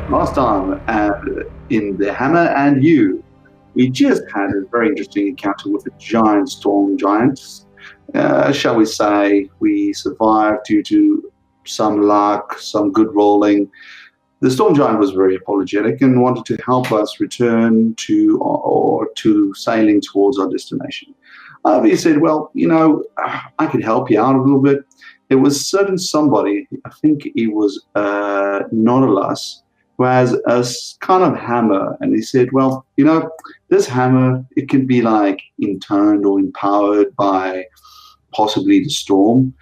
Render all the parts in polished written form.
Last time in the Hammer and You, we just had a very interesting encounter with a giant storm giant. Shall we say we survived due to some luck, some good rolling. The storm giant was very apologetic and wanted to help us return to sailing towards our destination. He said, well, I could help you out a little bit. There was certain somebody, I think it was Nautilus, who has a kind of hammer. And he said, well, this hammer, it can be like interned or empowered by possibly the storm.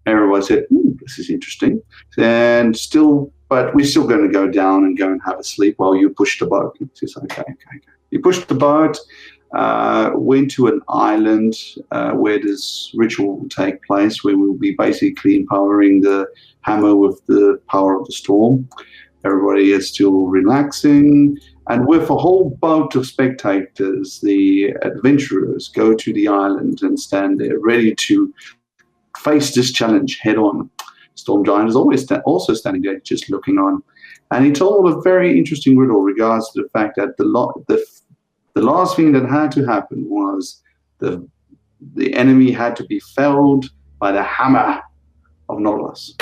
Everybody said, this is interesting. But we're still going to go down and go and have a sleep while you push the boat. He says, okay. You pushed the boat, went to an island where this ritual will take place, where we'll be basically empowering the hammer with the power of the storm. Everybody is still relaxing. And with a whole boat of spectators, the adventurers go to the island and stand there ready to face this challenge head on. Storm Giant is always also standing there just looking on. And he told a very interesting riddle regards to the fact that the last thing that had to happen was the enemy had to be felled by the hammer of Nautilus.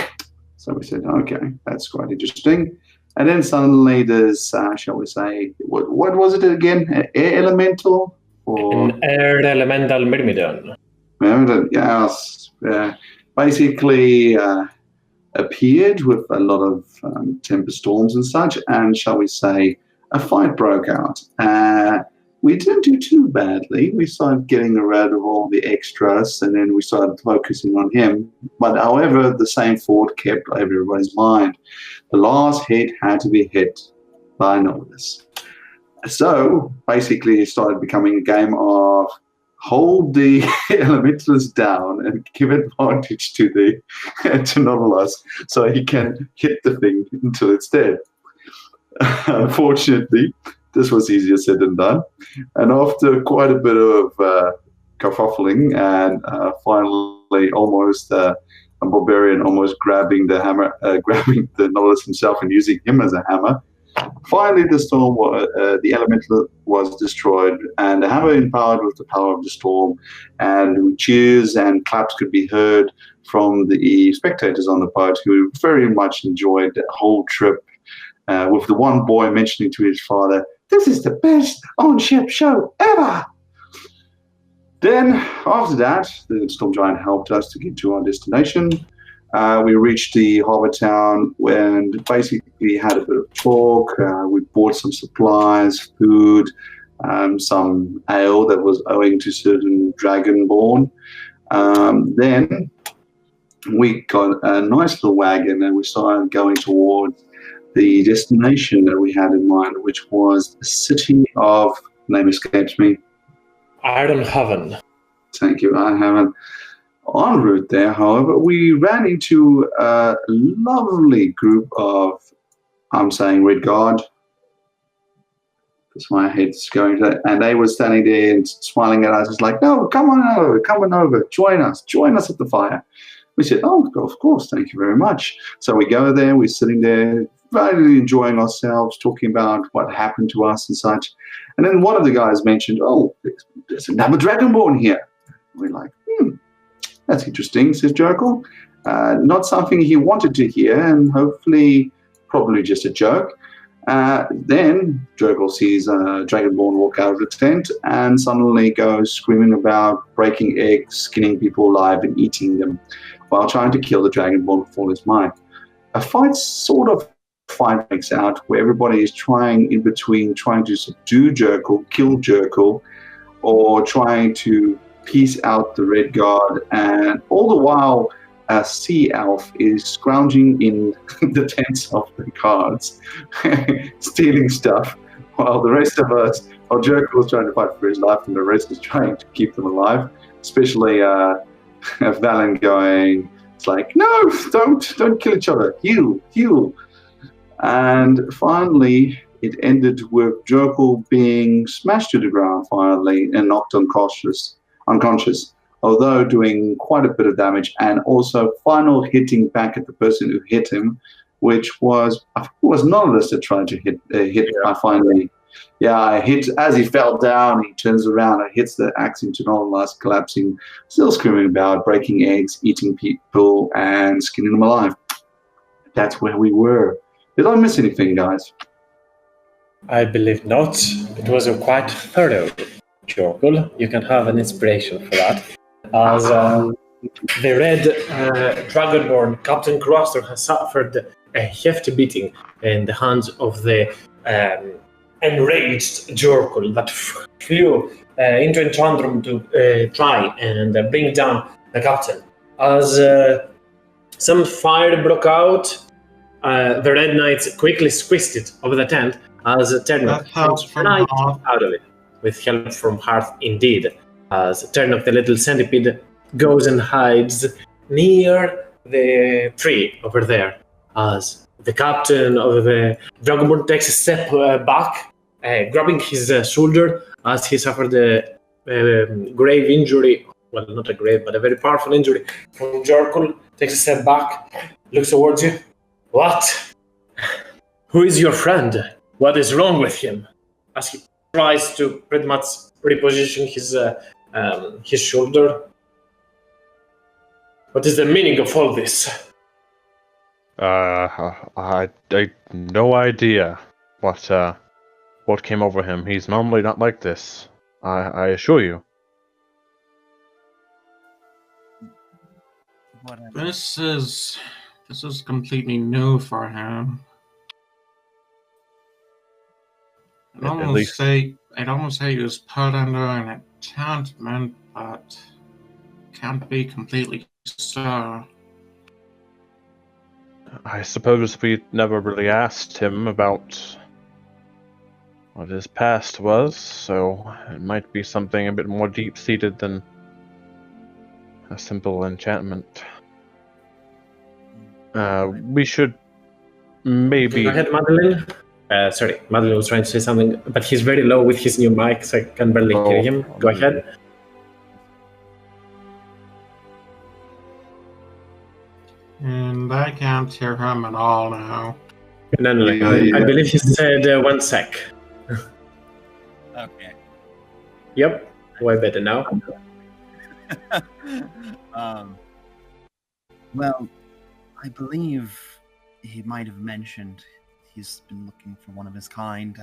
So we said, okay, that's quite interesting. And then suddenly there's, shall we say, what was it again? An air elemental? Or an air elemental myrmidon. Yes. Basically appeared with a lot of temper storms and such, and shall we say, a fight broke out. We didn't do too badly. We started getting rid of all the extras, and then we started focusing on him. But however, the same thought kept everybody's mind. The last hit had to be hit by Nautilus. So basically, it started becoming a game of hold the elementals down and give advantage to Nautilus so he can hit the thing until it's dead. Unfortunately, this was easier said than done. And after quite a bit of kerfuffling and finally almost a barbarian almost grabbing the hammer, grabbing the Nautilus himself and using him as a hammer, finally the elemental was destroyed and the hammer empowered with the power of the storm, and cheers and claps could be heard from the spectators on the boat who very much enjoyed the whole trip, with the one boy mentioning to his father, "This is the best on-ship show ever." Then, after that, the Storm Giant helped us to get to our destination. We reached the harbour town and basically had a bit of talk. We bought some supplies, food, some ale that was owing to certain Dragonborn. Then we got a nice little wagon and we started going towards the destination that we had in mind, which was the city of, name escapes me. Ironhaven. Thank you, Ironhaven. En route there, however, we ran into a lovely group of, I'm saying Red Guard, because my head's going to that, and they were standing there and smiling at us. It's like, no, come on over, join us at the fire. We said, oh, of course, thank you very much. So we go there, we're sitting there, really enjoying ourselves, talking about what happened to us and such. And then one of the guys mentioned, oh, there's another Dragonborn here. We're like, that's interesting, says Jerkle. Not something he wanted to hear, and hopefully probably just a joke. Then Jerkle sees a Dragonborn walk out of the tent and suddenly goes screaming about breaking eggs, skinning people alive and eating them while trying to kill the Dragonborn with all his might. A fight breaks out where everybody is trying in between, trying to subdue Jerkle, kill Jerkle, or trying to piece out the Red Guard, and all the while a sea elf is scrounging in the tents of the guards, stealing stuff, while the rest of us, while Jerkle is trying to fight for his life and the rest is trying to keep them alive, especially Valen going, it's like, no, don't kill each other, heal. And finally it ended with Jerkle being smashed to the ground finally and knocked unconscious, although doing quite a bit of damage and also final hitting back at the person who hit him which was, I think it was Nautilus that tried to hit. Yeah. I finally, I hit as he fell down. He turns around and hits the axe into Nautilus, collapsing, still screaming about breaking eggs, eating people, and skinning them alive. That's where we were. Did I miss anything, guys? I believe not. It was a quite thorough Jorkul. You can have an inspiration for that. As the red Dragonborn Captain Croster has suffered a hefty beating in the hands of the enraged Jorkul that flew into Enchantrum to try and bring down the captain. As some fire broke out, the Red Knights quickly squeezed it over the tent as Turnip comes right out of it, with help from Hearth indeed, as Turnip the little centipede goes and hides near the tree over there, as the captain of the Dragonborn takes a step back, grabbing his shoulder as he suffered a grave injury, well, not a grave, but a very powerful injury from Jorkul, takes a step back, looks towards you. What? Who is your friend? What is wrong with him? As he tries to pretty much reposition his shoulder. What is the meaning of all this? I no idea what came over him. He's normally not like this. I assure you. This is completely new for him. I'd almost say he was put under an enchantment, but can't be completely sure. I suppose we never really asked him about what his past was, so it might be something a bit more deep-seated than a simple enchantment. We should maybe... Go ahead, Madeline. Sorry, Madeline was trying to say something, but he's very low with his new mic, so I can barely hear him. Go ahead. And I can't hear him at all now. No. I believe he said 1 sec. Okay. Yep, way better now. Well, I believe he might have mentioned he's been looking for one of his kind.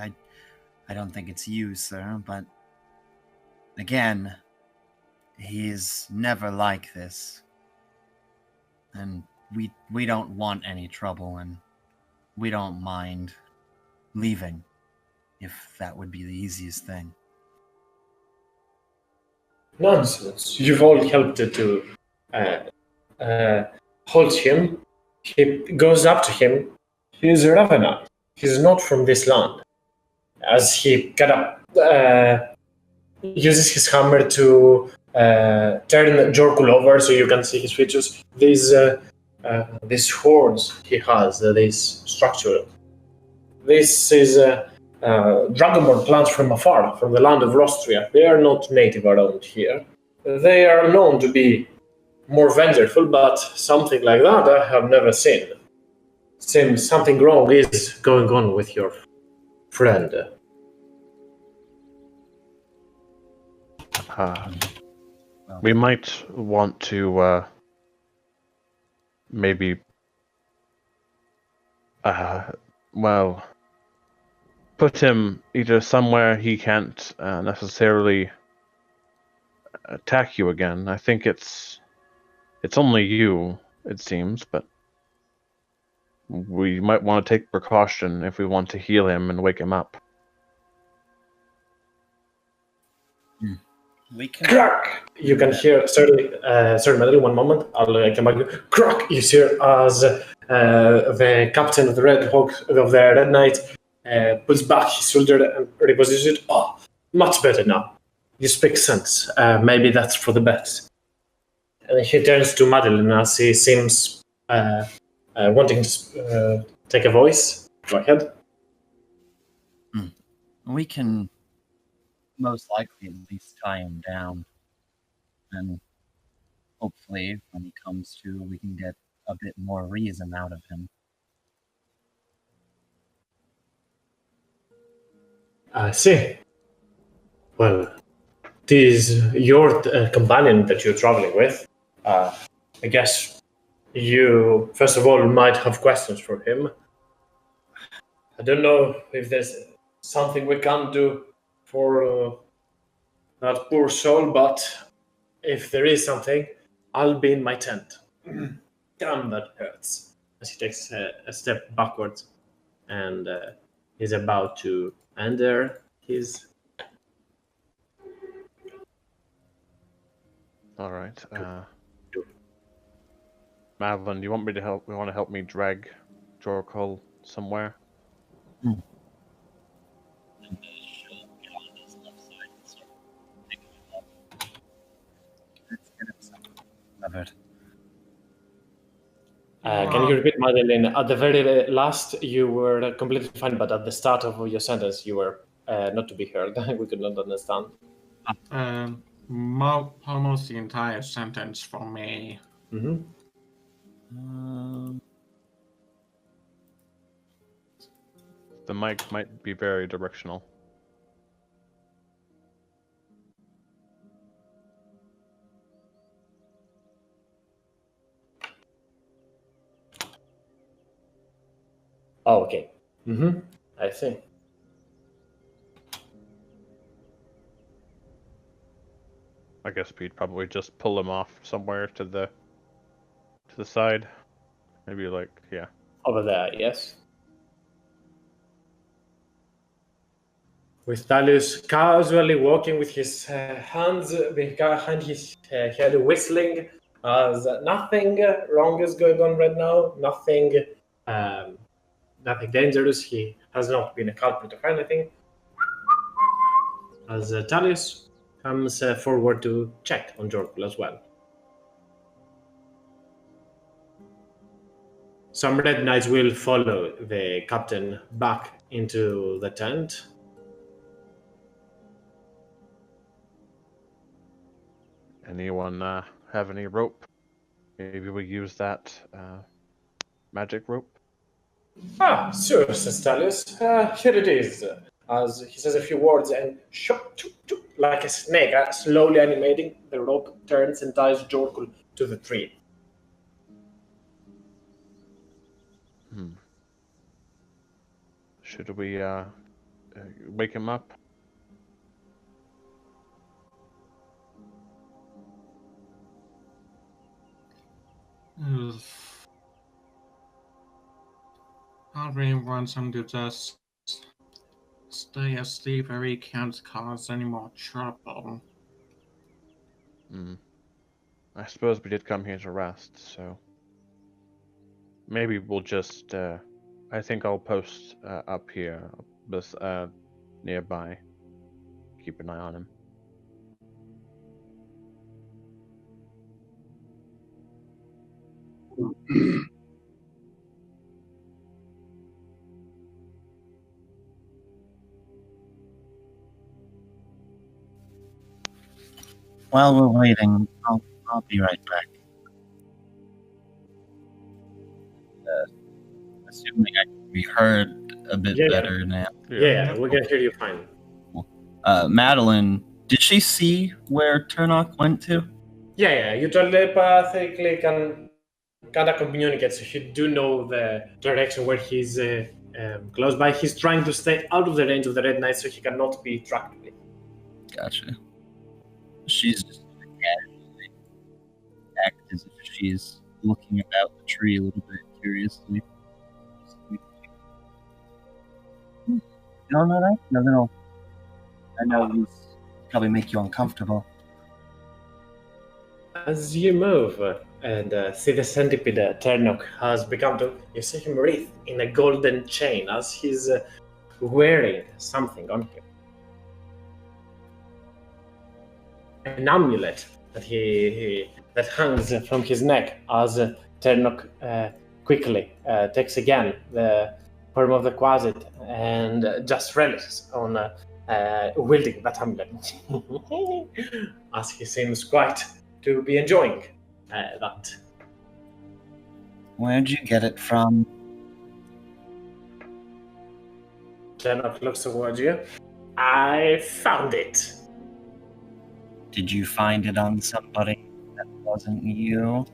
I don't think it's you, sir, but again, he's never like this. And we don't want any trouble, and we don't mind leaving if that would be the easiest thing. Nonsense. You've all helped to hold him. He goes up to him. He's a Ravener. He's not from this land. As he kind of uses his hammer to turn Jorkul over so you can see his features. These horns he has, this structure. This is Dragonborn plants from afar, from the land of Rostria. They are not native around here. They are known to be more vengeful, but something like that I have never seen. Seems something wrong is going on with your friend. We might want to maybe put him either somewhere he can't necessarily attack you again. I think it's only you, it seems, but we might want to take precaution if we want to heal him and wake him up. We can... Crack! You can hear, sorry, Madeline, 1 moment. I'll come back. Crack! You hear as the captain of the Red Knight puts back his shoulder and repositions it. Oh, much better now. You speak sense. Maybe that's for the best. And he turns to Madeline as he seems wanting to take a voice. Go ahead. We can most likely at least tie him down. And hopefully when he comes to, we can get a bit more reason out of him. I see. Well, it is your companion that you're traveling with. I guess you, first of all, might have questions for him. I don't know if there's something we can do for that poor soul, but if there is something, I'll be in my tent. Damn, that hurts. As he takes a step backwards and is about to enter his. All right. Madeline, do you want me to help? You want to help me drag Jorkul somewhere? Can you repeat, Madeline? At the very last, you were completely fine, but at the start of your sentence, you were not to be heard. We could not understand. Almost the entire sentence for me. Mm-hmm. The mic might be very directional. Oh, okay. Mm-hmm. I see. I guess we'd probably just pull him off somewhere to the side. Maybe like, yeah. Over there, yes. With Dalius casually walking with his hands behind his head, whistling, as nothing wrong is going on right now. Nothing dangerous. He has not been a culprit of anything. As Dalius comes forward to check on Jorkul as well. Some red knights will follow the captain back into the tent. Anyone have any rope? Maybe we use that magic rope. Ah, sure, says Dalius. Here it is. As he says a few words and like a snake, slowly animating, the rope turns and ties Jorkul to the tree. Should we wake him up? I really want him to just stay asleep where he can't cause any more trouble. I suppose we did come here to rest, so maybe we'll just. I think I'll post up here, nearby. Keep an eye on him. While we're waiting, I'll be right back. Assuming I can be heard a bit better now. Yeah, we can hear you fine. Madeline, did she see where Turnock went to? Yeah, you telepathically can kind of communicate, so you do know the direction where he's close by. He's trying to stay out of the range of the red knight so he cannot be tracked. Gotcha. She's just casually act as if she's looking about the tree a little bit curiously. No, that? No. I know these probably make you uncomfortable. As you move and see the centipede Turnock has become to, you see him wreathed in a golden chain as he's wearing something on him. An amulet that that hangs from his neck as Turnock quickly takes again the form of the Quasit and just relishes on wielding that amulet as he seems quite to be enjoying that. Where'd you get it from? Turnock looks towards you. I found it. Did you find it on somebody that wasn't you?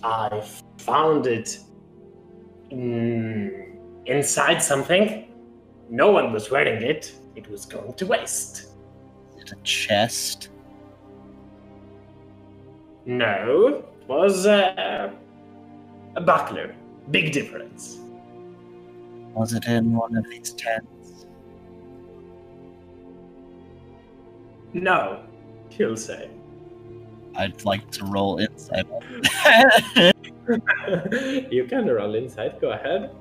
I found it inside something. No one was wearing it. It was going to waste. Is it a chest? No, it was a buckler. Big difference. Was it in one of these tents? No, he'll say. I'd like to roll insight. You can roll inside. Go ahead.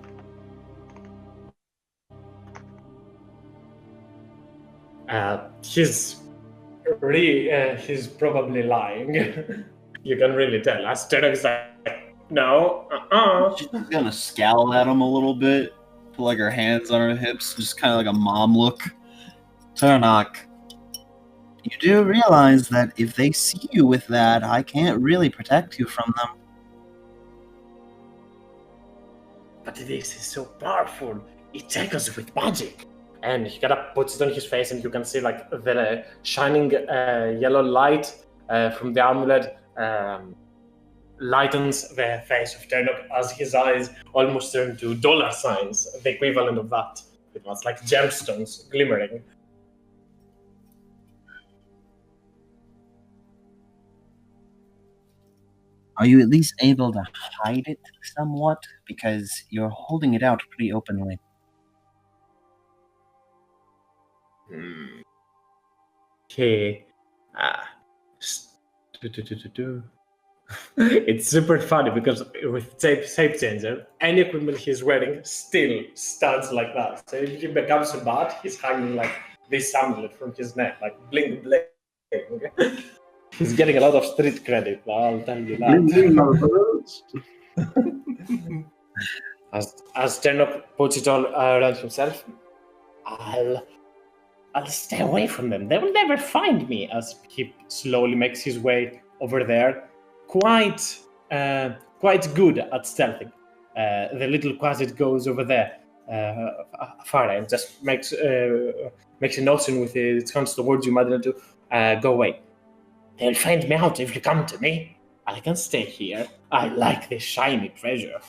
He's probably lying. You can really tell. Asterix like, no, She's gonna scowl at him a little bit, put like her hands on her hips, just kind of like a mom look. Turnok, you do realize that if they see you with that, I can't really protect you from them. But this is so powerful. It takes us with magic. And he kind of puts it on his face, and you can see like the shining yellow light from the amulet lightens the face of Turnok as his eyes almost turn to dollar signs, the equivalent of that. It was like gemstones glimmering. Are you at least able to hide it somewhat? Because you're holding it out pretty openly. Okay. It's super funny because with shape changer, any equipment he's wearing still stands like that. So if he becomes a bat, he's hanging like this amulet from his neck, like bling bling. He's getting a lot of street credit, I'll tell you that. As Turnok puts it all around himself, I'll stay away from them. They will never find me. As he slowly makes his way over there, quite good at stealthing. The little Quasit goes over there, far and just makes a motion with its hands towards you, Madeline, to go away. They'll find me out if you come to me. I can stay here. I like this shiny treasure.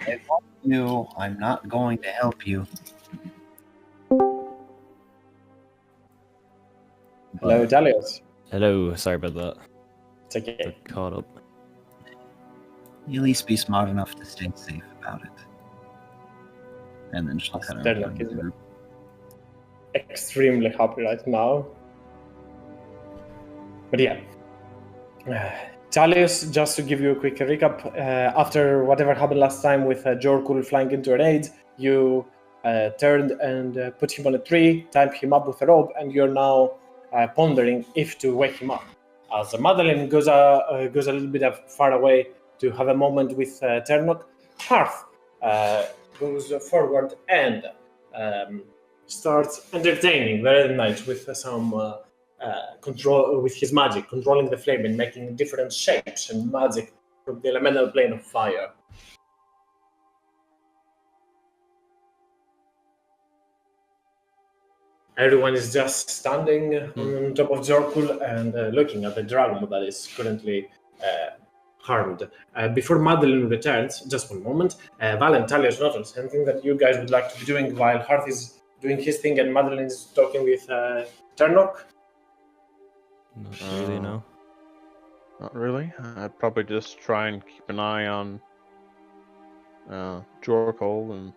If you, I'm not going to help you. Hello, Dalios. Hello, sorry about that. It's okay. Got caught up. You at least be smart enough to stay safe about it. And then she'll kind of extremely happy right now. But yeah. Dalios, just to give you a quick recap, after whatever happened last time with Jorkul flying into an aid, you turned and put him on a tree, tied him up with a rope, and you're now pondering if to wake him up. As Madeline goes a little bit far away to have a moment with Turnok, Hearth goes forward and starts entertaining the Red Knight with some control with his magic, controlling the flame and making different shapes and magic from the elemental plane of fire. Everyone is just standing on top of Jorkul and looking at the dragon that is currently harmed. Before Madeline returns, just one moment, Valentalius notices anything that you guys would like to be doing while Hearth is doing his thing and Madeline is talking with Turnok? Not really, no. Not really. I'd probably just try and keep an eye on Jorkul and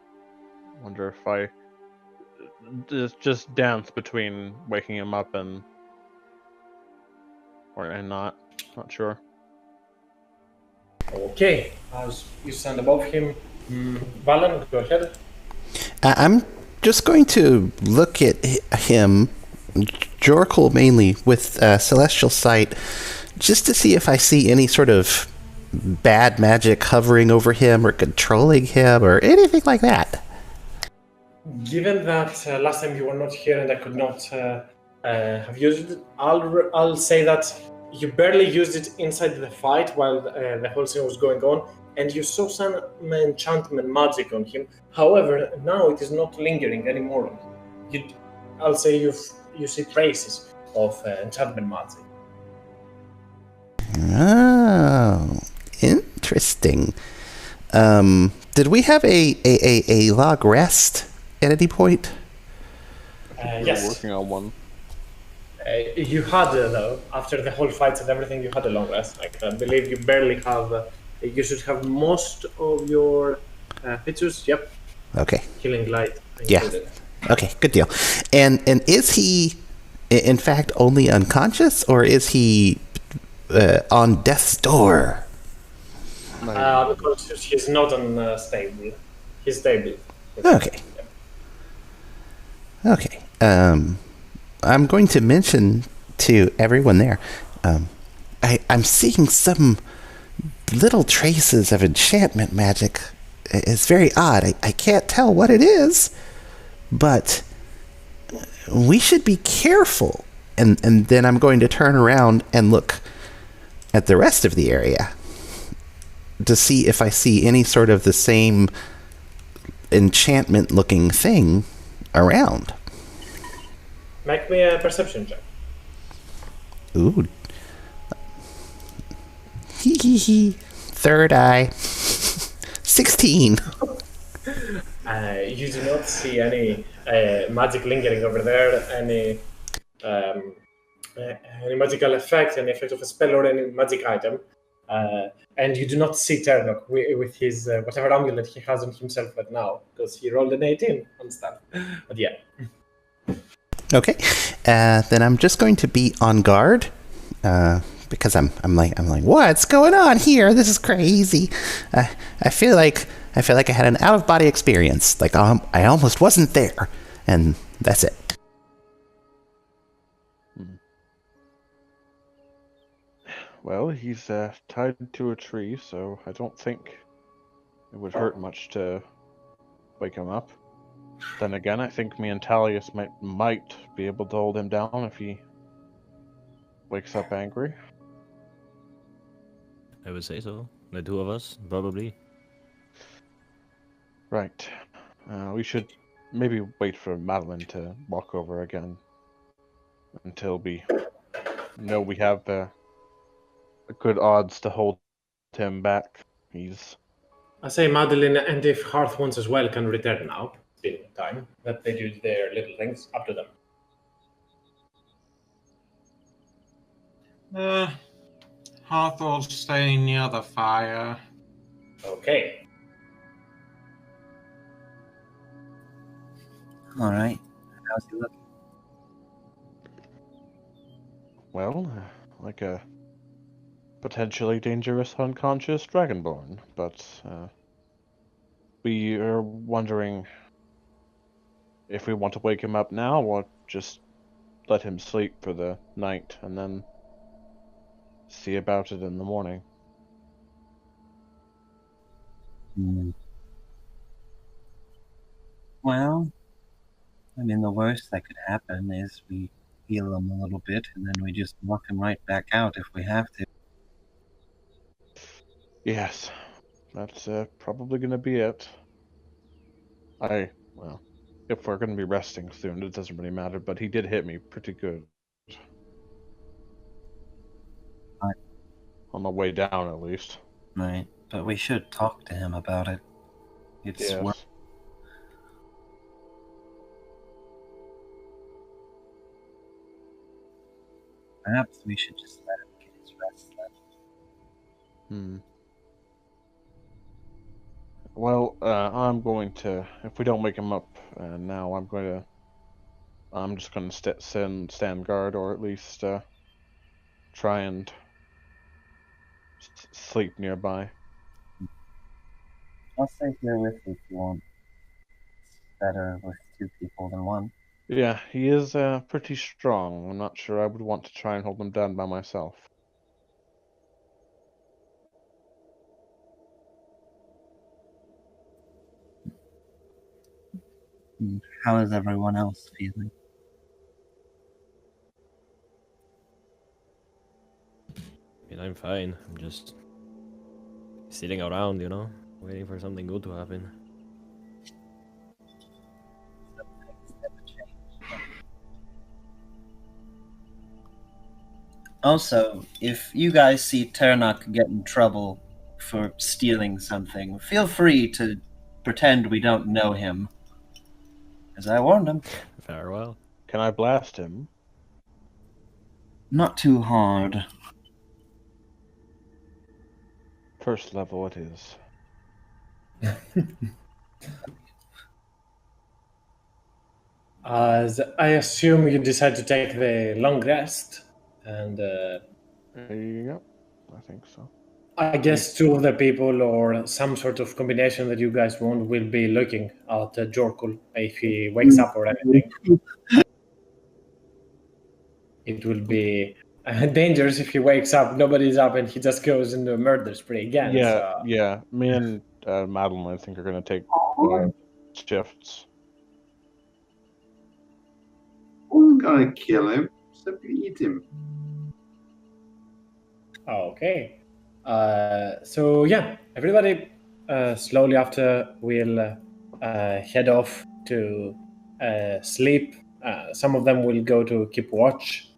wonder if I just dance between waking him up and not sure. Okay, as you stand above him, Valen, go ahead. I'm just going to look at him, Jorkul mainly, with Celestial Sight, just to see if I see any sort of bad magic hovering over him or controlling him or anything like that. Given that last time you were not here and I could not have used it, I'll say that you barely used it inside the fight while the whole scene was going on, and you saw some enchantment magic on him. However, now it is not lingering anymore. I'll say you see traces of enchantment magic. Oh, interesting. Did we have a log rest at any point? Yes. We're working on one. You had, though, after the whole fights and everything, you had a long rest. Like, I believe you barely have. You should have most of your features. Yep. Okay. Healing light Yeah. included. Okay, good deal. And is he, in fact, only unconscious, or is he on death's door? Unconscious. He's not unstable. He's stable. Okay. Okay. I'm going to mention to everyone there. I'm seeing some little traces of enchantment magic. It's very odd. I can't tell what it is, but we should be careful. And then I'm going to turn around and look at the rest of the area to see if I see any sort of the same enchantment-looking thing around. Make me a perception check. Ooh. Hee hee hee. Third eye. 16. You do not see any magic lingering over there, any magical effect, any effect of a spell or any magic item. And you do not see Ternok with his whatever amulet he has on himself right now, because he rolled an 18 on stuff. But yeah. Okay. Then I'm just going to be on guard. Because I'm like, what's going on here? This is crazy. I feel like I had an out of body experience. Like I almost wasn't there, and that's it. Well, he's tied to a tree, so I don't think it would hurt much to wake him up. Then again, I think me and Talius might be able to hold him down if he wakes up angry. I would say so. The two of us, probably. Right. We should maybe wait for Madeline to walk over again until we know we have good odds to hold him back. I say Madeline, and if Hearth wants as well, can return now. It's been time that they do their little things. Up to them. Hearth will stay near the fire. Okay. All right. How's he looking? Well, like a potentially dangerous unconscious dragonborn, but we are wondering if we want to wake him up now or just let him sleep for the night and then see about it in the morning. Well, I mean, the worst that could happen is we heal him a little bit, and then we just knock him right back out if we have to. Yes, that's probably going to be it. Well, if we're going to be resting soon, it doesn't really matter, but he did hit me pretty good. Right. On the way down, at least. Right, but we should talk to him about it. It's Yes. worth. Perhaps we should just let him get his rest then. Well, I'm going to, if we don't wake him up now, I'm just going to stand guard, or at least try and sleep nearby. I'll stay here with you if you want. It's better with two people than one. Yeah, he is pretty strong. I'm not sure I would want to try and hold him down by myself. How is everyone else feeling? I'm fine. I'm just sitting around, waiting for something good to happen. Also, if you guys see Ternok get in trouble for stealing something, feel free to pretend we don't know him. As I warned him. Farewell. Can I blast him? Not too hard. First level it is. As I assume you decide to take the long rest, and Yep, I think so. I guess two of the people or some sort of combination that you guys want will be looking at Jorkul if he wakes up or anything. It will be dangerous if he wakes up, nobody's up, and he just goes into a murder spree again. Yeah, So. yeah. Me and Madeline, I think, are going to take shifts. I'm gonna kill him. So eat him. Okay. So yeah, everybody slowly after will head off to sleep. Some of them will go to keep watch.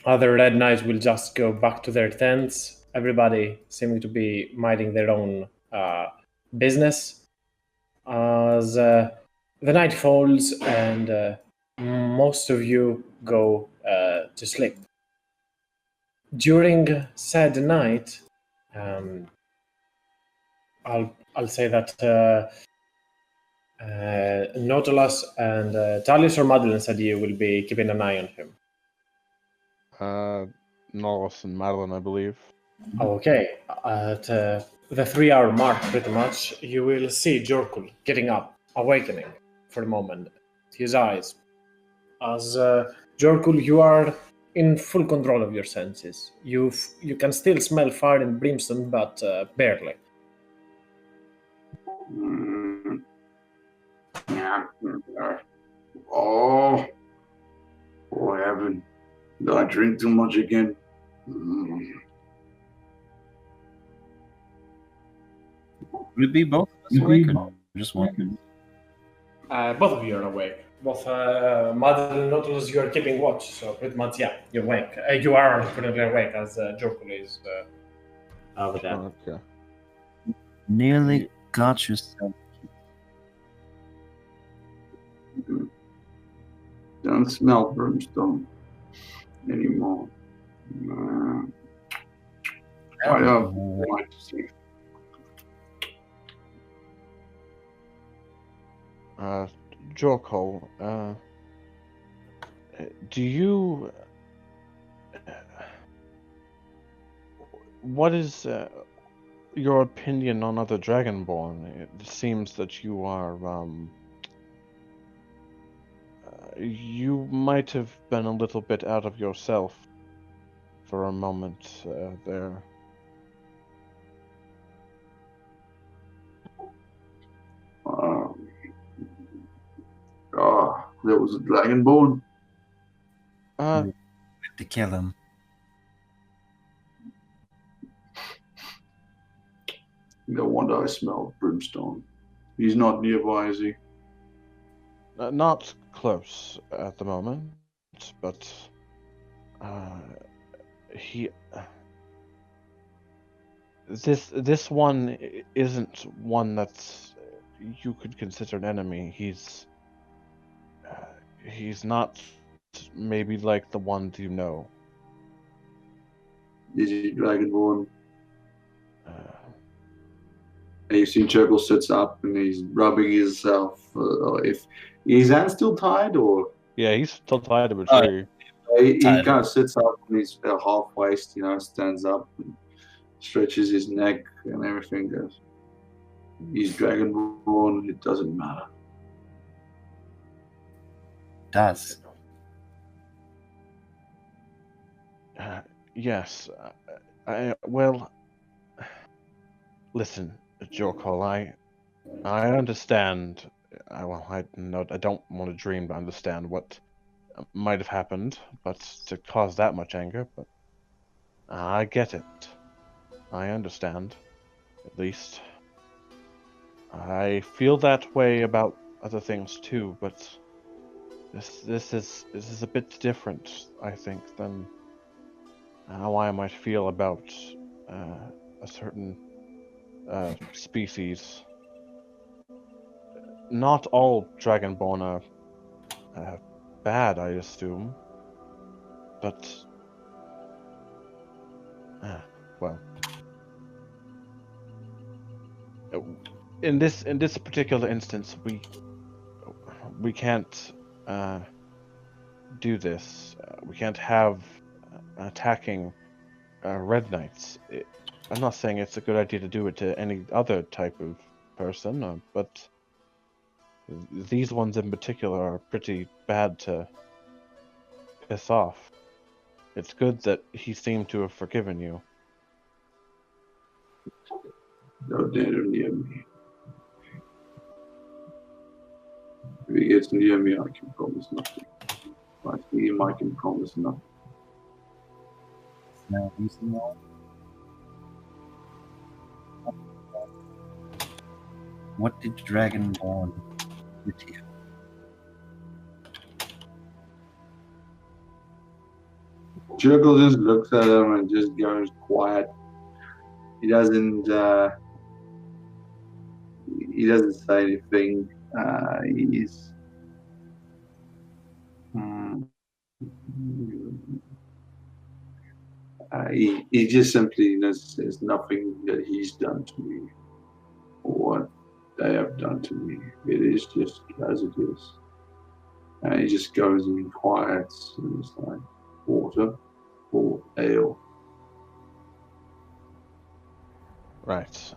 Other Red Knights will just go back to their tents. Everybody seeming to be minding their own business. As the night falls and most of you go to sleep. During said night, I'll say that Nautilus and Talis or Madeline said you will be keeping an eye on him. Norris and Madeline, I believe. Okay, at the 3-hour mark, pretty much, you will see Jorkul getting up, awakening for the moment. His eyes. As Jorkul, you are in full control of your senses. You can still smell fire and brimstone, but barely. Yeah. Oh, heaven. Did I drink too much again? Would it be both of us awake or just one? Both of you are awake. Both Madeline and Nautilus, you are keeping watch, so pretty much, yeah, you're awake. You are currently awake as Jorkul is over there. Okay. Nearly got yourself. Don't smell brimstone anymore. I don't want to see. Jorkul, do you... what is your opinion on other Dragonborn? It seems that you are, you might have been a little bit out of yourself for a moment there. There was a dragonborn. To kill him. No wonder I smell brimstone. He's not nearby, is he? Not close at the moment, but he. This one isn't one that's you could consider an enemy. He's not maybe like the ones you know. Is he dragonborn? And you see Churgle sits up and he's rubbing himself. If his hand's still tied, or yeah, he's still tied to a tree. He kind of sits up and he's half waist, stands up and stretches his neck and everything. Goes, he's dragonborn. It doesn't matter. Does. Yes. Well, listen, Jorkul, I understand. I don't want to dream to understand what might have happened, but to cause that much anger. But I get it. I understand. At least. I feel that way about other things too, but this is a bit different, I think, than how I might feel about a certain species. Not all Dragonborn are bad, I assume, but well, in this particular instance, we can't do this. We can't have attacking Red Knights. I'm not saying it's a good idea to do it to any other type of person, but these ones in particular are pretty bad to piss off. It's good that he seemed to have forgiven you. Don't dare to near me. If he gets near me, I can promise nothing. If I see him, I can promise nothing. No reason why. What did Dragonborn do to you? Jurgle just looks at him and just goes quiet. He doesn't say anything. He just simply says nothing that he's done to me or what they have done to me. It is just as it is. And he just goes in quiet and it's like water or ale. Right.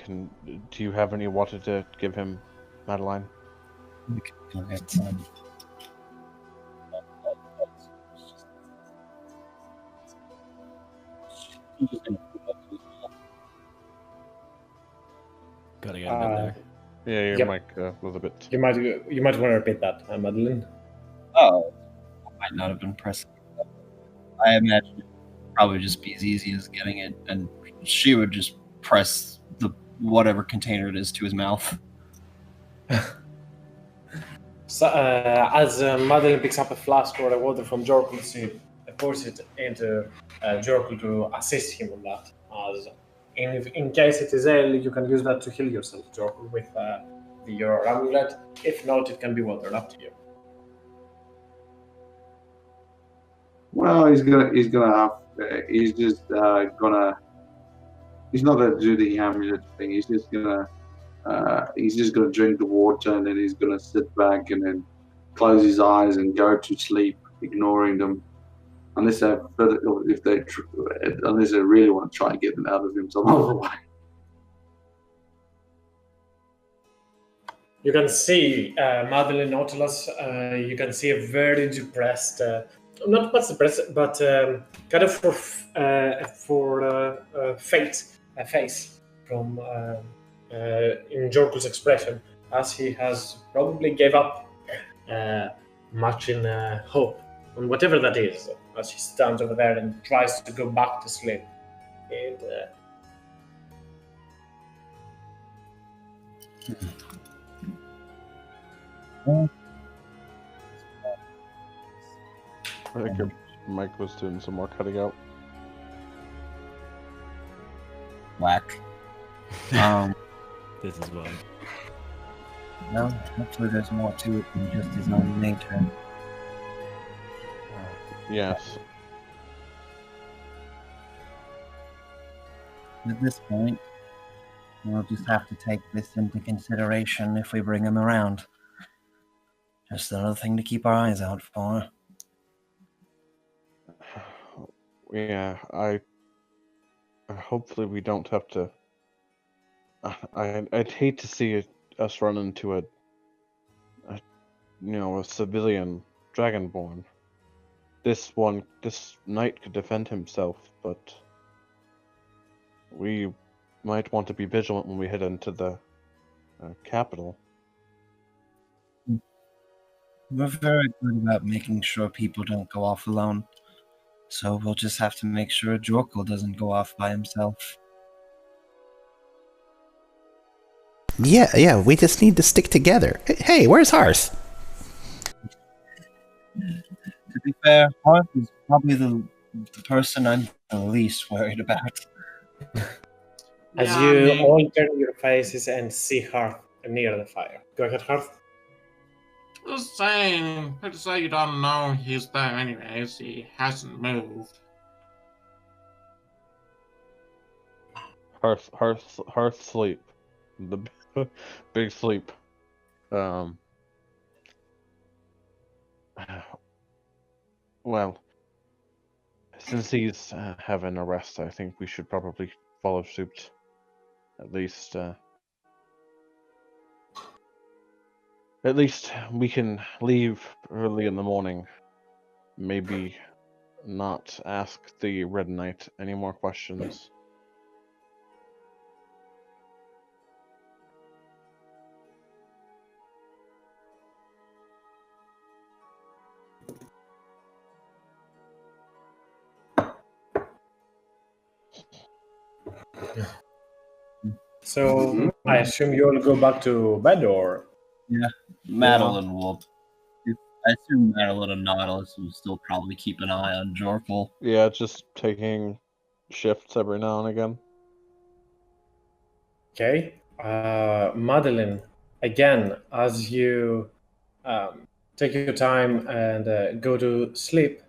Do you have any water to give him, Madeline? We can go get some. Gotta get him in there. Yeah, your Yep. mic was a bit. You might want to repeat that, Madeline. Oh, I might not have been pressing. I imagine it would probably just be as easy as getting it, and she would just press the whatever container it is to his mouth. So, as Madeline picks up a flask or a water from Jorkul, she pours it into Jorkul to assist him on that. As in case it is ale, you can use that to heal yourself, Jorkul, with your amulet. If not, it can be water. Up to you. Well, he's just not gonna do the amulet thing. He's just gonna drink the water and then he's gonna sit back and then close his eyes and go to sleep, ignoring them, unless they really want to try and get them out of him some other way. You can see Madeline Nautilus. You can see a very depressed, not much depressed, but kind of a face from in Jorkul's expression, as he has probably gave up much in hope on whatever that is, as he stands over there and tries to go back to sleep. And I think your mic was doing some more cutting out. Whack. This is one. No, hopefully there's more to it than just his own nature. Yes. At this point, we'll just have to take this into consideration if we bring him around. Just another thing to keep our eyes out for. Yeah, hopefully we don't have to. I'd hate to see us run into a civilian Dragonborn. This knight could defend himself, but we might want to be vigilant when we head into the capital. We're very good about making sure people don't go off alone. So we'll just have to make sure Jorkle doesn't go off by himself. Yeah, we just need to stick together. Hey, where's Hearth? To be fair, Hearth is probably the person I'm the least worried about. As Yeah, you I mean, all turn your faces and see Hearth near the fire. Go ahead, Hearth. just saying, let's say you don't know he's there anyways, he hasn't moved. Hearth sleep. The big sleep. Well, since he's having a rest, I think we should probably follow suit. At least we can leave early in the morning. Maybe not ask the Red Knight any more questions. So I assume you all go back to bed, or Yeah, Madeline will. I assume Madeline and Nautilus will still probably keep an eye on Jorkle. Yeah, just taking shifts every now and again. okay? Madeline, again, as you take your time and go to sleep,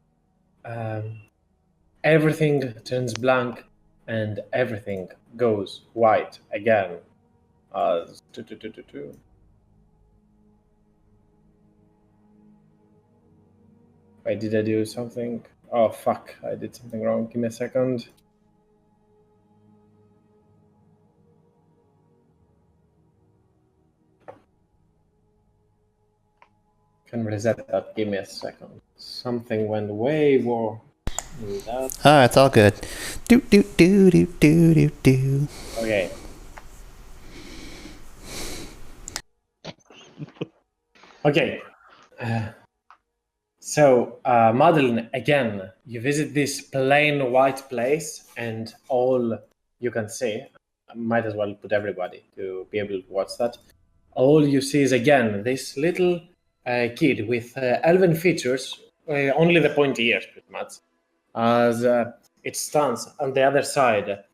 everything turns blank and everything goes white again. As Wait, did I do something? Oh fuck, I did something wrong. Give me a second. Can reset that. Give me a second. Something went way more than that. Ah, it's all good. Do. Okay. Okay. So, Madeline, again, you visit this plain white place, and all you can see, I might as well put everybody to be able to watch that. All you see is, again, this little kid with elven features, only the pointy ears, pretty much, as it stands on the other side,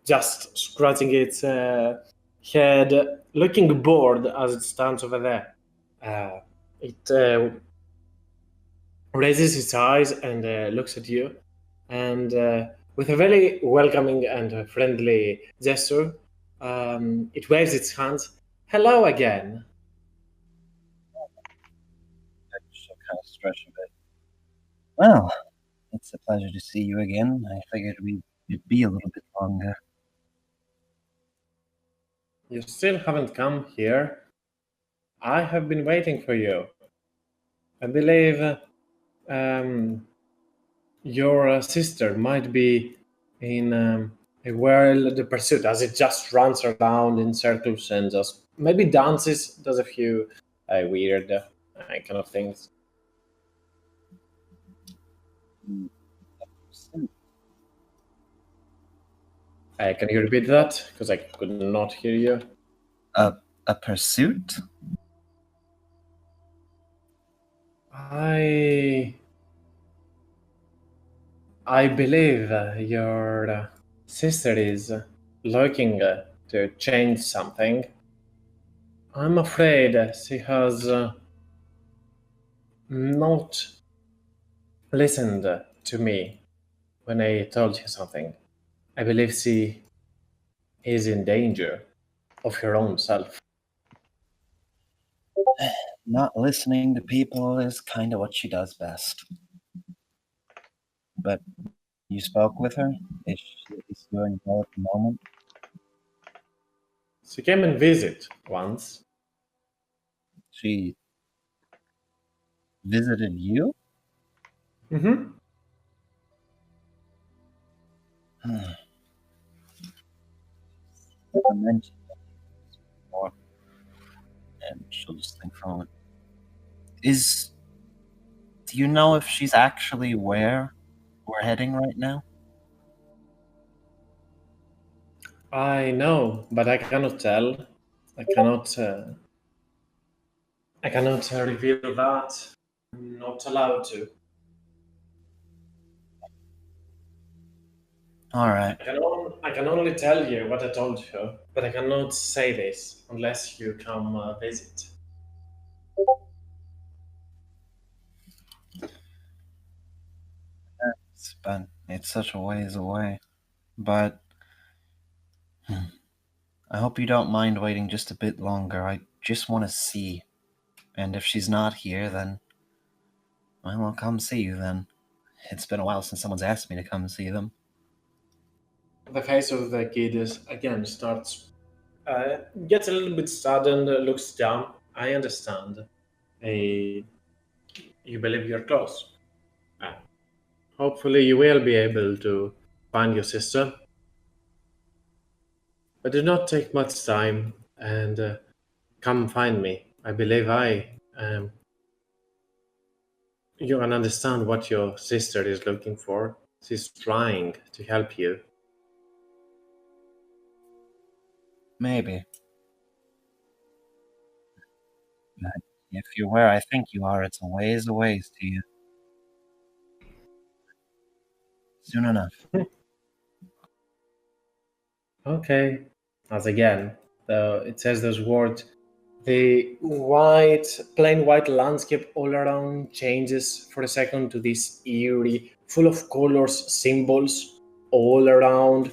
just scratching its head, looking bored as it stands over there. It raises its eyes and looks at you, and with a very welcoming and friendly gesture, it waves its hands. Hello again. She'll kind of stretch a bit. Well, it's a pleasure to see you again. I figured we'd be a little bit longer. You still haven't come here. I have been waiting for you. I believe your sister might be in a world pursuit, as it just runs around in circles and just maybe dances, does a few weird kind of things. Can you repeat that? Because I could not hear you. A pursuit? I believe your sister is looking to change something. I'm afraid she has not listened to me when I told you something. I believe she is in danger of her own self. Not listening to people is kind of what she does best. But you spoke with her? Is she doing well at the moment? She came and visit once. She visited you? Mm-hmm. Never mentioned that before. And she'll just think for a moment. Is Do you know if she's actually where we're heading right now? I know, but I cannot tell. I cannot. I cannot reveal that. I'm not allowed to. All right. I can only tell you what I told you, but I cannot say this unless you come visit. But it's such a ways away. But I hope you don't mind waiting just a bit longer. I just want to see. And if she's not here, then I'll come see you then. It's been a while since someone's asked me to come see them. The face of the kid again starts, gets a little bit saddened, looks down. I understand. You believe you're close. Hopefully, you will be able to find your sister. But do not take much time and come find me. I believe you can understand what your sister is looking for. She's trying to help you. Maybe. But if you're where I think you are, it's a ways to you. Soon enough. Okay. As again, it says those words. The plain white landscape all around changes for a second to this eerie, full of colors, symbols all around,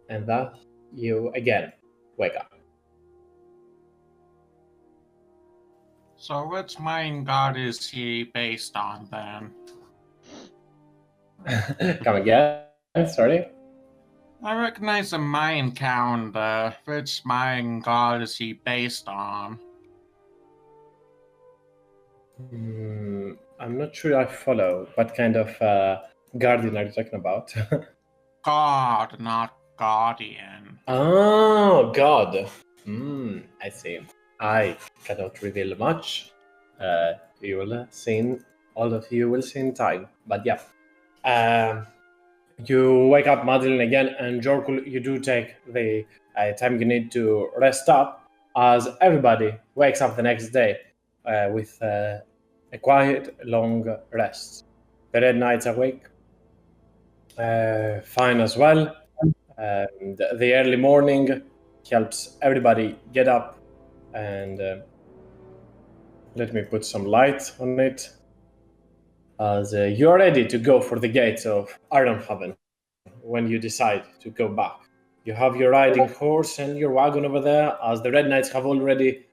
and that you again wake up. So which main god is he based on then? Come again? Sorry. I recognize the Mayan calendar. Which Mayan god is he based on? I'm not sure I follow. What kind of guardian are you talking about? God, not guardian. Oh, God. I see. I cannot reveal much. You will see. All of you will see in time. But yeah. You wake up Madeline again, and Jorkul, you do take the time you need to rest up, as everybody wakes up the next day with a quiet, long rest. The Red Knights awake, fine as well. And the early morning helps everybody get up, and let me put some light on it. As you're ready to go for the gates of Ironhaven when you decide to go back. You have your riding horse and your wagon over there, as the Red Knights have already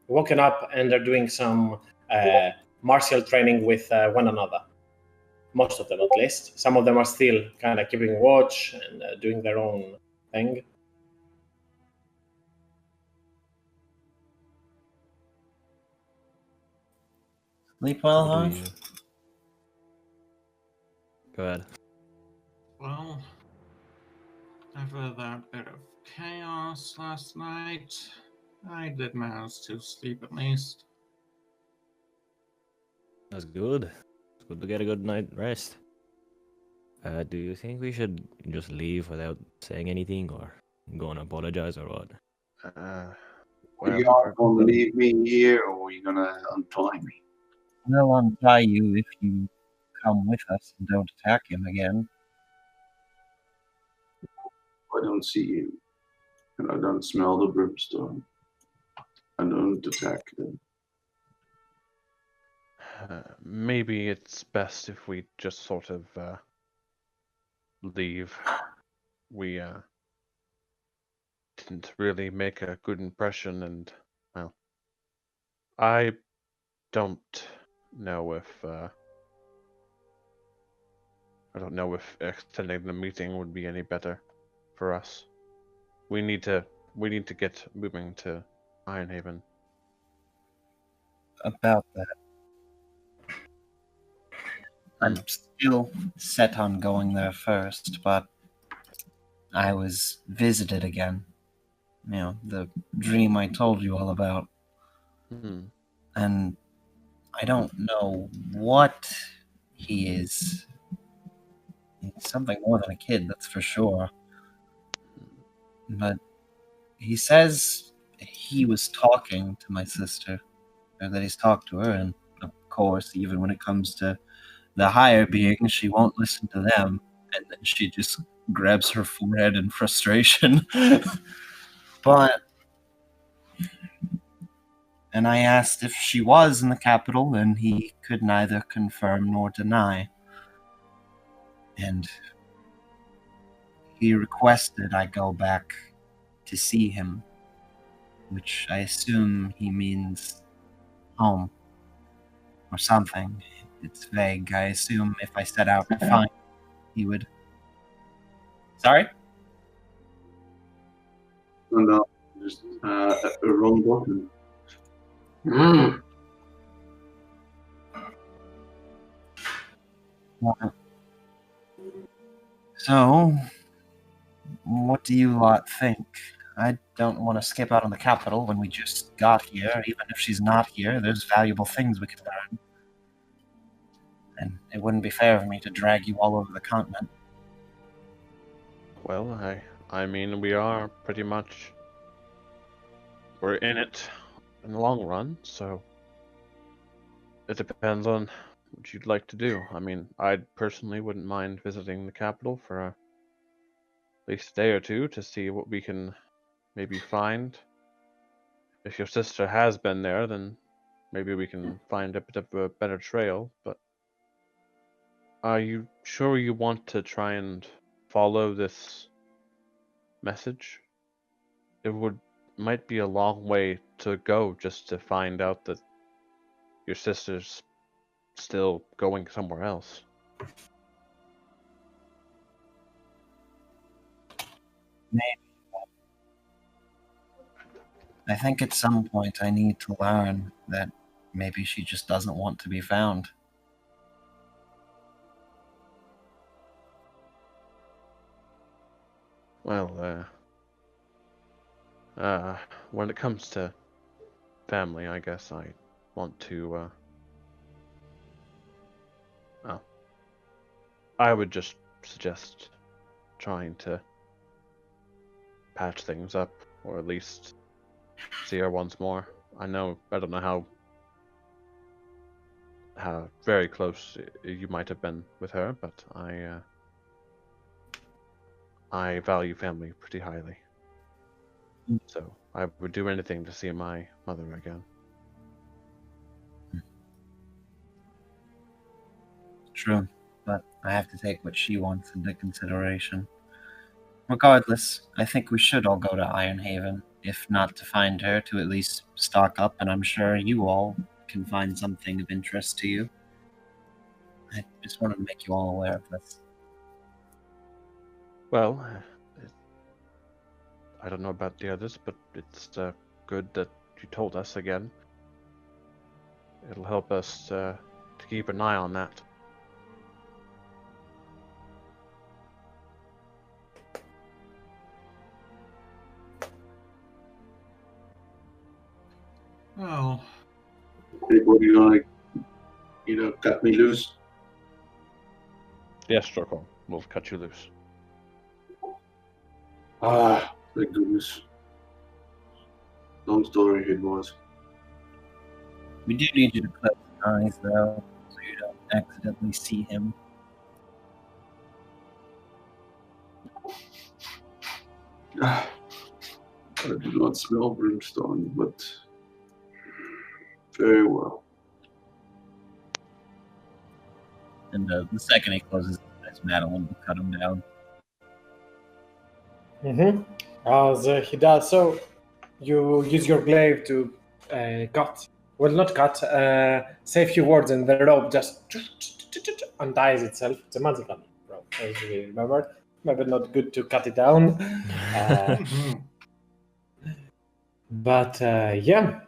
woken up and are doing some martial training with one another. Most of them, at least. Some of them are still kind of keeping watch and doing their own thing. Sleep well, Hans? Go ahead. Well, after that bit of chaos last night, I did manage to sleep at least. That's good. It's good to get a good night rest. Do you think we should just leave without saying anything, or go and apologize, or what? Are you going to leave me here, or are you going to untie me? We'll untie you if you come with us and don't attack him again. I don't see you, and I don't smell the brimstone. I don't attack them. Maybe it's best if we just sort of leave. We didn't really make a good impression, and well, I don't know if extending the meeting would be any better for us. We need to get moving to Ironhaven. About that. I'm still set on going there first, but I was visited again. You know, the dream I told you all about. Mm-hmm. And I don't know what he is. He's something more than a kid, that's for sure. But he says he was talking to my sister, or that he's talked to her, and of course, even when it comes to the higher beings, she won't listen to them, and then she just grabs her forehead in frustration. But, and I asked if she was in the capital, and he could neither confirm nor deny. And he requested I go back to see him, which I assume he means home or something. It's vague. I assume if I set out to find him, he would. Sorry? No, just a wrong button. So, what do you lot think? I don't want to skip out on the capital when we just got here. Even if she's not here, there's valuable things we could learn. And it wouldn't be fair of me to drag you all over the continent. Well, I mean, we are pretty much... We're in it in the long run, so... It depends on what you'd like to do. I mean, I personally wouldn't mind visiting the capital for at least a day or two to see what we can maybe find. If your sister has been there, then maybe we can find a bit of a better trail, but are you sure you want to try and follow this message? It might be a long way to go just to find out that your sister's still going somewhere else. Maybe. I think at some point I need to learn that maybe she just doesn't want to be found. Well, when it comes to family, I guess I want to, I would just suggest trying to patch things up, or at least see her once more. I don't know how very close you might have been with her, but I value family pretty highly. So I would do anything to see my mother again. True, but I have to take what she wants into consideration. Regardless, I think we should all go to Ironhaven, if not to find her, to at least stock up, and I'm sure you all can find something of interest to you. I just wanted to make you all aware of this. Well, I don't know about the others, but it's good that you told us again. It'll help us to keep an eye on that. Well, Anybody gonna, cut me loose? Yes, Storkholm, we'll cut you loose. Ah, thank goodness. Long story it was. We do need you to close your eyes, though, so you don't accidentally see him. I do not smell brimstone, but very well. And the second he closes his eyes, Madeline will cut him down. As he does so, you use your glaive to say a few words, and the rope just unties itself. It's a magical rope, as we remembered. Maybe not good to cut it down. But yeah,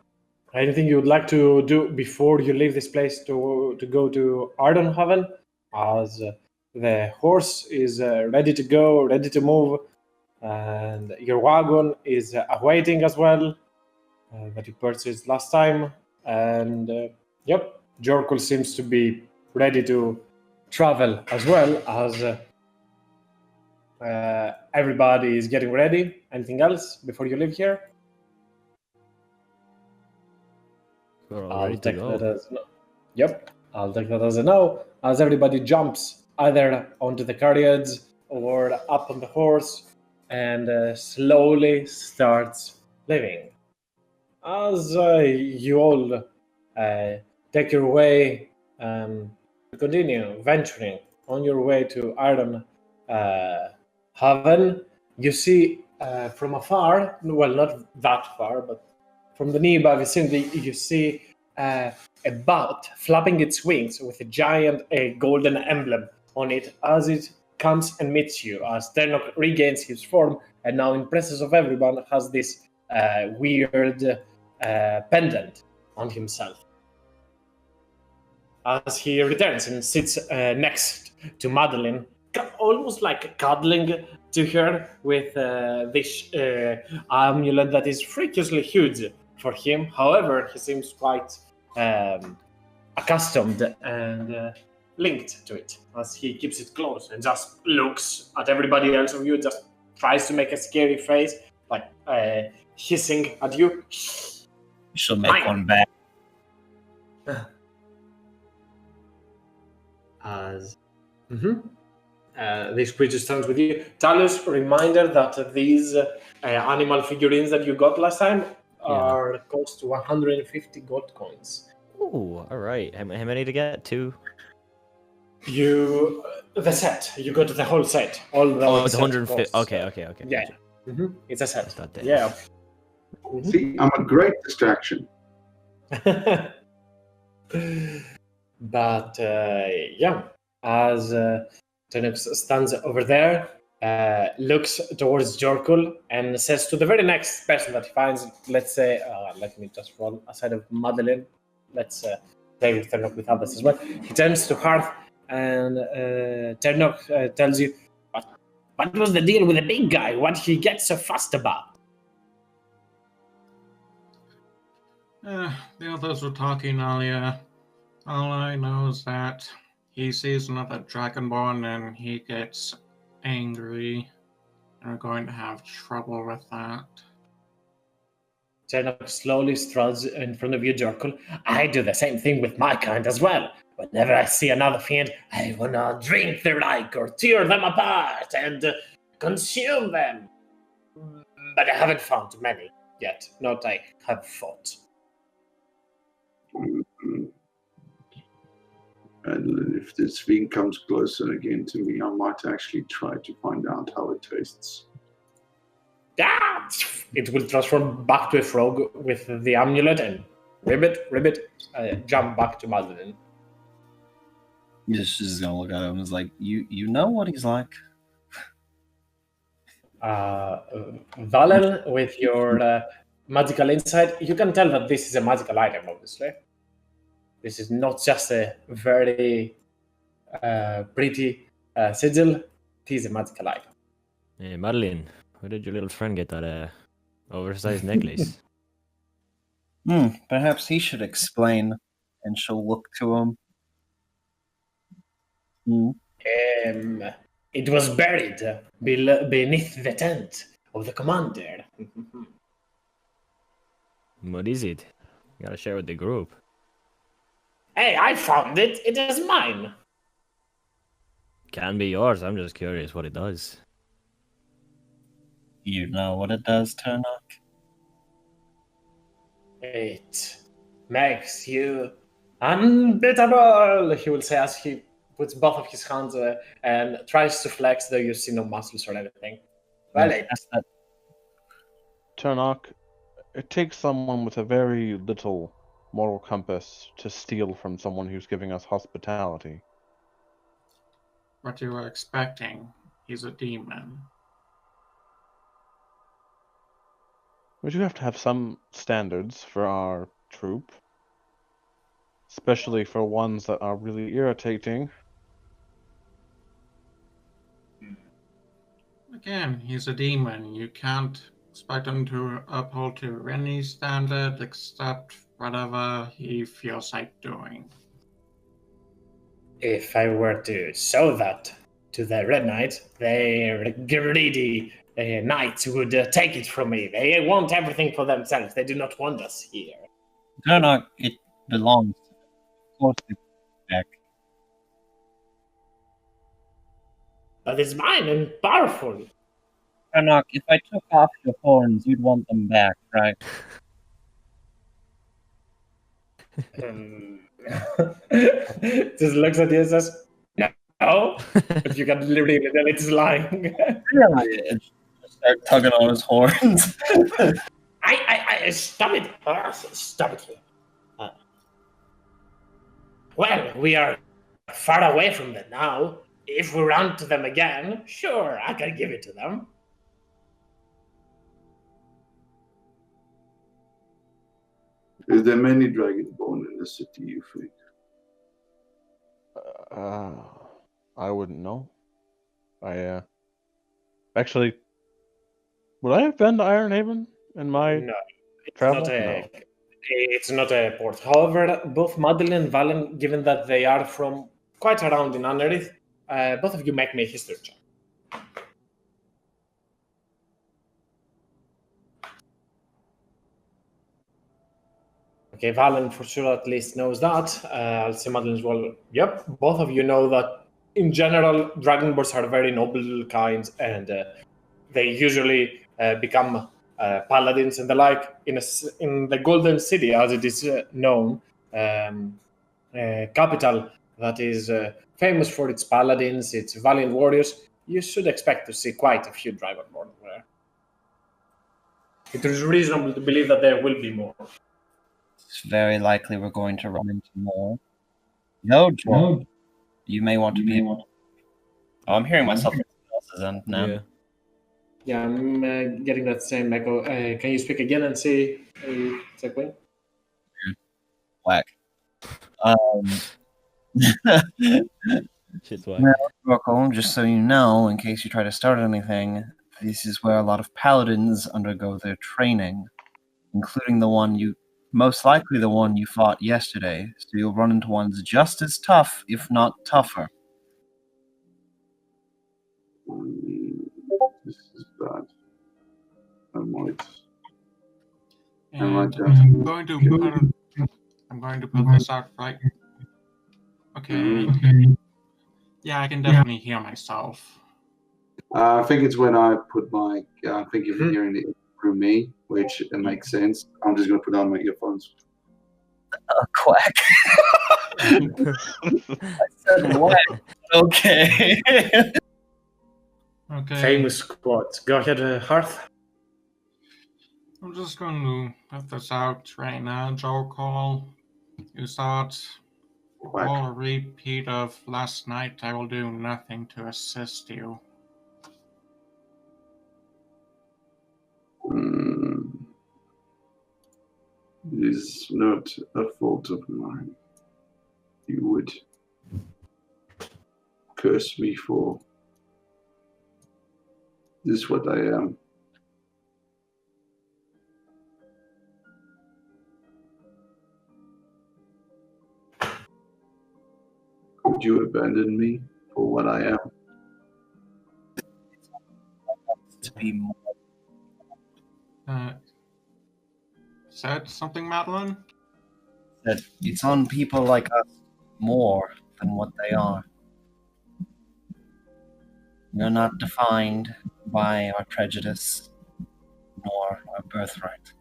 anything you would like to do before you leave this place to go to Ironhaven? As the horse is ready to go, ready to move, and your wagon is awaiting as well, that you purchased last time. And yep, Jorkul seems to be ready to travel as well as everybody is getting ready. Anything else before you leave here? We're all ready to go. That as no. Yep, I'll take that as a no, as everybody jumps either onto the carriage or up on the horse and slowly starts leaving. As you all take your way, continue venturing on your way to Ironhaven, you see from afar, well, not that far, but from the nearby vicinity, you see a bat flapping its wings with a giant golden emblem on it as it comes and meets you, as Ternok regains his form and now in presence of everyone has this weird pendant on himself. As he returns and sits next to Madeline, almost like cuddling to her with this amulet that is freakishly huge for him. However, he seems quite accustomed and linked to it as he keeps it close and just looks at everybody else of you, just tries to make a scary face, like hissing at you. She'll make one back. As this creature stands with you. Talus, reminder that these animal figurines that you got last time are cost 150 gold coins. Ooh, all right. How many to get? 2? The set. You got the whole set. All the it's 150. Okay. Yeah. It's a set. That Yeah. See, I'm a great distraction. But as Ternok stands over there, looks towards Jorkul and says to the very next person that he finds, let's say, let me just roll aside of Madeline. Let's play with Ternok with others as well. He turns to Hearth and Ternok tells you, what was the deal with the big guy? What he gets so fussed about? The others were talking earlier. All I know is that he sees another Dragonborn and he gets angry. And we're going to have trouble with that. Ternok slowly struts in front of you, Jorkul. I do the same thing with my kind as well. Whenever I see another fiend, I wanna drink their like or tear them apart and consume them. But I haven't found many yet. Not I have fought. And if this thing comes closer again to me, I might actually try to find out how it tastes. It will transform back to a frog with the amulet and ribbit, jump back to Madeline. She's just gonna look at him and is like, you know what he's like? Valen, with your magical insight, you can tell that this is a magical item, obviously. This is not just a very pretty sigil, it is a magical item. Hey, Madeline, where did your little friend get that oversized necklace? Perhaps he should explain, and she'll look to him. It was buried beneath the tent of the commander. What is it? You gotta share with the group. Hey, I found it. It is mine. Can be yours. I'm just curious what it does. You know what it does, Ternok? It makes you unbeatable, he will say as he puts both of his hands and tries to flex, though you see no muscles or anything. Well, Ternok, it takes someone with a very little moral compass to steal from someone who's giving us hospitality. What you were expecting. He's a demon. We do have to have some standards for our troop. Especially for ones that are really irritating. Again, he's a demon. You can't expect him to uphold to any standard except whatever he feels like doing. If I were to show that to the Red Knight, their greedy knights would take it from me. They want everything for themselves. They do not want us here. Turnock, it belongs. Of course, it's back. That is mine and powerful. Turnock, if I took off your horns, you'd want them back, right? Just looks at you and says, no. But you can literally tell it's lying. Really? And start tugging on his horns. I stop it. Stop it. Well, we are far away from them now. If we run to them again, sure, I can give it to them. Is there many dragonborn in the city, you think? I wouldn't know. Actually, would I have been to Ironhaven in my No, it's travel? not No. it's not a port. However, both Madeline and Valen, given that they are from quite around in Underearth, both of you make me a history check. Okay, Valen for sure at least knows that. I'll say Madeline as well. Yep, both of you know that in general, Dragonborns are very noble kinds, and they usually become paladins and the like. In the Golden City, as it is known, capital that is famous for its paladins, its valiant warriors, you should expect to see quite a few Dragonborn there. It is reasonable to believe that there will be more. It's very likely we're going to run into more. No, Joel. You may want to be able. Oh, I'm hearing myself from someone else's end now. Yeah. Yeah, I'm getting that same echo. Can you speak again and say exactly? Whack. Shit's whack. Well, Oracle, just so you know, in case you try to start anything, this is where a lot of paladins undergo their training, including most likely the one you fought yesterday. So you'll run into ones just as tough, if not tougher. This is bad. I might And definitely I'm going to put this out right. Okay. Yeah, I can definitely hear myself. I think it's when I put my. I think you're hearing it through me, which it makes sense. I'm just going to put on my earphones. Quack. I said what? Okay. Okay. Famous quotes. Go ahead, Hearth. I'm just going to put this out right now, Joe Call. You thought Quack. all a repeat of last night. I will do nothing to assist you. It is not a fault of mine. You would curse me for this is what I am. Would you abandon me for what I am? To be more. Said something, Madeline? That it's on people like us more than what they are. We're not defined by our prejudice nor our birthright.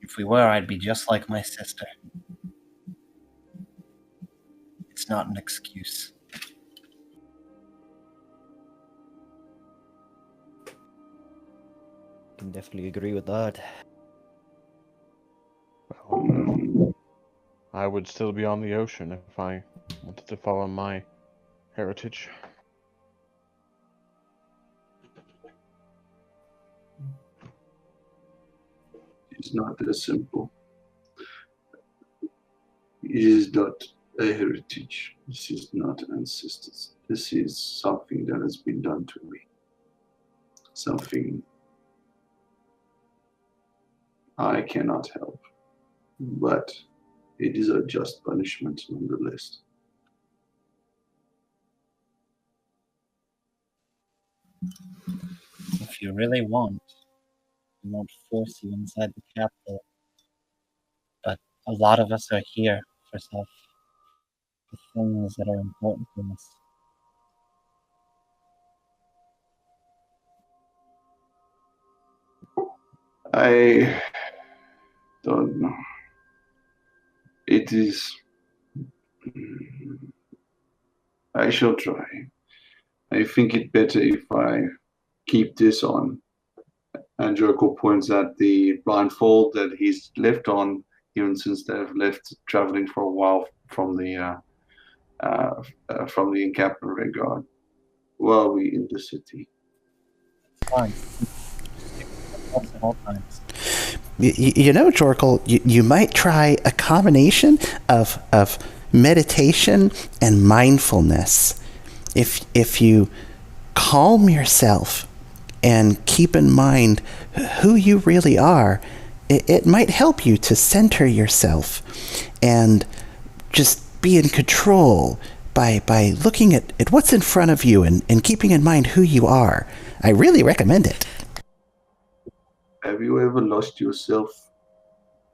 If we were, I'd be just like my sister. It's not an excuse. Can definitely agree with that. I would still be on the ocean if I wanted to follow my heritage. It's not that simple. It is not a heritage. This is not ancestors. This is something that has been done to me. Something I cannot help. But it is a just punishment nonetheless. If you really want, we won't force you inside the capital. But a lot of us are here for the things that are important to us. I don't know. It is. I shall try. I think it better if I keep this on. And Jericho points at the blindfold that he's left on, even since they've left traveling for a while from the encampment guard. While we in the city. Fine. At all times. You know, Jorkle, you might try a combination of meditation and mindfulness. If you calm yourself and keep in mind who you really are, it might help you to center yourself and just be in control by looking at what's in front of you and keeping in mind who you are. I really recommend it. Have you ever lost yourself,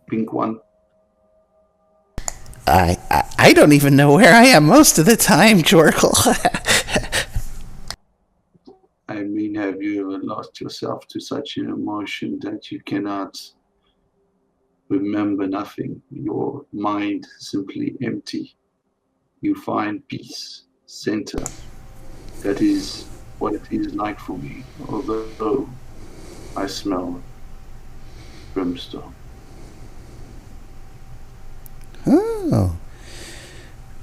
Pink One? I don't even know where I am most of the time, Jorkle. I mean, have you ever lost yourself to such an emotion that you cannot remember nothing? Your mind simply empty. You find peace, center. That is what it is like for me, although I smell brimstone. Oh.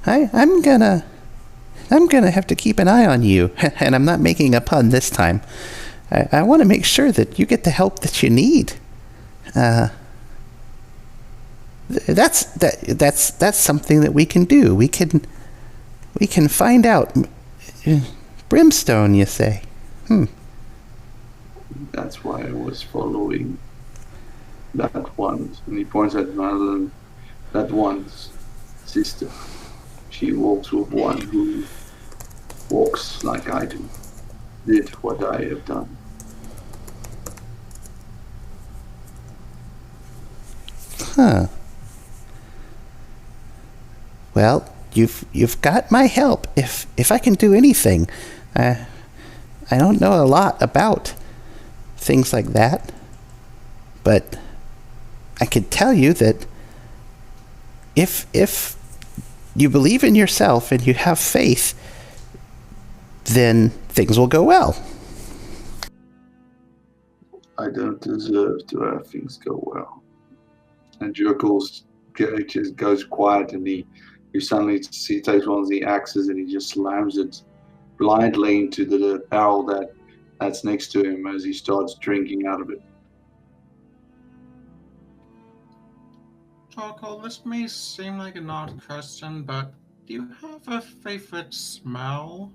I'm gonna have to keep an eye on you, and I'm not making a pun this time. I want to make sure that you get the help that you need. That's something that we can do. We can find out. Brimstone, you say? That's why I was following that one. And he points at Madeline. That one's sister. She walks with one who walks like I do. Did what I have done. Huh. Well, you've got my help. If I can do anything, I don't know a lot about things like that, but I can tell you that if you believe in yourself and you have faith, then things will go well. I don't deserve to have things go well. And Jurkel's just goes quiet, and you suddenly see he takes one of the axes and he just slams it blindly into the barrel that's next to him as he starts drinking out of it. Charcoal, this may seem like an odd question, but do you have a favorite smell?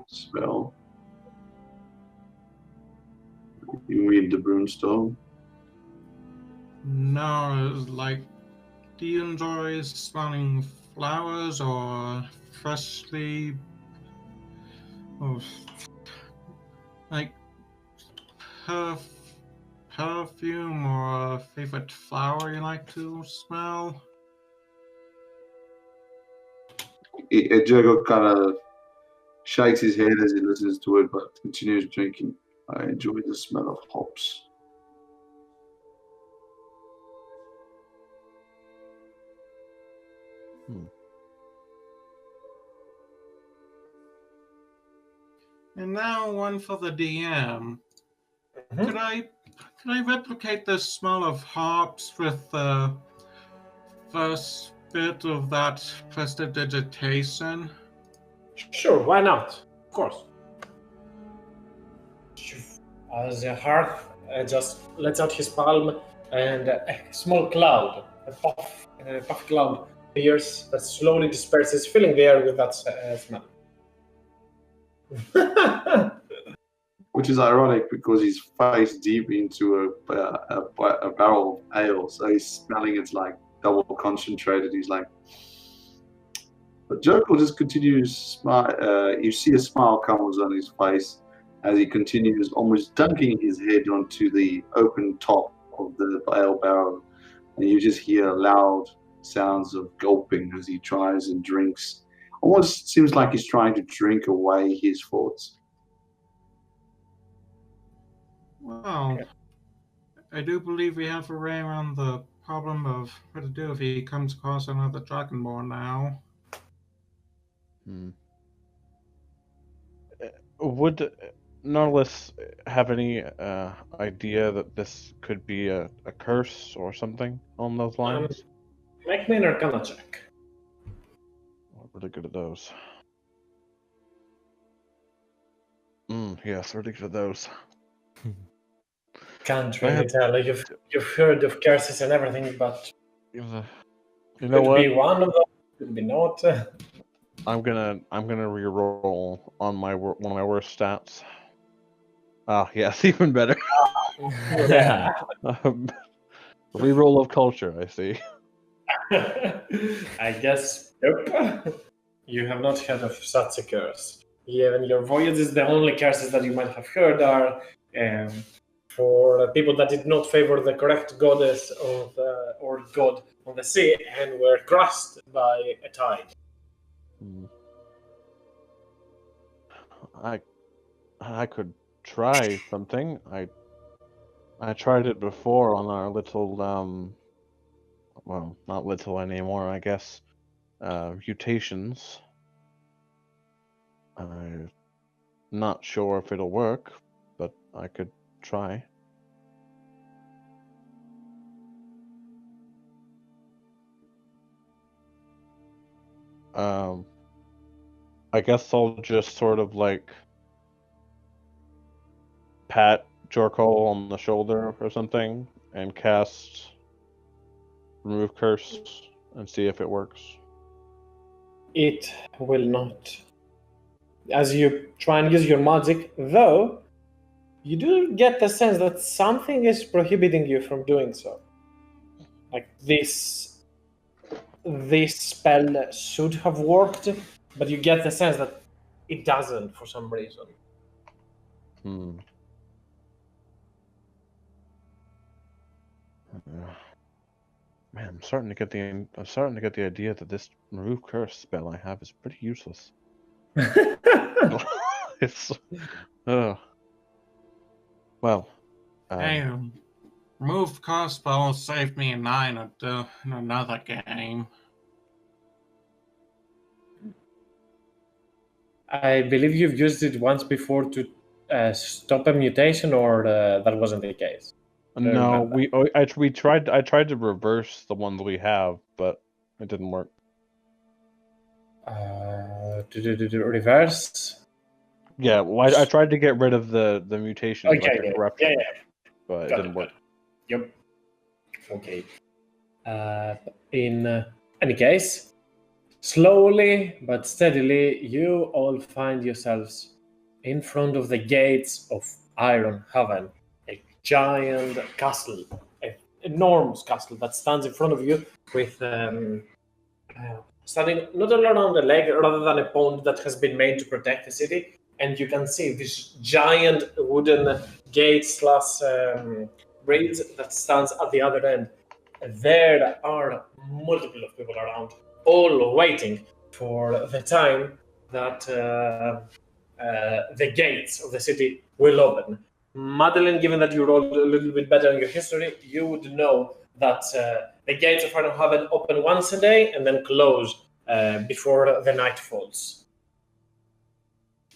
Smell? You mean the brimstone? No, like, do you enjoy smelling flowers or freshly, or like perfume or a favorite flower you like to smell? Jago kind of shakes his head as he listens to it, but continues drinking. I enjoy the smell of hops. And now one for the DM. Could I replicate the smell of hops with the first bit of that prestidigitation? Sure, why not? Of course. As a hearth just lets out his palm, and a small cloud, a puff cloud, appears that slowly disperses, filling the air with that smell. which is ironic because he's face deep into a barrel of ale, so he's smelling it's like double concentrated. He's like, but Jokel just continues to smile. You see a smile comes on his face as he continues almost dunking his head onto the open top of the ale barrel, and you just hear loud sounds of gulping as he tries and drinks. Almost seems like he's trying to drink away his thoughts. Well, I do believe we have a way around the problem of what to do if he comes across another Dragonborn now. Would Nautilus have any idea that this could be a curse or something on those lines? Make me an Arcana check. We're really good at those. Yes, really good at those. Can't really tell. You've heard of curses and everything, but You know could what? be one of them, could be not. I'm gonna re-roll on one of my worst stats. Ah, yes, even better. Reroll of culture, I see. I guess nope. You have not heard of such a curse. Even your voyages, the only curses that you might have heard are for people that did not favor the correct goddess or god on the sea and were crushed by a tide. I could try something. I tried it before on our little well, not little anymore, I guess. Mutations. I'm not sure if it'll work, but I could try. I guess I'll just sort of like pat Jorkol on the shoulder or something and cast Remove Curse and see if it works. It will not. As you try and use your magic, though, you do get the sense that something is prohibiting you from doing so. Like this spell should have worked, but you get the sense that it doesn't for some reason. Man, I'm starting to get the idea that this Remove Curse spell I have is pretty useless. It's well. Hey, remove cost spell saved me a 9 in another game. I believe you've used it once before to stop a mutation, or that wasn't the case. No, I tried to reverse the one that we have, but it didn't work. Reverse? Yeah, well, I tried to get rid of the mutation, like a corruption, but it didn't work. Yep. Okay. In any case, slowly but steadily, you all find yourselves in front of the gates of Ironhaven, a giant castle, an enormous castle that stands in front of you with standing not around a lake, rather than a pond that has been made to protect the city. And you can see this giant wooden gate / bridge that stands at the other end. There are multiple of people around, all waiting for the time that the gates of the city will open. Madeline, given that you rolled a little bit better in your history, you would know that the gates of Ironhaven open once a day and then close before the night falls.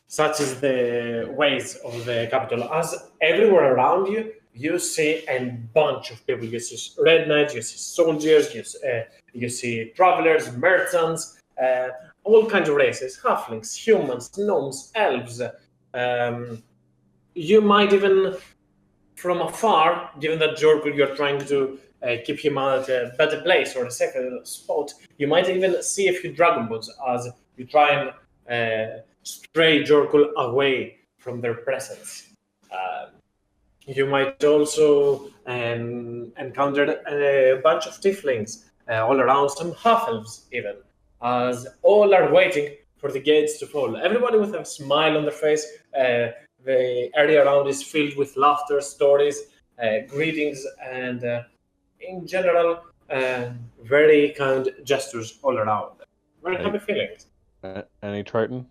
Such is the ways of the capital. As everywhere around you, you see a bunch of people. You see red knights, you see soldiers, you see travelers, merchants, all kinds of races, halflings, humans, gnomes, elves. You might even, from afar, given that Jorkul, you're trying to keep him at a better place or a safer spot, you might even see a few dragonbots as you try and stray Jorkul away from their presence. You might also encounter a bunch of tieflings all around, some half-elves even, as all are waiting for the gates to fall. Everybody with a smile on their face. The area around is filled with laughter, stories, greetings, and in general, very kind gestures all around. Very happy feelings. Any Triton?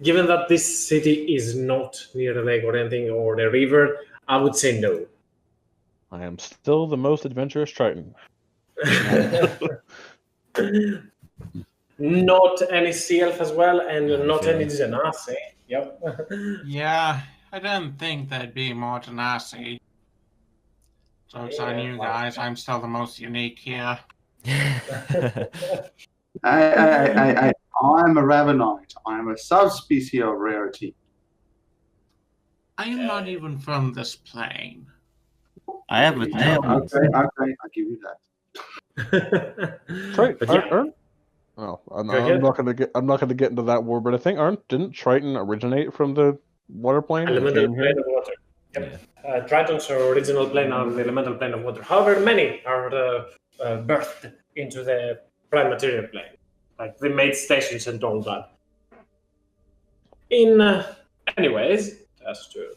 Given that this city is not near a lake or anything or a river, I would say no. I am still the most adventurous Triton. Not any sea elf as well, and Yeah, not sure. any genasi. Yep. Yeah, I didn't think there'd be more Genasi. Jokes on you guys, I'm still the most unique here. I'm a Ravenite. I'm a subspecies of rarity. I am not even from this plane. I have a tail. Okay, I'll give you that. Triton, But yeah. I'm Go ahead. not gonna get into that war, but I think didn't Triton originate from the water plane? and Elemental came here? plane of water. Yep. Triton's original plane are the elemental plane of water. However, many are birthed into the prime material plane. Like they made stations and all that. Anyways, just to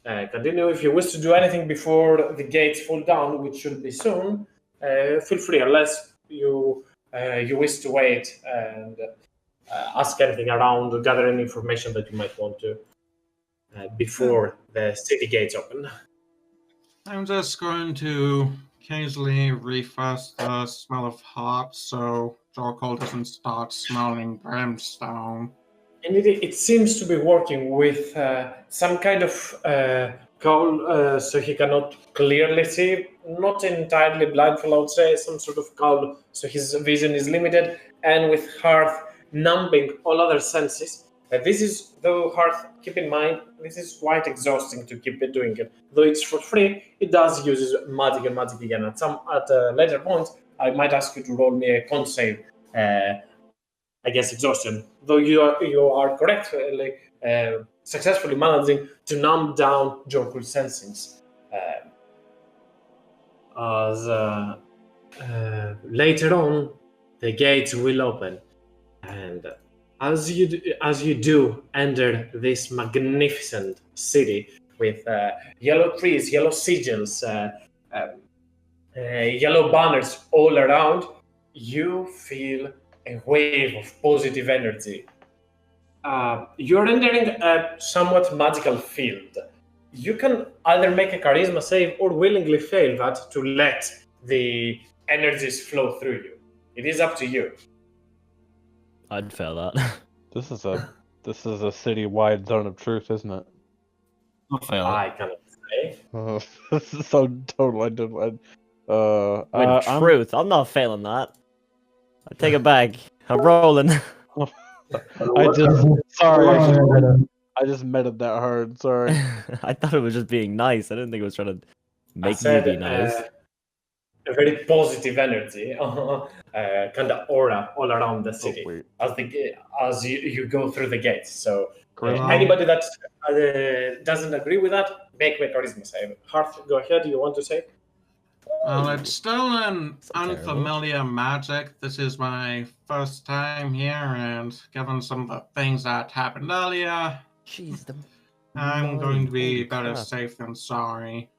continue, if you wish to do anything before the gates fall down, which should be soon, feel free, unless you wish to wait and ask anything around, gather any information that you might want to before the city gates open. I'm just going to occasionally refresh the smell of hops so Jorkol doesn't start smelling brimstone. And it seems to be working with some kind of cowl, so he cannot clearly see. Not entirely blindfold, I would say, some sort of cowl, so his vision is limited, and with hearth numbing all other senses. This is, though, hearth, keep in mind, this is quite exhausting to keep doing it. Though it's for free, it does use magic and magic again. At a later point, I might ask you to roll me a con save against exhaustion. Though you are correctly successfully managing to numb down Jorkul's sensings. As later on, the gates will open, and as you do enter this magnificent city with yellow trees, yellow sigils, yellow banners all around, you feel a wave of positive energy. You're entering a somewhat magical field. You can either make a charisma save or willingly fail that to let the energies flow through you. It is up to you. I'd fail that. This is a city-wide zone of truth, isn't it? I'll fail. I cannot say. This is so total. With truth, I'm not failing that. I take it back. I'm rolling. I just meted that hard. Sorry. I thought it was just being nice. I didn't think it was trying to make me be nice. A very positive energy, kind of aura all around the city as you go through the gates. So anybody that doesn't agree with that, make me a charisma save. Hearth, go ahead. You want to say? Well, it's still an terrible. unfamiliar magic. This is my first time here, and given some of the things that happened earlier, Jeez, I'm going to be Holy better crap. safe than sorry.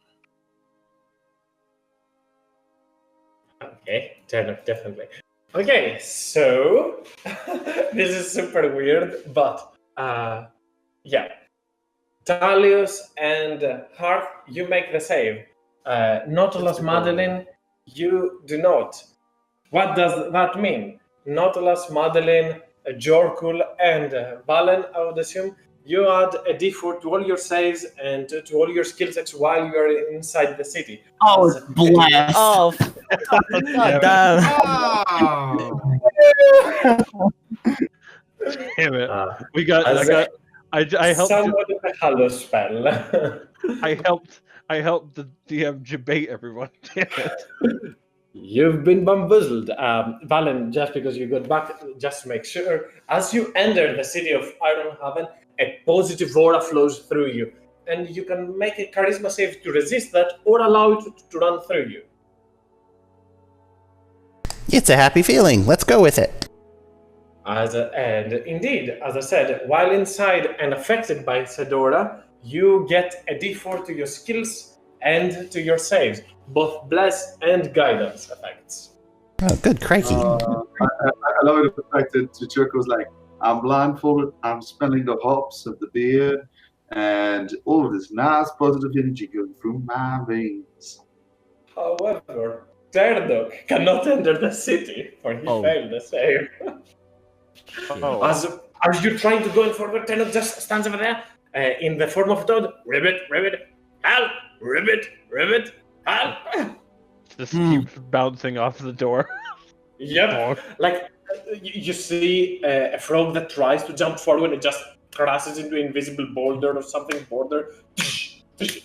Okay, definitely. Okay, so this is super weird, but yeah. Talius and Hearth, you make the save. Nautilus, Madeline, you do not. What does that mean? Nautilus, Madeline, Jorkul, and Valen, I would assume, you add a d4 to all your saves and to all your skill checks while you are inside the city. Oh, it's blast. Oh, god damn. Oh! Damn it. I helped. Somewhat of a halo spell. I helped the DM debate everyone. Damn it. You've been bamboozled, Valen, just because you got back, just to make sure. As you enter the city of Ironhaven, a positive aura flows through you, and you can make a charisma save to resist that or allow it to run through you. It's a happy feeling. Let's go with it. And indeed, as I said, while inside and affected by said aura, you get a d4 to your skills and to your saves, both bless and guidance effects. Oh, good crikey. I love the fact that Chuck was like, I'm blindfolded, I'm smelling the hops of the beer, and all of this nice positive energy going through my veins. However, Terdok cannot enter the city, for he failed the save. As you're trying to go in forward, Terdok just stands over there in the form of Todd. Ribbit, help! Ribbit, help! Just keeps bouncing off the door. Yep. Like, you see a frog that tries to jump forward and it just crashes into an invisible boulder or something,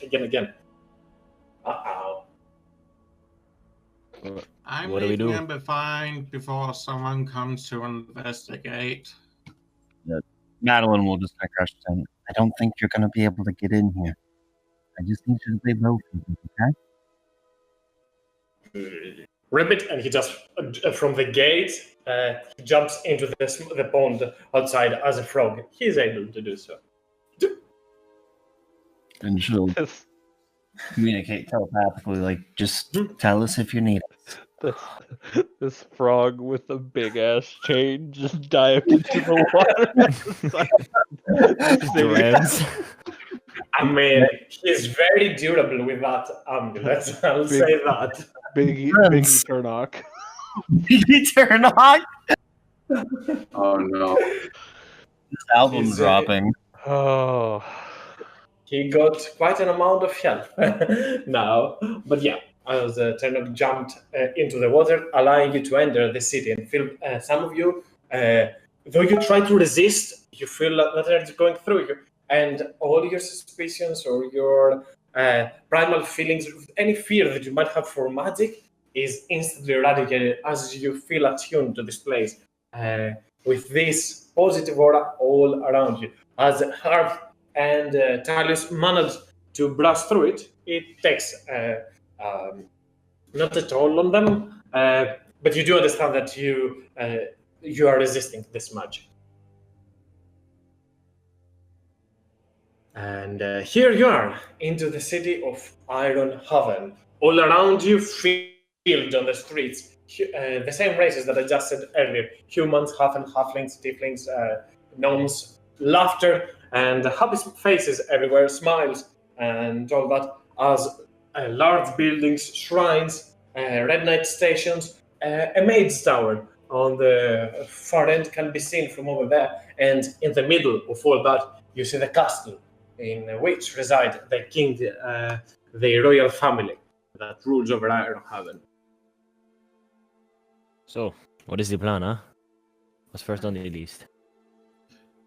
again. Uh-oh. I'm What do we leaving do? him behind before someone comes to investigate. Madeline will just crush him. I don't think you're going to be able to get in here. I just need you to play both of them, okay? Ribbit, and he just, from the gate, he jumps into the pond outside as a frog. He is able to do so. And she'll communicate telepathically, like, just tell us if you need it. This frog with a big ass chain just dived into the water. I mean, he's very durable with that amulet. I'll say that. Biggie Turnock. Biggie Turnock? Oh no. This album dropping. Oh. He got quite an amount of health now. But yeah, as Turnock jumped into the water, allowing you to enter the city and feel some of you, though you try to resist, you feel that it's going through you. And all your suspicions or your primal feelings, any fear that you might have for magic is instantly eradicated as you feel attuned to this place. With this positive aura all around you. As Harv and Talius manage to brush through it, it takes not a toll on them, but you do understand that you are resisting this magic. And here you are, into the city of Ironhaven. All around you, filled on the streets, the same races that I just said earlier. Humans, halflings, tieflings, gnomes, laughter, and happy faces everywhere, smiles, and all that, as large buildings, shrines, red knight stations, a maid's tower on the far end can be seen from over there, and in the middle of all that, you see the castle in which reside the king, the royal family that rules over Ironhaven. So, what is the plan, huh? What's first on the list?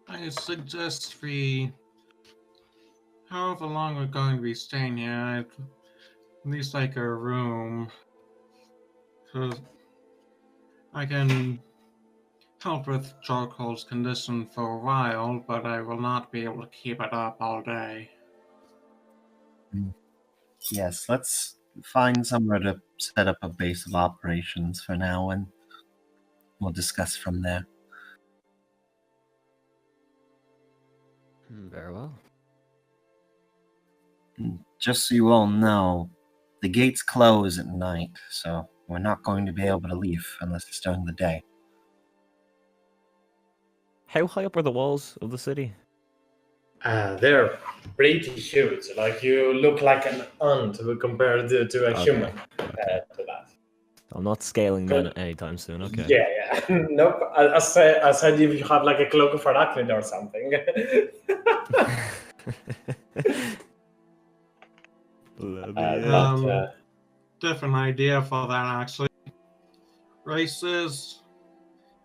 I suggest we, however long we're going to be staying here, at least like a room. So I can help with Charcoal's condition for a while, but I will not be able to keep it up all day. Yes, let's find somewhere to set up a base of operations for now, and we'll discuss from there. Very well. Just so you all know, the gates close at night, so we're not going to be able to leave unless it's during the day. How high up are the walls of the city? They're pretty huge. Like, you look like an ant compared to a human to that. I'm not scaling that anytime soon, okay. Yeah. Nope. I said if you have like a cloak of arachnid or something. Different idea for that, actually. Races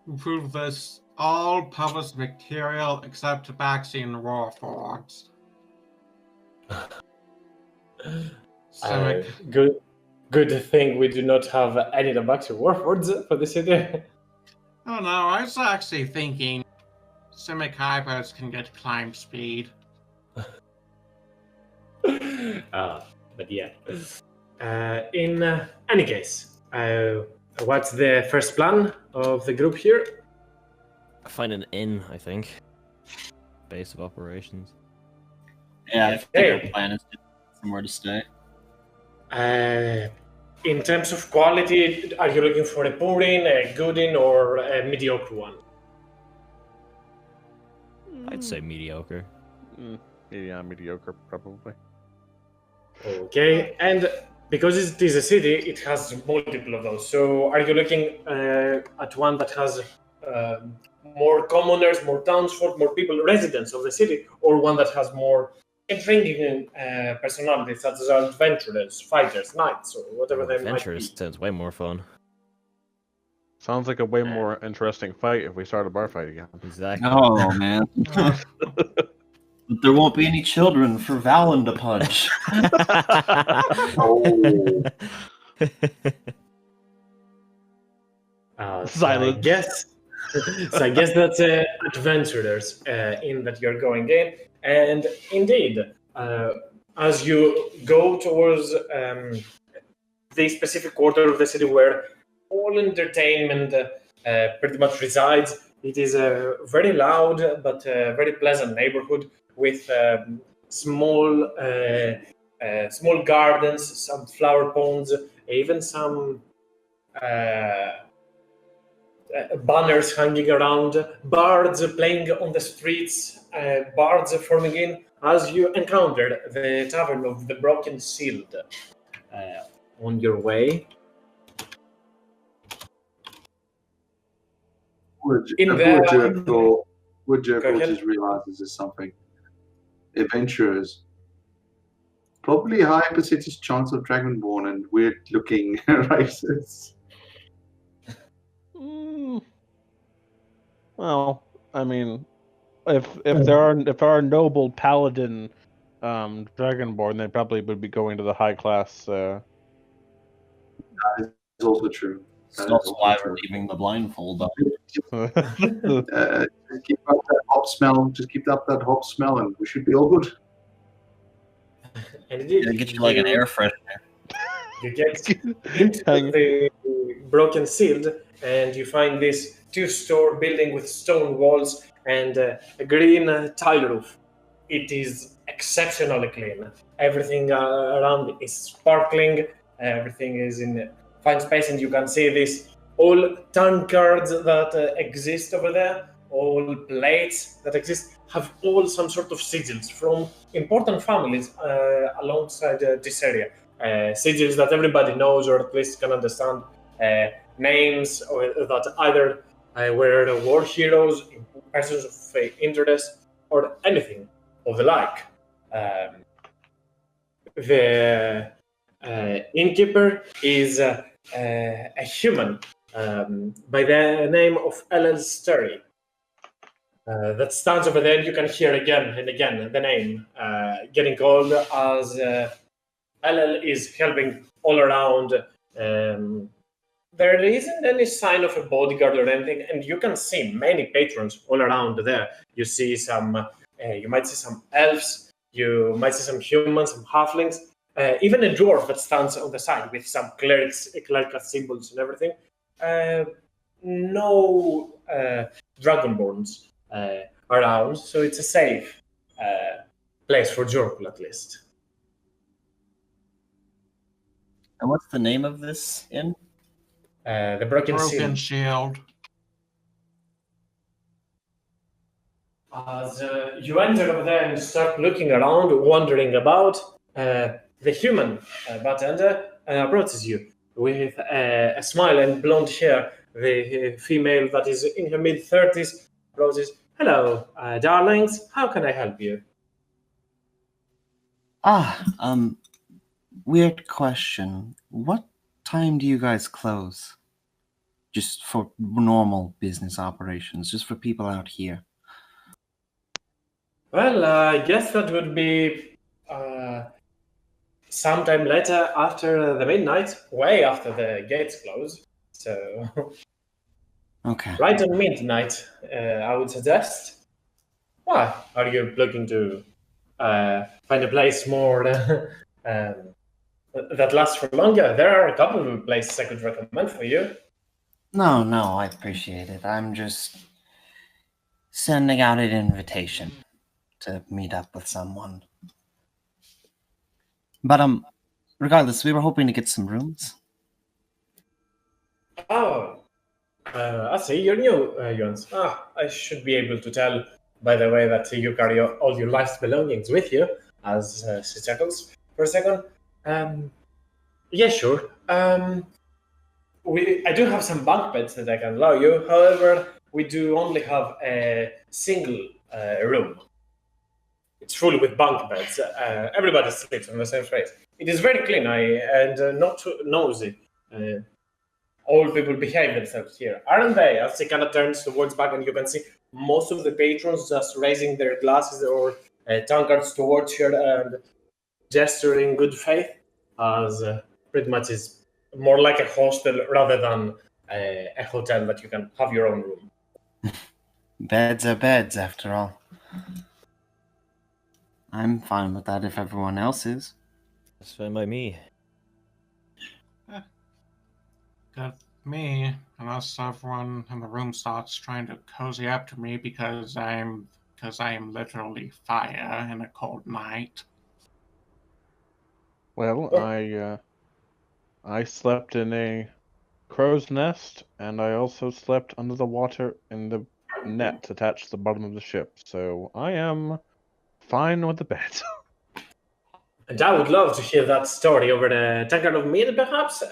improve this all published material except vaccine raw forms. Good Good thing we do not have any Tabaxi warfords for the city. Oh no, I was actually thinking Simic Hypers can get climb speed. But yeah. In any case, what's the first plan of the group here? Find an inn, I think. Base of operations. Yeah, I think our plan is to somewhere to stay. In terms of quality, are you looking for a poor inn, a good inn, or a mediocre one? I'd say mediocre. Yeah, mediocre, probably. Okay, and because it is a city, it has multiple of those. So are you looking at one that has more commoners, more townsfolk, more people, residents of the city, or one that has more intriguing personalities, such as adventurers, fighters, knights, or whatever they might be? Adventurers sounds way more fun. Sounds like a way more interesting fight if we start a bar fight again. Exactly. Oh man. But there won't be any children for Valen to punch. Silence. So I guess that's adventurers in that you're going in. And indeed, as you go towards the specific quarter of the city where all entertainment pretty much resides, it is a very loud but very pleasant neighborhood with small gardens, some flower ponds, even some banners hanging around, bards playing on the streets, bards forming in as you encountered the Tavern of the Broken Shield on your way. Would Jerkle just realizes there's something. Adventurers. Probably a high percentage chance of Dragonborn and weird looking races. Well, I mean, if there are noble paladin Dragonborn, they probably would be going to the high class. That is also true. That's also why we're leaving the blindfold up. Just keep up that hop smell. Just keep up that hop smell, and we should be all good. And indeed, Get you like an air freshener. You get into the Broken Shield, and you find this two-store building with stone walls and a green tile roof. It is exceptionally clean. Everything around is sparkling. Everything is in fine space, and you can see this all tankards that exist over there, all plates that exist, have all some sort of sigils from important families alongside this area. Sigils that everybody knows or at least can understand, names or that either were war heroes, persons of interest, or anything of the like. The innkeeper is a human by the name of LL Sturry. That stands over there. You can hear again and again the name getting called as LL is helping all around. There isn't any sign of a bodyguard or anything, and you can see many patrons all around there. You see some, you might see some elves, you might see some humans, some halflings, even a dwarf that stands on the side with some clerical symbols and everything. No Dragonborns around, so it's a safe place for Jorkul at least. And what's the name of this inn? The Broken Shield. As you enter over there and start looking around, wondering about, the human bartender approaches you with a smile and blonde hair. The female that is in her mid-30s approaches. Hello, darlings. How can I help you? Weird question. What time do you guys close? Just for normal business operations, just for people out here. Well, I guess that would be sometime later after the midnight, way after the gates close. So Okay. right on midnight, I would suggest. Why are you looking to find a place more that lasts for longer? There are a couple of places I could recommend for you. No, I appreciate it. I'm just sending out an invitation to meet up with someone. But regardless, we were hoping to get some rooms. Oh, I see. You're new, Jons. I should be able to tell by the way that you carry all your life's belongings with you, as she chuckles for a second. Yeah, sure. I do have some bunk beds that I can allow you. However, we do only have a single room. It's full with bunk beds. Everybody sleeps on the same space. It is very clean and not too nosy. All people behave themselves here, aren't they? As he kind of turns towards back, and you can see most of the patrons just raising their glasses or tankards towards her and gesturing in good faith, as pretty much is more like a hostel rather than a hotel that you can have your own room. Beds are beds, after all. I'm fine with that if everyone else is. That's fine by me. Got me, unless everyone in the room starts trying to cozy up to me because I am literally fire in a cold night. Well, I slept in a crow's nest, and I also slept under the water in the net attached to the bottom of the ship. So I am fine with the bed. And I would love to hear that story over the tankard of meal, perhaps.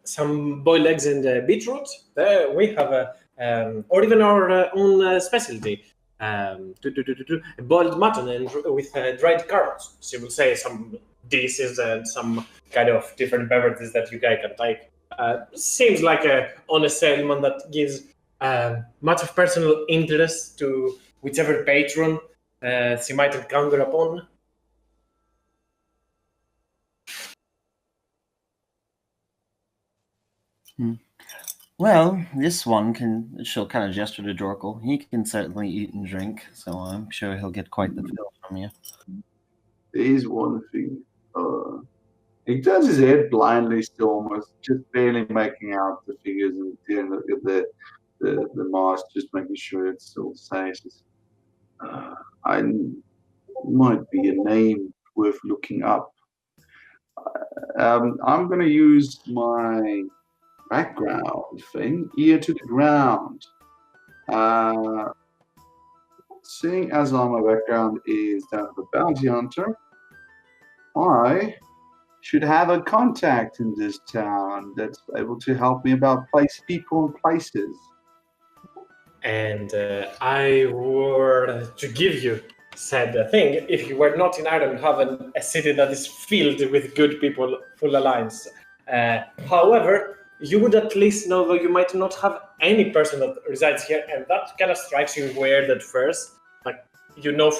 Some boiled eggs and beetroot. There we have or even our own specialty. Boiled mutton and with dried carrots. She will say some dishes and some kind of different beverages that you guys can take. Seems like a honest salesman that gives much of personal interest to whichever patron she might encounter upon. Well, this one she'll kind of gesture to Jorkel. He can certainly eat and drink, so I'm sure he'll get quite the fill from you. There is one thing. He turns his head blindly, still almost just barely making out the figures and then look at the mask, just making sure it's still safe. I might be a name worth looking up. I'm going to use my background thing, ear to the ground. Seeing as all my background is that of a bounty hunter, I should have a contact in this town that's able to help me about people and places. And I were to give you said thing if you were not in Ironhaven, a city that is filled with good people, full alliance. However, you would at least know, though you might not have any person that resides here, and that kind of strikes you weird at first. Like,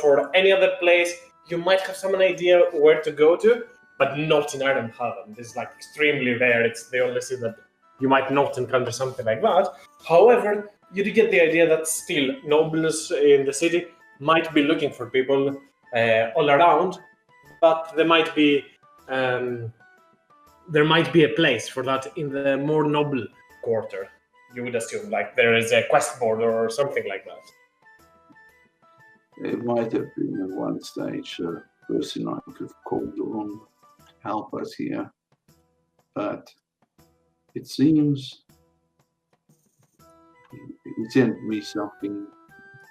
for any other place, you might have some idea where to go to, but not in Ironhaven. This is like extremely rare. It's the only city that you might not encounter something like that. However, you do get the idea that still nobles in the city might be looking for people all around, but there might be a place for that in the more noble quarter. You would assume, like there is a quest board or something like that. It might have been at one stage a person I could have called on to help us here, but it seems he sent me something,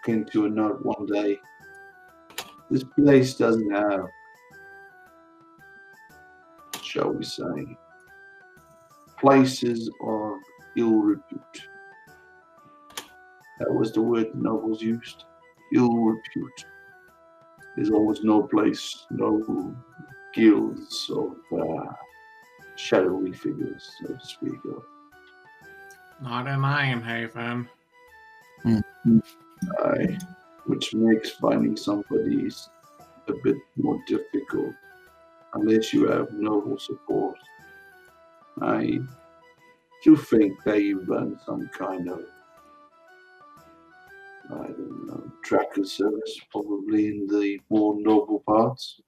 came to a note one day. This place doesn't have, shall we say, places of ill repute. That was the word the nobles used. Ill repute. There's always no place, no guilds of shadowy figures, so to speak of. Not in Ironhaven. Which makes finding somebody a bit more difficult. unless you have noble support. I do think they run some kind of, I don't know, tracker service, probably in the more noble parts.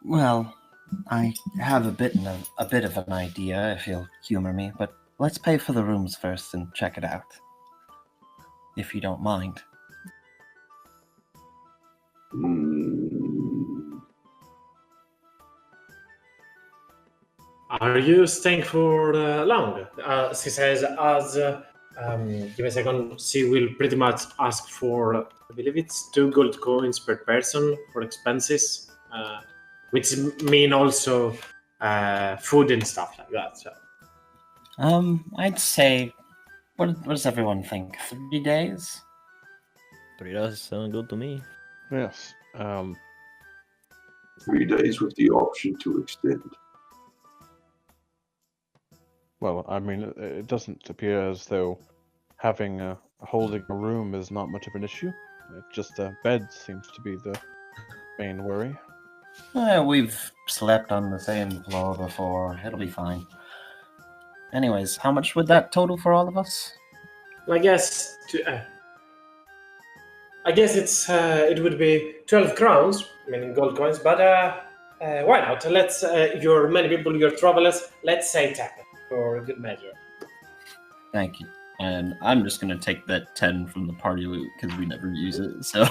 Well, I have a bit of an idea, if you'll humor me, but let's pay for the rooms first and check it out, if you don't mind. Are you staying for long? She says, give me a second, she will pretty much ask for, I believe it's 2 gold coins per person for expenses, which mean also food and stuff like that. So. I'd say, what does everyone think? 3 days? 3 days sound good to me. Yes. 3 days with the option to extend. Well, I mean, it doesn't appear as though holding a room is not much of an issue. Just a bed seems to be the main worry. We've slept on the same floor before. It'll be fine. Anyways, how much would that total for all of us? I guess it would be 12 crowns, meaning gold coins, but why not? Let's, you're many people, you're travelers, let's say 10 for good measure. Thank you. And I'm just going to take that 10 from the party loot because we never use it, so...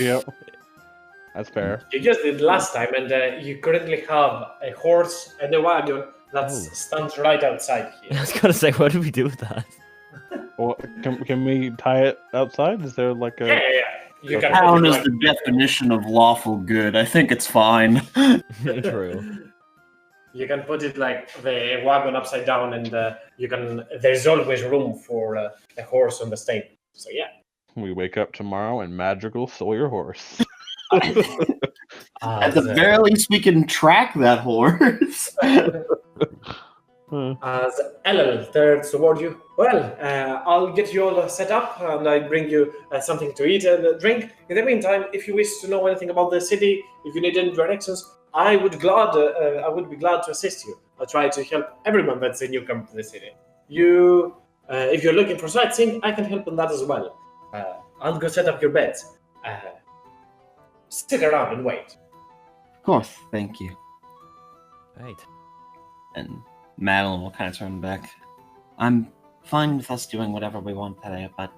Yep. That's fair. You used it last time, and you currently have a horse and a wagon that stands right outside I here. was gonna say, what do we do with that? Well, can we tie it outside? Is there like a... Yeah. You can Town put it is like, the definition of lawful good. I think it's fine. True. You can put it like the wagon upside down, and there's always room for a horse on the stable. So yeah. We wake up tomorrow and magical Sawyer horse. At the very least, we can track that horse. As Ellel turns toward you, well, I'll get you all set up, and I bring you something to eat and drink. In the meantime, if you wish to know anything about the city, if you need any directions, I would be glad to assist you. I'll try to help everyone that's a newcomer to the city. You, if you're looking for sightseeing, I can help in that as well. I'll go set up your beds. Stick around and wait. Of course, thank you. Right. And Madeline will kind of turn back. I'm fine with us doing whatever we want today, but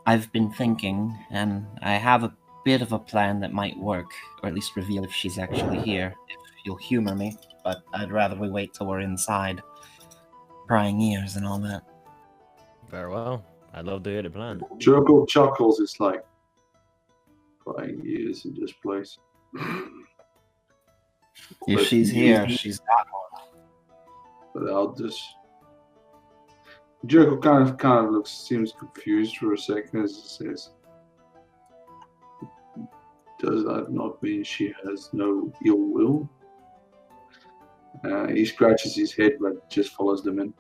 I've been thinking, and I have a bit of a plan that might work, or at least reveal if she's actually here, if you'll humor me, but I'd rather we wait till we're inside, prying ears and all that. Very well. I'd love to hear the plan. Jurgle chuckles. It's like 5 years in this place. If But she's you- here, she's got one. Without this, Jurgle kind of seems confused for a second as he says, "Does that not mean she has no ill will?" He scratches his head but just follows them in.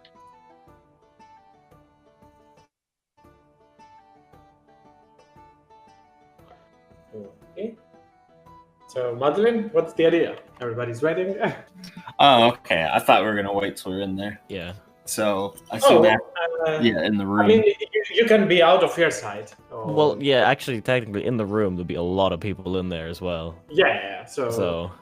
Okay. So, Madeline, what's the idea? Everybody's waiting. Oh, okay. I thought we were gonna wait till we're in there. Yeah. So I assume that, in the room. I mean, you can be out of earsight. Or... Well, yeah, actually, technically, in the room, there'll be a lot of people in there as well. Yeah. So,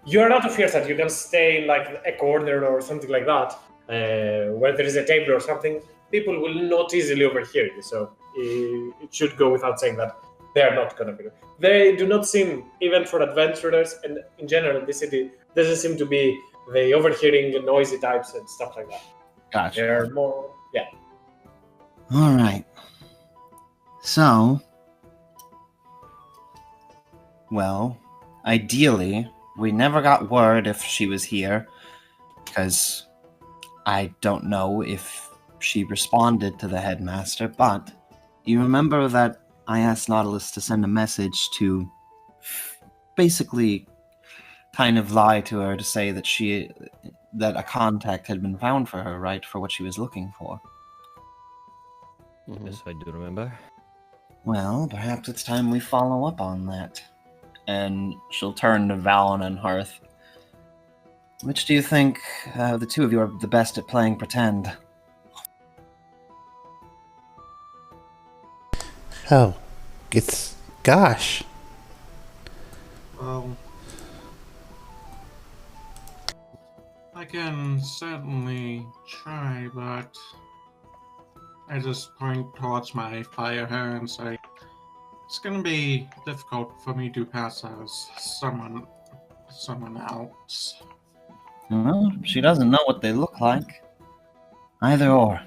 You're out of earsight. You can stay in like a corner or something like that, where there is a table or something. People will not easily overhear you. So it should go without saying that they are not going to be. They do not seem, even for adventurers and in general, the city doesn't seem to be the overhearing noisy types and stuff like that. Gotcha. They're more, yeah. All right. So, well, ideally, we never got word if she was here, because I don't know if she responded to the headmaster, but you remember that I asked Nautilus to send a message to basically kind of lie to her to say that a contact had been found for her, right, for what she was looking for. yes, I do remember. Well, perhaps it's time we follow up on that. and she'll turn to Valen and Hearth. Which do you think the two of you are the best at playing pretend? Oh, it's... gosh. Well, I can certainly try, but I just point towards my fire hair and say, it's gonna be difficult for me to pass as someone else. Well, she doesn't know what they look like. Either or.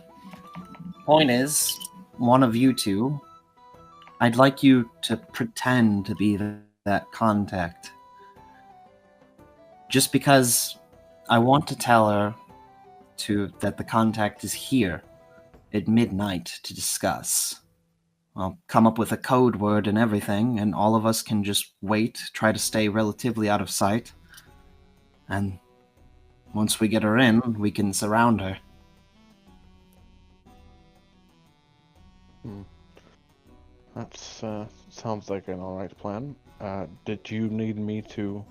Point is, one of you two, I'd like you to pretend to be that contact. Just because I want to tell her that the contact is here at midnight to discuss. I'll come up with a code word and everything, and all of us can just wait, try to stay relatively out of sight. And once we get her in, we can surround her. That sounds like an alright plan. Did you need me to...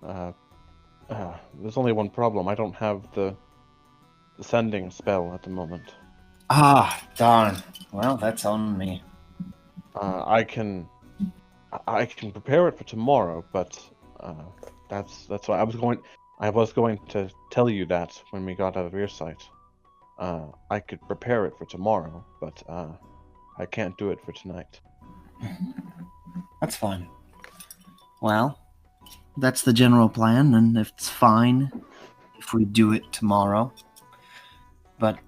there's only one problem. I don't have the sending spell at the moment. Ah, darn. Well, that's on me. I can prepare it for tomorrow, but that's why I was going to tell you that when we got out of earsight. I could prepare it for tomorrow, but I can't do it for tonight. That's fine. Well, that's the general plan, and it's fine if we do it tomorrow. But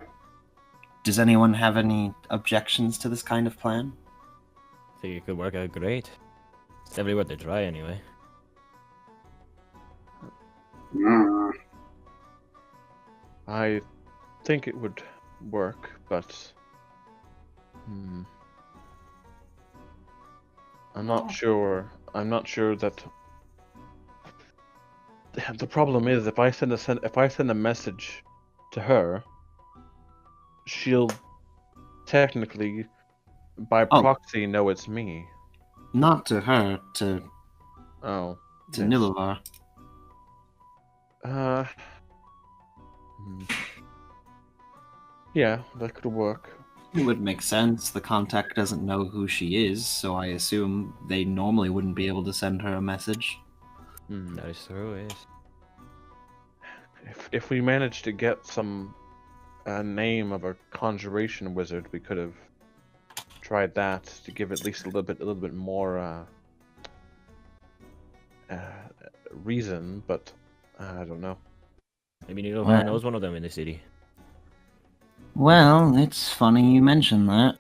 does anyone have any objections to this kind of plan? I think it could work out great. It's definitely worth a try anyway. I think it would work, but I'm not sure. I'm not sure that. The problem is, if I send a message to her, she'll technically, by proxy, know it's me. Not to her, to yes. Niluvar. Yeah, that could work. It would make sense. The contact doesn't know who she is, so I assume they normally wouldn't be able to send her a message. That is true, yes. If we managed to get a name of a conjuration wizard, we could have tried that to give at least a little bit more reason, but I don't know. Maybe Niluvar knows one of them in the city. Well, it's funny you mention that.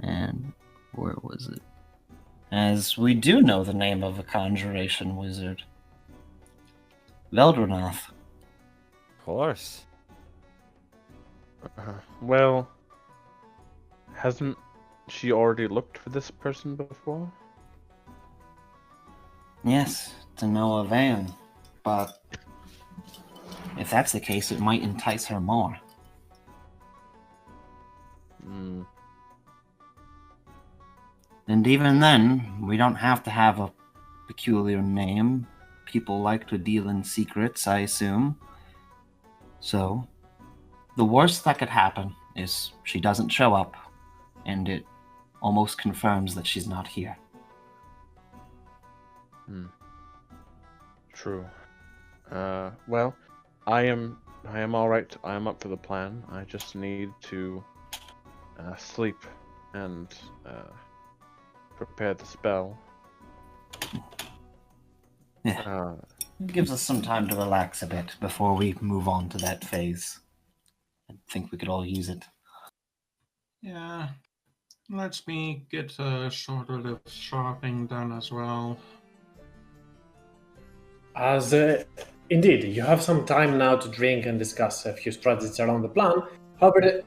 And where was it? As we do know the name of a conjuration wizard. Veldranoth. Of course. Well, hasn't she already looked for this person before? Yes, to no avail. But if that's the case, it might entice her more. And even then, we don't have to have a peculiar name. People like to deal in secrets, I assume. So, the worst that could happen is she doesn't show up, and it almost confirms that she's not here. True. Well, I am all right. I am up for the plan. I just need to sleep and prepare the spell. Yeah. It gives us some time to relax a bit before we move on to that phase. I think we could all use it. Yeah. Let me get a short little shopping done as well. As indeed, you have some time now to drink and discuss a few strategies around the plan. However,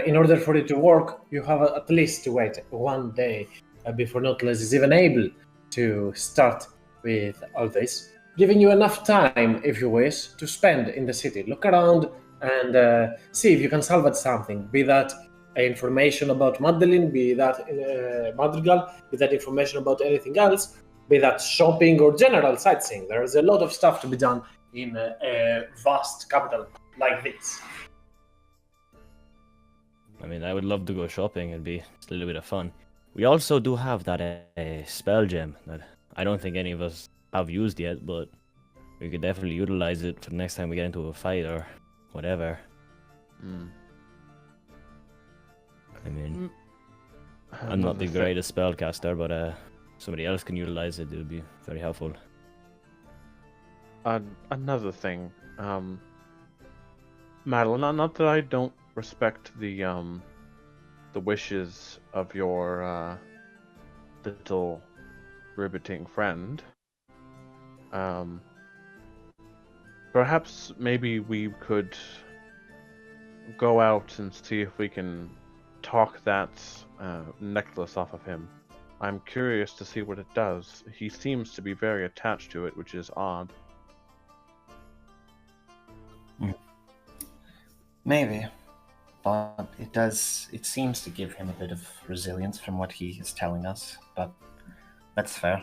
in order for it to work, you have at least to wait one day before Nautilus is even able to start with all this, giving you enough time, if you wish, to spend in the city. Look around and see if you can salvage something, be that information about Madeline, be that Madrigal, be that information about anything else, be that shopping or general sightseeing. There's a lot of stuff to be done in a vast capital like this. I mean, I would love to go shopping. It'd be a little bit of fun. We also do have that spell gem that I don't think any of us have used yet, but we could definitely utilize it for the next time we get into a fight or whatever. I mean, I'm not the greatest spellcaster, but somebody else can utilize it. It would be very helpful. Another thing, Madeline, not that I don't respect the wishes of your little ribbiting friend. Perhaps maybe we could go out and see if we can talk that necklace off of him. I'm curious to see what it does. He seems to be very attached to it, which is odd. Maybe. But it seems to give him a bit of resilience from what he is telling us, but that's fair.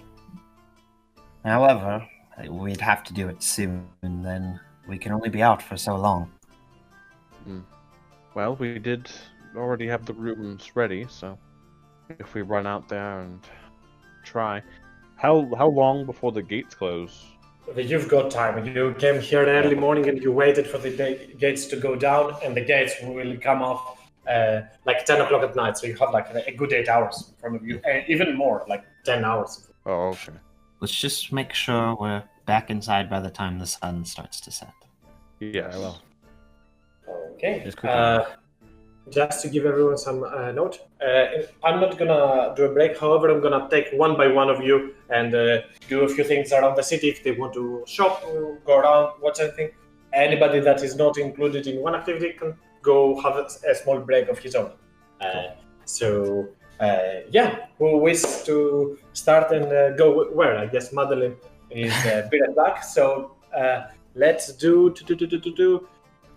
However, we'd have to do it soon, and then we can only be out for so long. Well, we did already have the rooms ready, so if we run out there and try. How long before the gates close? You've got time. You came here in early morning and you waited for the gates to go down, and the gates will come off like 10 o'clock at night. So you have like a good 8 hours in front of you, even more, like 10 hours. Oh, okay. Let's just make sure we're back inside by the time the sun starts to set. Yeah, I will. Okay. Just to give everyone some note, I'm not gonna do a break. However, I'm gonna take one by one of you and do a few things around the city. If they want to shop, go around, watch anything. Anybody that is not included in one activity can go have a small break of his own. Who wishes to start and go where? I guess Madeline is being back. So let's do.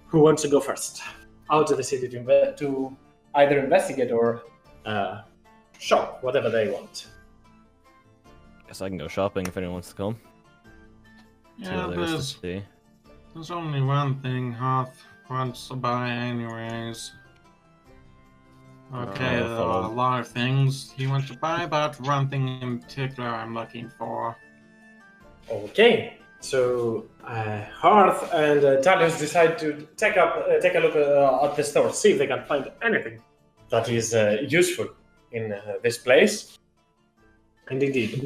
Who wants to go first? Out of the city to either investigate or shop, whatever they want. Guess I can go shopping if anyone wants to come. Yeah, there's only one thing Hoth wants to buy anyways. Okay, there are a lot of things he wants to buy, but one thing in particular I'm looking for. Okay. So Hearth and Talius decide to take a look at the store, see if they can find anything that is useful in this place. And indeed,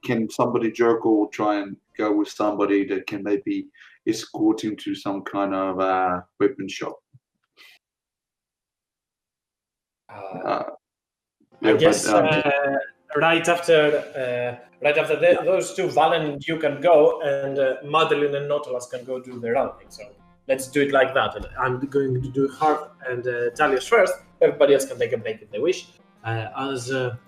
can somebody jerk or try and go with somebody that can maybe escort him to some kind of weapon shop? I guess right after those two, Valen and you can go, and Madeline and Nautilus can go do their own thing. So let's do it like that. I'm going to do Hearth and Talius first. Everybody else can take a break if they wish. As Hearth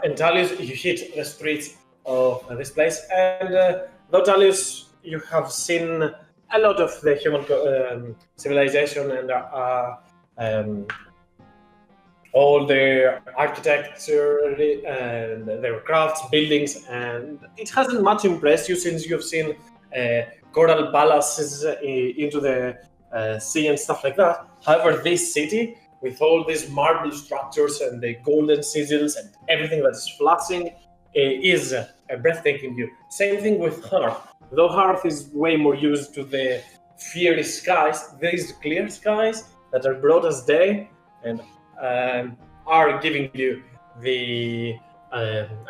and Talius, you hit the streets of this place, and though Talius, you have seen a lot of the human civilization and all their architecture and their crafts, buildings, and it hasn't much impressed you since you've seen coral palaces into the sea and stuff like that. However, this city, with all these marble structures and the golden sigils and everything that's flashing, is breathtaking view. Same thing with Hearth. Though Hearth is way more used to the fiery skies, these clear skies that are broad as day and are giving you the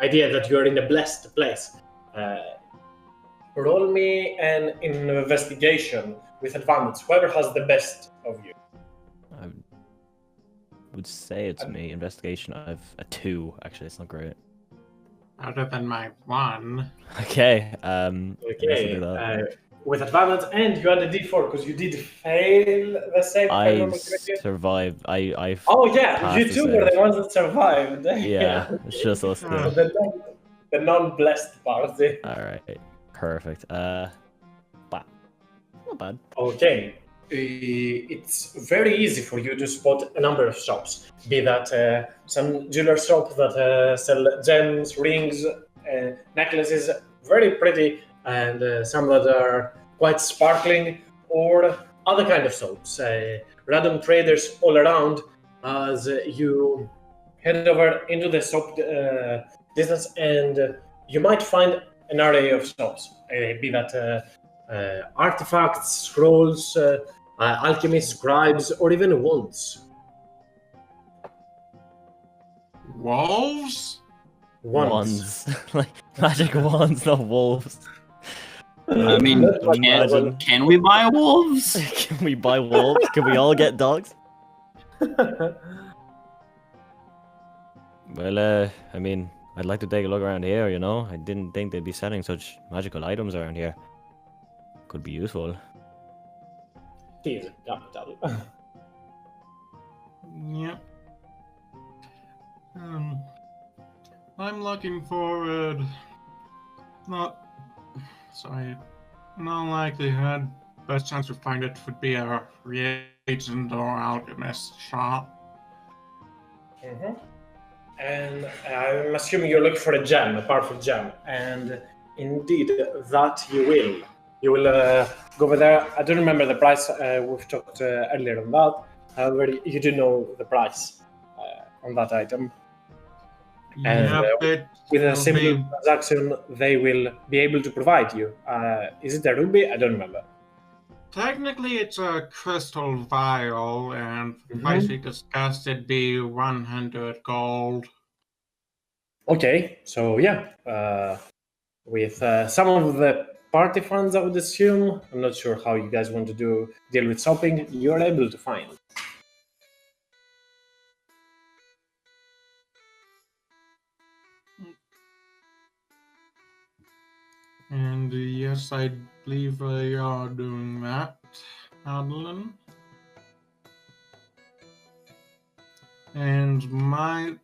idea that you are in a blessed place. Roll me an investigation with advantage. Whoever has the best of you. I would say it's me. Investigation, I have a 2. Actually, it's not great. Other than my 1. Okay. With advantage, and you had a D4 because you did fail the save. I survived. I oh yeah, you two were the ones that survived. Yeah, it's just us two. The non-blessed party. All right, perfect. Not bad. Okay, it's very easy for you to spot a number of shops, be that some jeweler shop that sell gems, rings, necklaces, very pretty, and some that are quite sparkling, or other kind of shops. Random traders all around as you head over into the shop distance, and you might find an array of shops, be that artifacts, scrolls, alchemy, scribes, or even wands. Wolves? Wands. Like magic wands, not wolves. I mean, can we buy wolves? Can we buy wolves? Can we all get dogs? Well, I mean, I'd like to take a look around here, you know? I didn't think they'd be selling such magical items around here. Could be useful. He's a capital. Yep. I'm looking forward. In all likelihood, best chance to find it would be a reagent or alchemist shop. Mm-hmm. And I'm assuming you're looking for a gem, a powerful gem, and indeed that you will. You will go over there. I don't remember the price. We've talked earlier on that. However, you do know the price on that item. And with a simple transaction, they will be able to provide you. Is it a ruby? I don't remember. Technically, it's a crystal vial, and price we discussed, it'd be 100 gold. Okay, so yeah, with some of the party funds, I would assume. I'm not sure how you guys want to deal with shopping. You're able to find. And yes, I believe they are doing that, Adeline. And my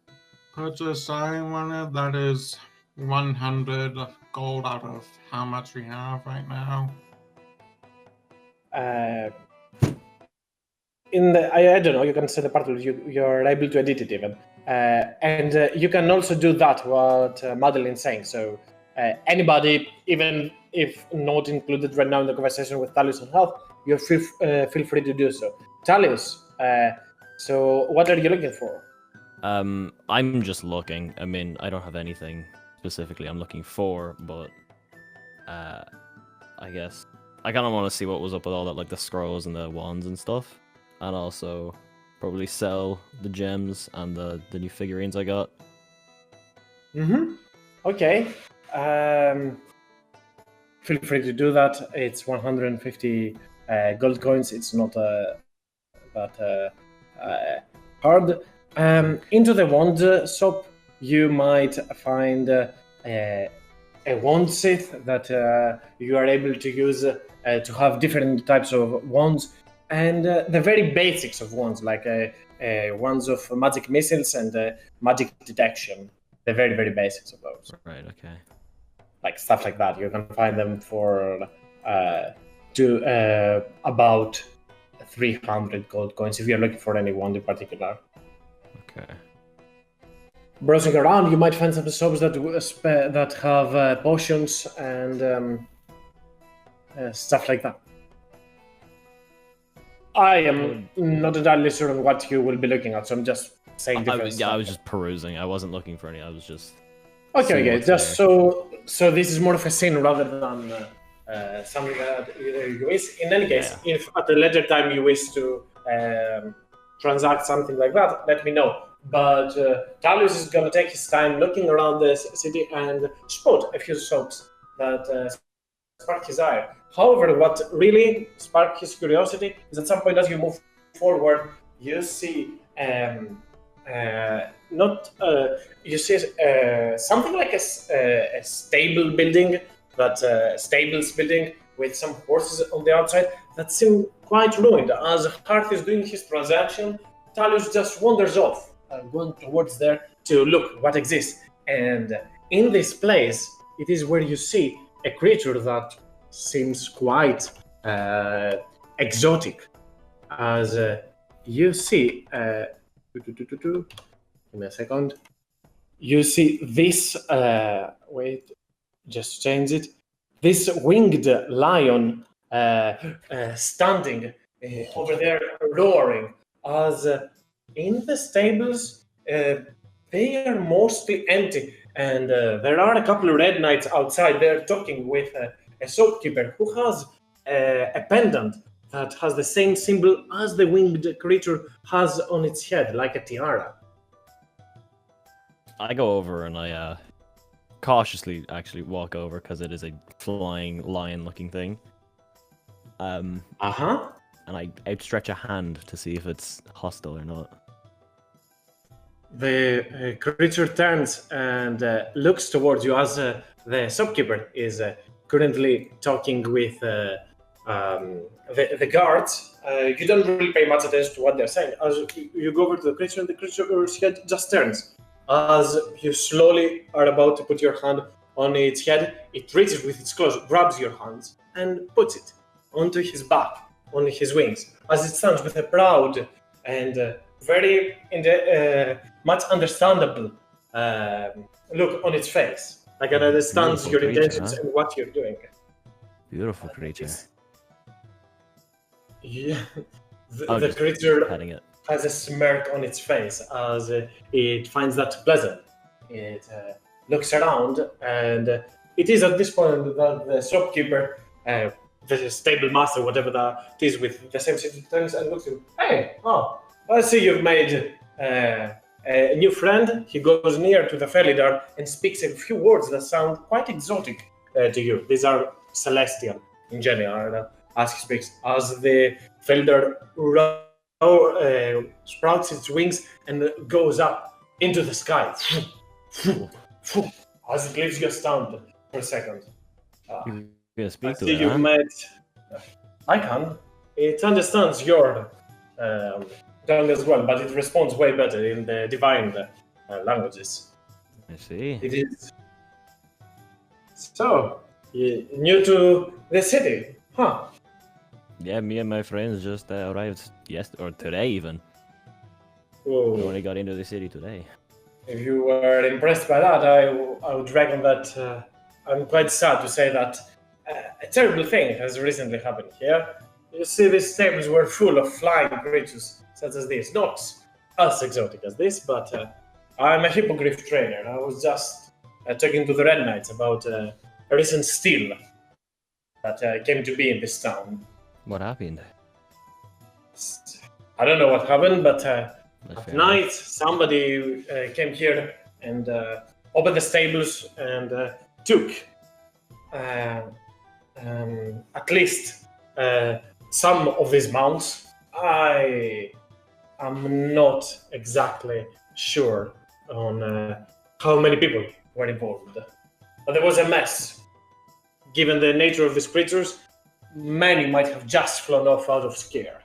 purchase I wanted, that is 100 gold out of how much we have right now. I don't know, you can set a part of you're able to edit it even. And you can also do that, what Madeline's saying. So anybody, even if not included right now in the conversation with Talius and Health, you feel free to do so. Talius, so what are you looking for? I'm just looking. I mean, I don't have anything specifically I'm looking for, but I guess I kind of want to see what was up with all that, like the scrolls and the wands and stuff, and also probably sell the gems and the new figurines I got. Okay. Feel free to do that. It's 150 gold coins. It's not that hard. Into the wand shop, you might find a wand set that you are able to use to have different types of wands, and the very basics of wands, like wands of magic missiles and magic detection. The very, very basics of those. Right, okay. Like stuff like that. You can find them for about 300 gold coins if you're looking for any wand in particular. Okay. Browsing around, you might find some shops that have potions and stuff like that. I am not entirely sure on what you will be looking at, so I'm just saying different stuff. I was just perusing. I wasn't looking for any. I was just... Okay. Just so this is more of a scene rather than something that you wish. In any case, if at a later time you wish to transact something like that, let me know. But Talius is going to take his time looking around the city and spot a few shops that spark his eye. However, what really sparked his curiosity is at some point as you move forward, you see something like a stable building, stables building with some horses on the outside that seem quite ruined. As Hearth is doing his transaction, Talius just wanders off, going towards there to look what exists. And in this place, it is where you see a creature that seems quite exotic. as you see. Give me a second. You see this. Wait, just change it. This winged lion standing over there, roaring. As in the stables, they are mostly empty, and there are a couple of red knights outside there talking with a shopkeeper who has a pendant that has the same symbol as the winged creature has on its head, like a tiara. I go over and I cautiously actually walk over because it is a flying lion-looking thing. And I outstretch a hand to see if it's hostile or not. The creature turns and looks towards you as the shopkeeper is currently talking with the guards. You don't really pay much attention to what they're saying. As you go over to the creature, and the creature's head just turns. As you slowly are about to put your hand on its head, it reaches with its claws, grabs your hands, and puts it onto his back, on his wings, as it stands with a proud and very much understandable look on its face. Like it understands your intentions and what you're doing. Beautiful creature. Yeah, the creature has a smirk on its face as it finds that pleasant. It looks around, and it is at this point that the shopkeeper, the stable master, whatever that is, with the same things, and looks at him. Hey, I see you've made a new friend. He goes near to the Felidar and speaks a few words that sound quite exotic to you. These are celestial in general, as he speaks, as the Felidar sprouts its wings and goes up into the sky. As it leaves you astounded for a second. You speak to it, you've met. I can. It understands your tongue as well, but it responds way better in the divine languages. I see. It is. So, you're new to the city, huh? Yeah, me and my friends just arrived today even. Whoa. We only got into the city today. If you were impressed by that, I would reckon that I'm quite sad to say that a terrible thing has recently happened here. You see, these stables were full of flying creatures such as this. Not as exotic as this, but I'm a hippogriff trainer. I was just talking to the Red Knights about a recent steal that came to be in this town. What happened? I don't know what happened, but at night somebody came here and opened the stables and took at least some of these mounts. I am not exactly sure on how many people were involved, but there was a mess. Given the nature of these creatures, many might have just flown off out of scare.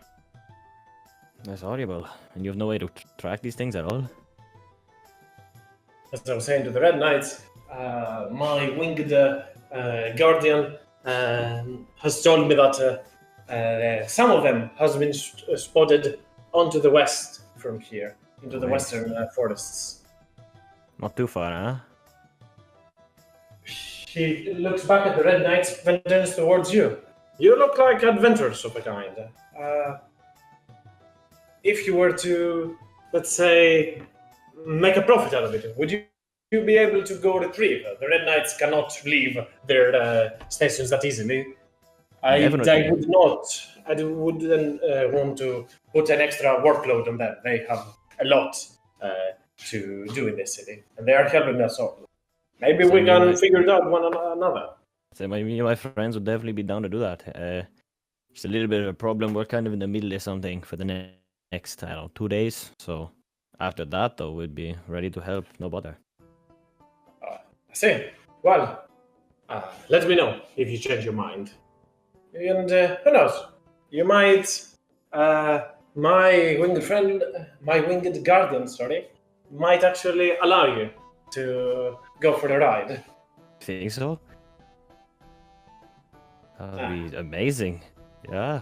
That's horrible. And you have no way to track these things at all? As I was saying to the Red Knights, my winged guardian has told me that some of them has been spotted onto the west from here, into the western forests. Not too far, huh? He looks back at the Red Knights and turns towards you. You look like adventurers of a kind. If you were to, let's say, make a profit out of it, would you be able to go retrieve? The Red Knights cannot leave their stations that easily. I wouldn't want to put an extra workload on them. They have a lot to do in this city, and they are helping us all. Maybe we can figure it out one another. So me and my friends would definitely be down to do that. It's a little bit of a problem. We're kind of in the middle of something for the next, 2 days. So after that, though, we'd be ready to help. No bother. I see. Well, let me know if you change your mind. And who knows? You might, my winged guardian, might actually allow you to go for the ride. Think so? That would be amazing. Yeah.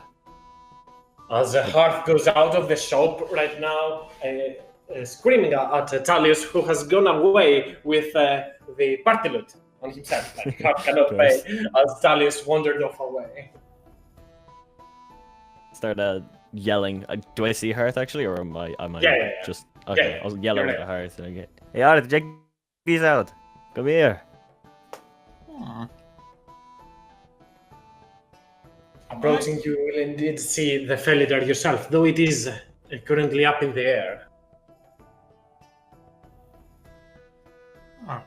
As Hearth goes out of the shop right now, screaming at Talius, who has gone away with the party loot on himself. Like Hearth cannot pay, as Talius wandered off away. Start yelling. Do I see Hearth actually, or am I Yeah. just okay? Yeah, I'll yell you're over there. to Hearth and I get, hey Hearth, check these out. Come here. Aw. Approaching, you will indeed see the Felidar yourself, though it is currently up in the air. Oh.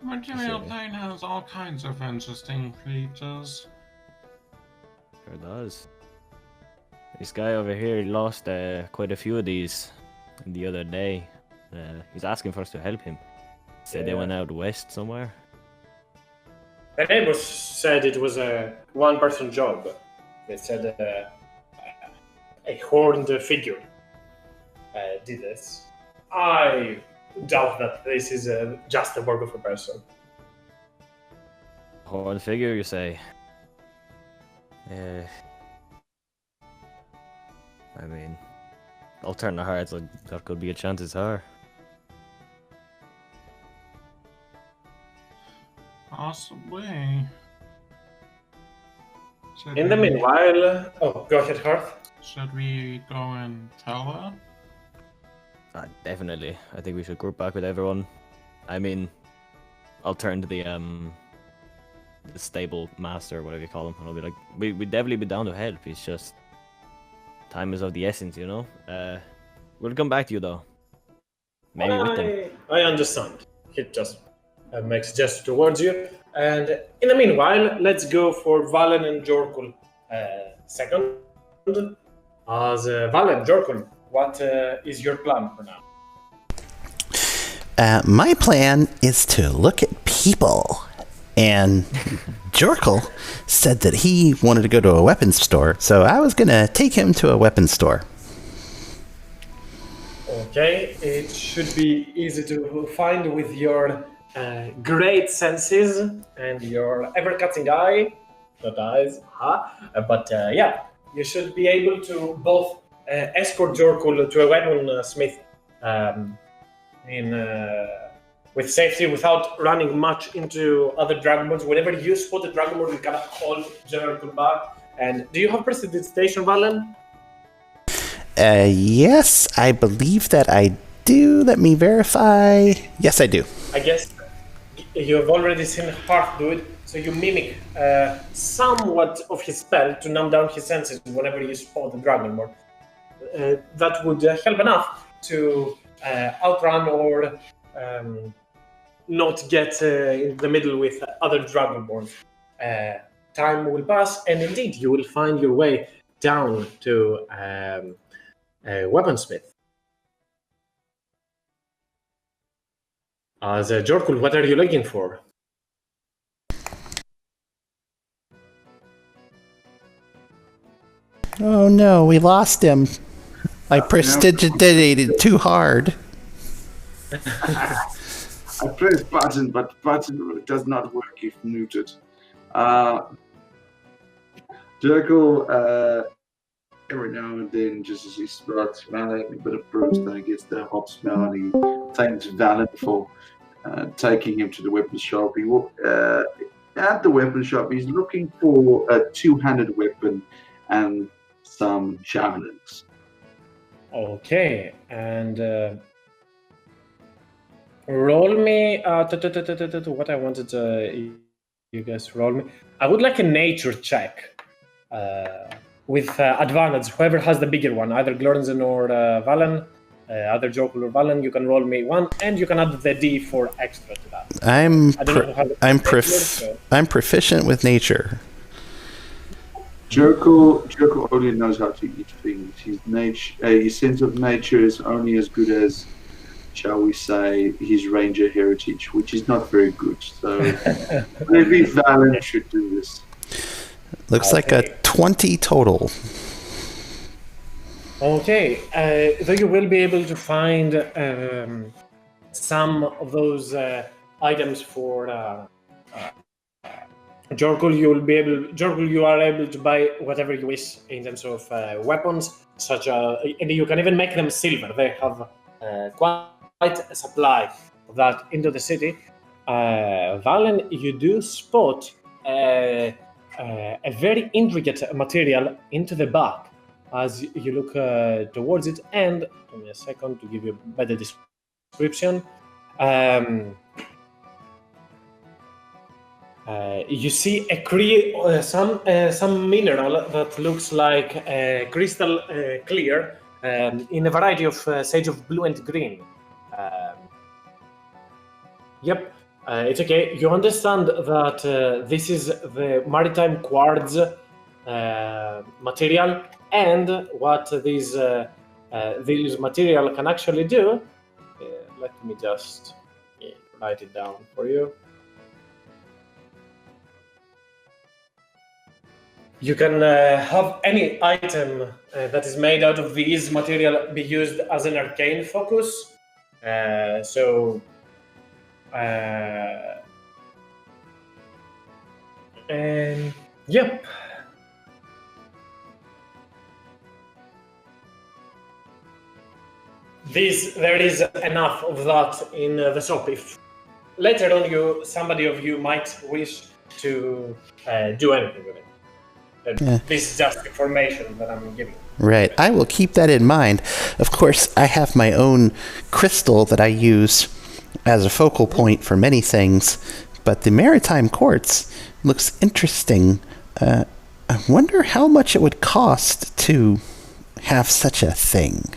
Material Plane has all kinds of interesting creatures. Sure does. This guy over here he lost quite a few of these the other day. He's asking for us to help him. Said they went out west somewhere. The neighbors said it was a one-person job. They said a horned figure did this. I doubt that this is just the work of a person. Horn figure, you say? I mean, I'll turn the hearts. Like, that could be a chance it's her. Possibly. In the meanwhile, go ahead, Hearth. Should we go and tell her? Definitely. I think we should group back with everyone. I mean, I'll turn to the stable master, whatever you call him, and I'll be like, we'd definitely be down to help. It's just time is of the essence, you know. We'll come back to you though. Maybe with them. I understand. He just makes a gesture towards you. And in the meanwhile, let's go for Valen and Jorkul second. As Valen, Jorkul, what is your plan for now? My plan is to look at people. And Jorkul said that he wanted to go to a weapons store, so I was going to take him to a weapons store. Okay, it should be easy to find with your great senses and your ever-cutting eye. Not eyes, huh? But yeah, you should be able to both escort Jorkul to a weaponsmith with safety without running much into other Dragonborns. Whenever you spot a Dragonborn, you gotta call Jorkul back. And do you have prestidigitation, Valen? Yes, I believe that I do. Let me verify. Yes, I do. I guess you have already seen Hearth do it, so you mimic somewhat of his spell to numb down his senses whenever you spot a Dragonborn. That would help enough to outrun or not get in the middle with other Dragonborns. Time will pass, and indeed you will find your way down to a weaponsmith. As Jorkul, what are you looking for? Oh no, we lost him. I prestidigitated too hard. I press button, but button does not work if muted. Jorkul, every now and then, just as he starts smelling a bit of bruise, then he gets the hop smell, and he thanks Valen for taking him to the weapons shop. At the weapons shop, he's looking for a two-handed weapon and some javelins. Okay, and roll me. What I wanted you guys roll me. I would like a nature check with advantage. Whoever has the bigger one, either Glorenzen or Valen, either Jorkul or Valen, you can roll me one, and you can add the D4 extra to that. I'm proficient with nature. Jorkul only knows how to eat things. His sense of nature is only as good as, shall we say, his ranger heritage, which is not very good. So maybe Valen should do this. Looks like a 20 total. Okay, though you will be able to find some of those items for Jorkul, you are able to buy whatever you wish in terms of weapons, and you can even make them silver. They have quite a supply of that into the city. Valen, you do spot a very intricate material into the back as you look towards it. And give me a second to give you a better description. You see some mineral that looks like crystal clear in a variety of shades of blue and green. Yep, it's okay. You understand that this is the maritime quartz material, and what these material can actually do. Let me just write it down for you. You can have any item that is made out of these material be used as an arcane focus. Yep. There is enough of that in the shop. If later on somebody of you might wish to do anything with it. This is just information that I'm giving. Right. I will keep that in mind. Of course, I have my own crystal that I use as a focal point for many things, but the maritime quartz looks interesting. I wonder how much it would cost to have such a thing.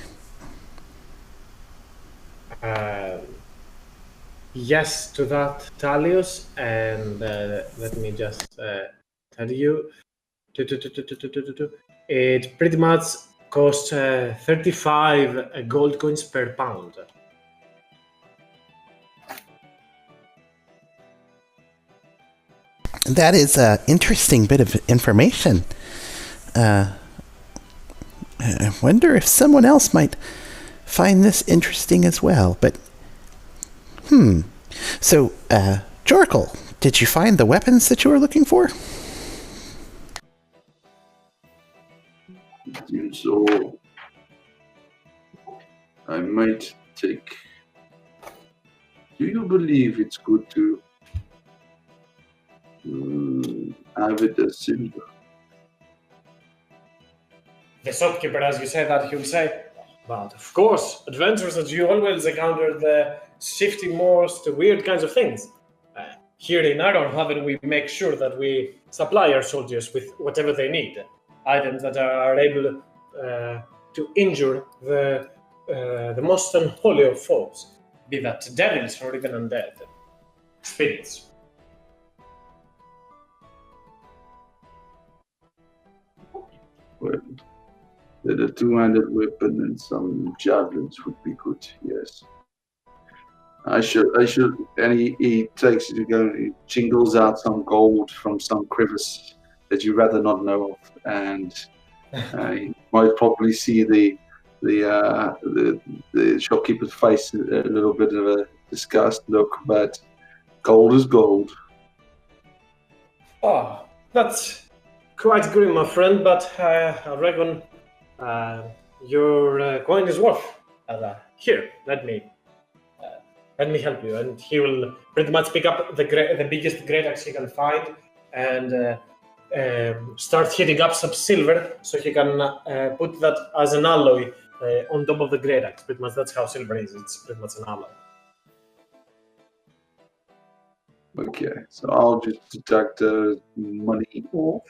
Yes to that, Talius, and let me just tell you. It pretty much costs 35 gold coins per pound. That is an interesting bit of information. I wonder if someone else might find this interesting as well, but... So, Jorkul, did you find the weapons that you were looking for? So, I might take... Do you believe it's good to have it as silver? The shopkeeper, as you say that, he'll say, but of course, adventures that you always encounter the shifty, most weird kinds of things. Here in Ironhaven, we make sure that we supply our soldiers with whatever they need. Items that are able to injure the most unholy of foes, be that devils or even undead spirits. Well, the two-handed weapon and some javelins would be good. Yes, I should. And he takes it to go. He jingles out some gold from some crevice that you rather not know of, and you might probably see the shopkeeper's face a little bit of a disgust look, but gold is gold. Oh, that's quite grim, my friend, but I reckon your coin is worth. Here, let me help you. And he will pretty much pick up the biggest great axe he can find and start heating up some silver so he can put that as an alloy on top of the great axe. Pretty much that's how silver is. It's pretty much an alloy. Okay, so I'll just deduct money off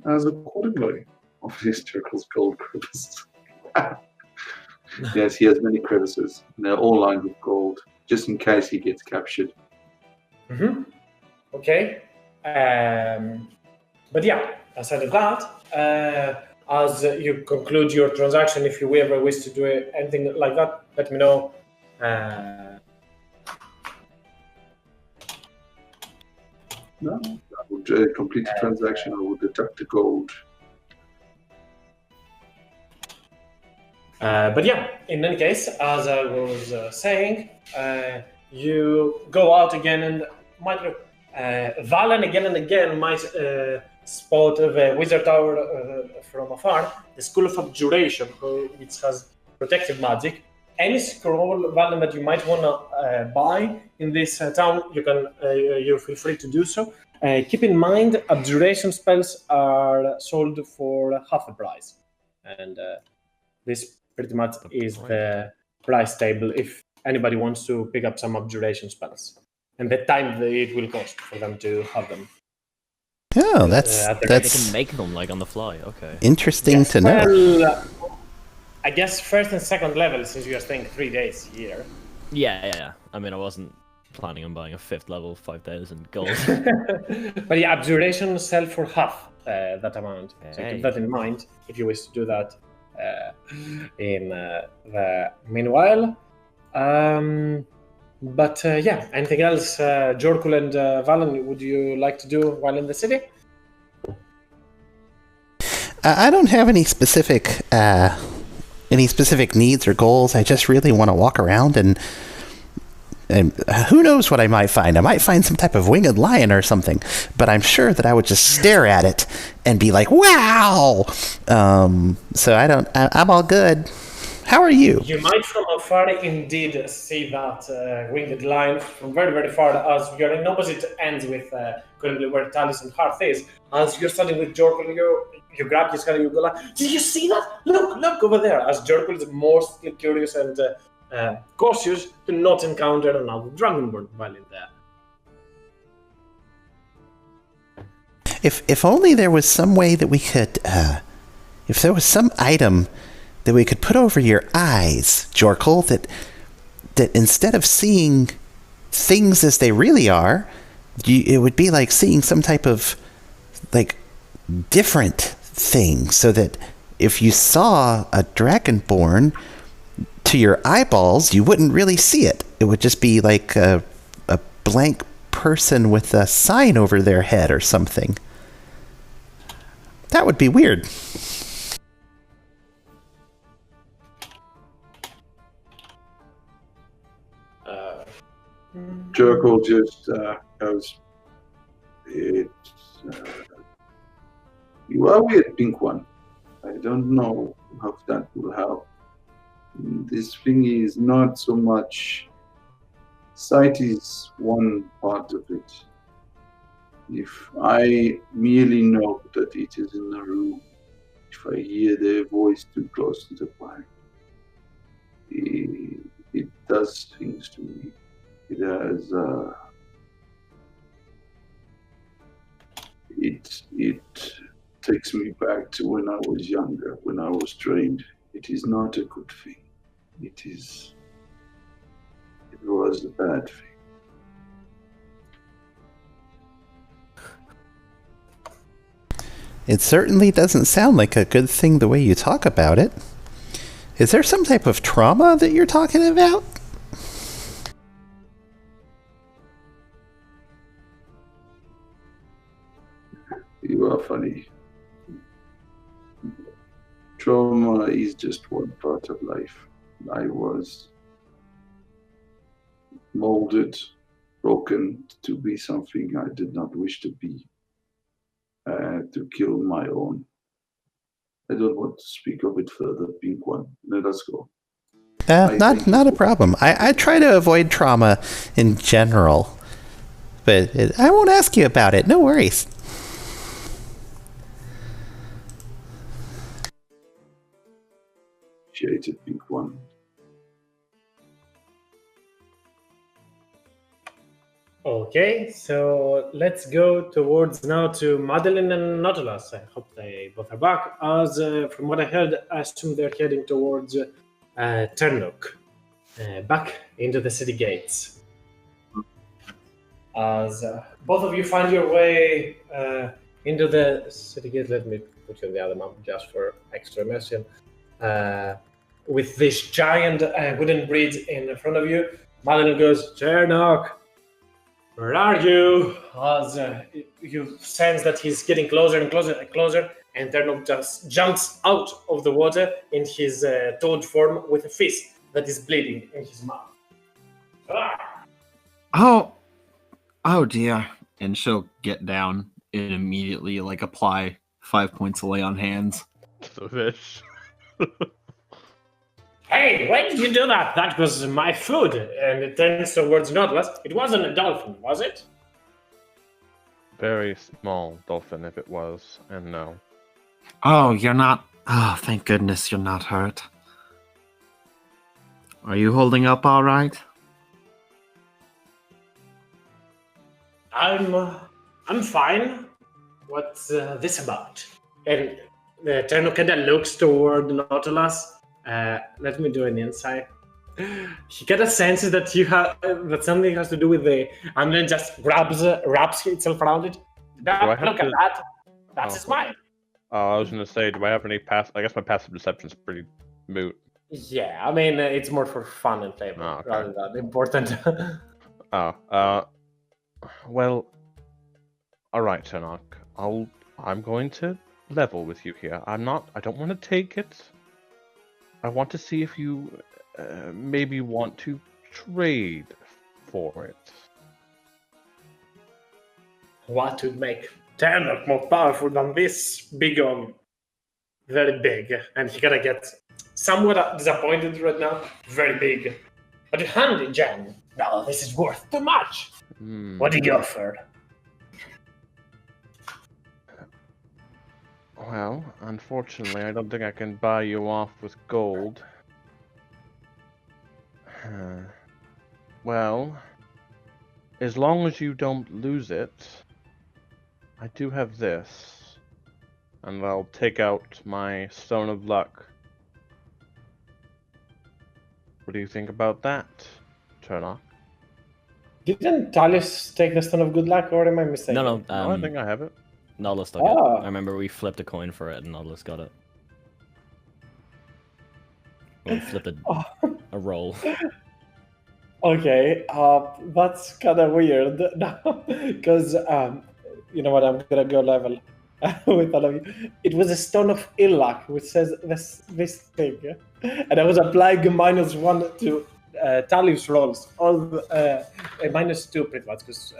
as accordingly of his Jorkul's gold crevices. Yes, he has many crevices, and they're all lined with gold, just in case he gets captured. Mm-hmm. Okay. But yeah, aside of that, as you conclude your transaction, if you ever wish to do anything like that, let me know. No, I would complete the transaction. I would deduct the gold. But yeah, in any case, as I was saying, you go out again and Valen again and again might spot the wizard tower from afar, the School of Abjuration, which has protective magic. Any scroll, Valen, that you might want to buy in this town, you feel free to do so. Keep in mind, abjuration spells are sold for half the price, and this pretty much is the price table if anybody wants to pick up some abjuration spells, and the time that it will cost for them to have them. Oh, that's They can make them like on the fly. Okay. interesting Yes, to know. well, I guess first and second level, since you are staying 3 days here. Yeah. I mean, I wasn't planning on buying a 5th level 5,000 gold. But yeah, abjuration sell for half that amount. So keep that in mind if you wish to do that. In the meanwhile, but yeah, anything else, Jorkul and Valen, would you like to do while in the city? I don't have any specific needs or goals. I just really want to walk around and who knows what I might find. I might find some type of winged lion or something, but I'm sure that I would just stare at it and be like, wow. So I'm all good. How are you? You might from afar indeed see that winged lion from very, very far, as you're in opposite ends with currently where Talis and Hearth is. As you're standing with Jorkul, you grab his hand and you go like, did you see that? Look over there. As Jorkul is mostly curious and cautious to not encounter another dragonborn while in there. If only there was some way that we could, if there was some item that we could put over your eyes, Jorkul, that instead of seeing things as they really are, it would be like seeing some type of like different thing, so that if you saw a dragonborn to your eyeballs, you wouldn't really see it. It would just be like a blank person with a sign over their head or something. That would be weird. Jorkul just goes, you are weird, Pink One. I don't know how that will help. This thing is not so much. Sight is one part of it. If I merely know that it is in the room, if I hear their voice too close to the mic, it does things to me. It has it takes me back to when I was younger, when I was trained. It is not a good thing. It was a bad thing. It certainly doesn't sound like a good thing the way you talk about it. Is there some type of trauma that you're talking about? You are funny. Trauma is just one part of life. I was molded, broken to be something I did not wish to be, to kill my own. I don't want to speak of it further, Pink One. Let us go. Not a problem. I try to avoid trauma in general, but I won't ask you about it. No worries. Appreciate it, Pink One. Okay, so let's go towards now to Madeline and Nautilus. I hope they both are back. As from what I heard, I assume they're heading towards Turnuk, back into the city gates. As both of you find your way into the city gates, let me put you on the other map just for extra immersion. With this giant wooden bridge in front of you, Madeline goes, Turnuk, where are you? As you sense that he's getting closer and closer and closer, and Turnuk just jumps out of the water in his toad form with a fist that is bleeding in his mouth. Ah! Oh dear. and she'll get down and immediately like apply 5 points of lay on hands. To the fish. Hey, why did you do that? That was my food. And it turns towards Nautilus. It wasn't a dolphin, was it? Very small dolphin, if it was, and no. Oh, you're not. Oh, thank goodness you're not hurt. Are you holding up all right? I'm fine. What's this about? And Tenno kind of looks toward Nautilus. Let me do an insight. He kind of senses that that something has to do with the, and then just wraps itself around it. Look at that. That's a smile. I was gonna say, do I have any I guess my passive deception's pretty moot. Yeah, I mean it's more for fun and flavor rather than important. Well, all right, Turnok. I'm going to level with you here. I don't want to take it. I want to see if you maybe want to trade for it. What would make Turnok more powerful than this big one? Very big. And he kind of gets somewhat disappointed right now. Very big. But a handy gem. No, this is worth too much. What do you offer? Well, unfortunately, I don't think I can buy you off with gold. Well, as long as you don't lose it, I do have this. And I'll take out my Stone of Luck. What do you think about that, Turnok? Didn't Talis take the Stone of Good Luck, or am I mistaken? No, I think I have it. Nautilus took it. I remember we flipped a coin for it and Nautilus got it. We flipped a roll. Okay, that's kind of weird now, because you know what? I'm gonna go level with all of you. It was a Stone of Ill Luck, which says this thing, and I was applying -1 to Talis rolls, all -2 pretty much, because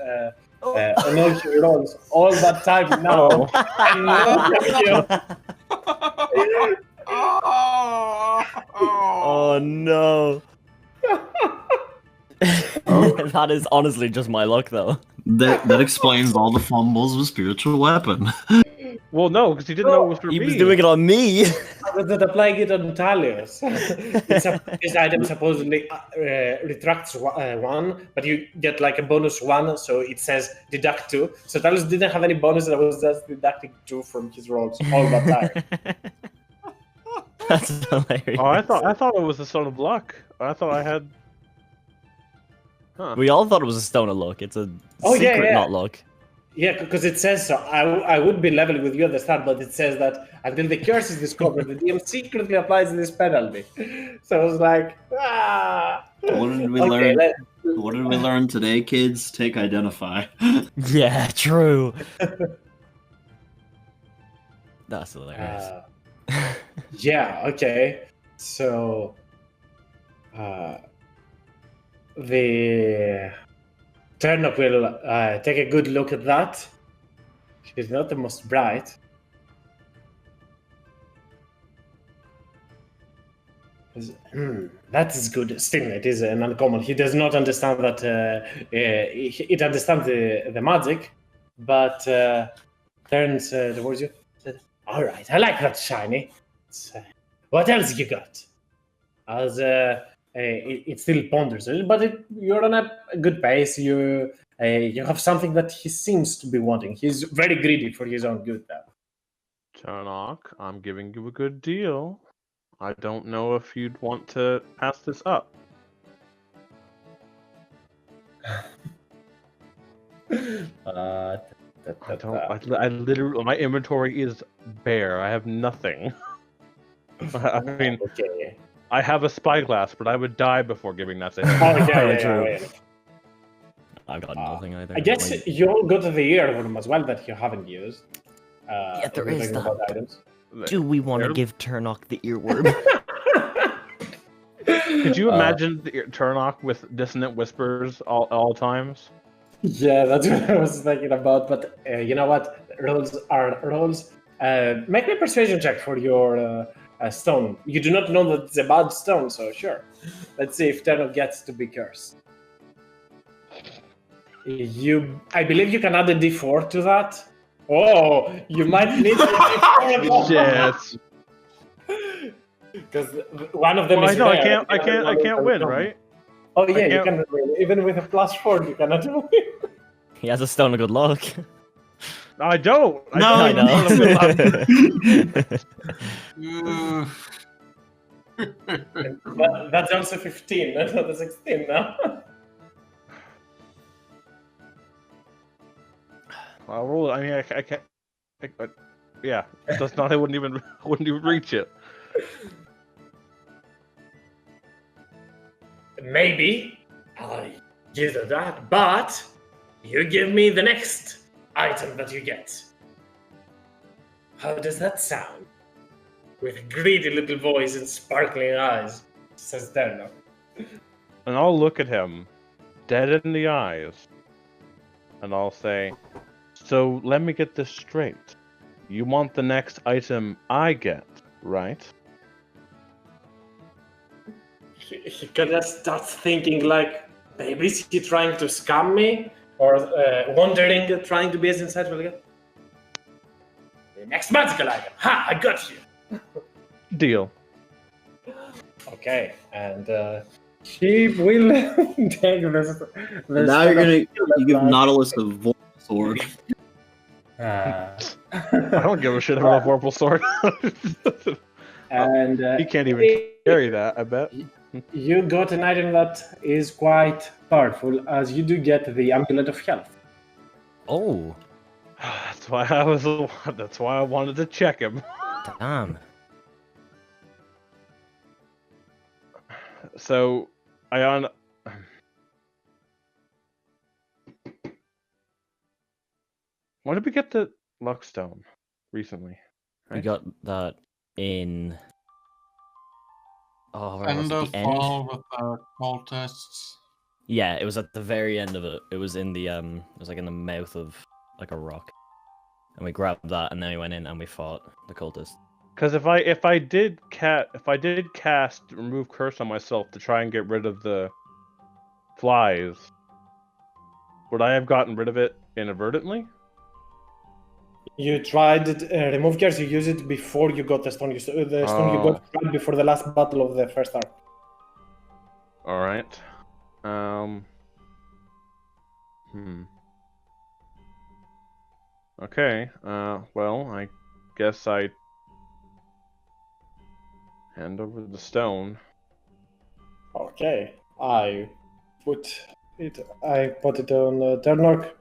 he rolls all that time now. Oh no. That is honestly just my luck, though. That explains all the fumbles with spiritual weapon. Well, no, because he didn't know it was for me. He was doing it on me. I was not applying it on Talis. This item supposedly retracts 1, but you get like a bonus 1, so it says deduct 2. So Talis didn't have any bonus, and I was just deducting 2 from his rolls all that time. That's hilarious. Oh, I thought it was the Stone of Luck. I thought I had. Huh. We all thought it was a Stone of Luck. It's a secret not luck. Yeah, because it says so. I would be level with you at the start, but it says that until the curse is discovered, the DM secretly applies this penalty. So I was like, What did we learn? What did we learn today, kids? Take identify. Yeah, true. That's hilarious. Yeah, okay. So the Turnip will take a good look at that. She's not the most bright. That is good. Still, it is an uncommon. He does not understand that. It understands the magic, but turns towards you. Said, "All right, I like that shiny. What else you got?" As it still ponders, but you're on a good pace. You have something that he seems to be wanting. He's very greedy for his own good, though. Charnock, I'm giving you a good deal. I don't know if you'd want to pass this up. I literally, my inventory is bare. I have nothing. I mean, okay. I have a spyglass, but I would die before giving that to him. Yeah. I've got nothing either. I guess you all go to the earworm as well that you haven't used. Yeah, there is that. Items. Do we want to give Turnock the earworm? Could you imagine the Turnock with dissonant whispers all times? Yeah, that's what I was thinking about. But you know what? Rolls are rolls. Make me a persuasion check for your stone. You do not know that it's a bad stone, so sure. Let's see if Tenno gets to be cursed. I believe you can add a D4 to that. Oh, you might need a D4. Shit. Because one of them Well, is I know rare. I can't win, right? Oh yeah, I you can't- can win. Even with a +4, you cannot win. He has a stone of good luck. I don't. No, I don't. know. That's also 15, that's not a 16 now. I'll roll it. I mean, I can't. Yeah, that's not. I wouldn't even reach it. Maybe I give you that, but you give me the next item that you get. How does that sound? With a greedy little voice and sparkling eyes, says Tenno. And I'll look at him, dead in the eyes, and I'll say, "So let me get this straight. You want the next item I get, right?" He kind of starts thinking like, maybe is he trying to scam me? Or wondering, trying to be as insightful again? The next magical item. Ha! I got you! Deal. Okay, and he will take this. Now you give Nautilus a Vorpal sword. I don't give a shit about a Vorpal sword. And He can't even carry that, I bet. you got an item that is quite powerful, as you do get the Amulet of Health. Oh, That's why I wanted to check him. damn. So, Ion. When did we get the Luckstone recently? We got that in. Oh, where was End it? of The Eni? fall with the cultists. Yeah, it was at the very end of it. It was in the it was like in the mouth of like a rock, and we grabbed that, and then we went in and we fought the cultists. Because if I did cast remove curse on myself to try and get rid of the flies, would I have gotten rid of it inadvertently? You tried remove curse. You used it before you got the stone. The stone you got right before the last battle of the first arc. All right. Okay. Well, I guess I hand over the stone. Okay, I put it on Ternok,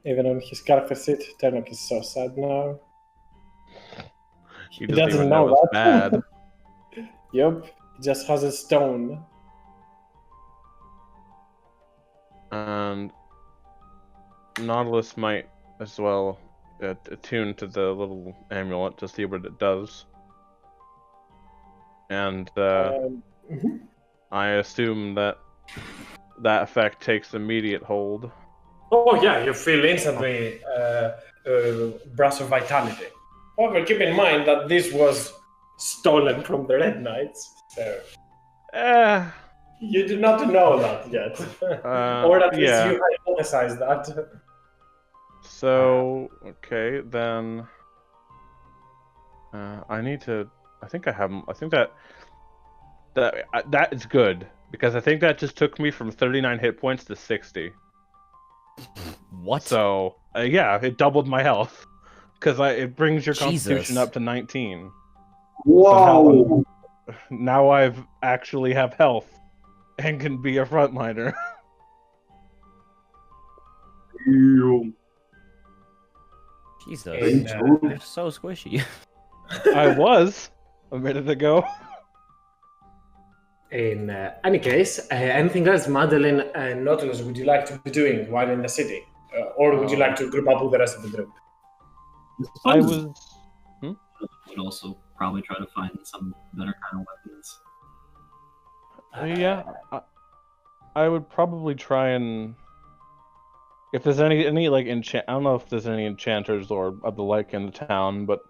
even on his character sheet. Ternok is so sad now. He He doesn't doesn't even know know it's that. bad. Yep, he just has a stone. And Nautilus might as well attune to the little amulet to see what it does. And Mhm. I assume that effect takes immediate hold. Oh yeah, you feel instantly burst of vitality. However, keep in mind that this was stolen from the Red Knights, so you do not know that yet, or at least yeah. you hypothesize that. So okay, then I need to. I think that is good because I think that just took me from 39 hit points to 60. What? So yeah, it doubled my health because it brings your Jesus. constitution up to 19. Whoa! So now I've actually have health and can be a frontliner. You. Jesus, And, you're so squishy. I was a minute ago. in any case, anything else, Madeline and Nautilus, would you like to be doing while in the city, or would you like to group up with the rest of the group? I was. Would also probably try to find some better kind of weapons. Yeah, I would probably try and if there's any like enchant, I don't know if there's any enchanters or of the like in the town, but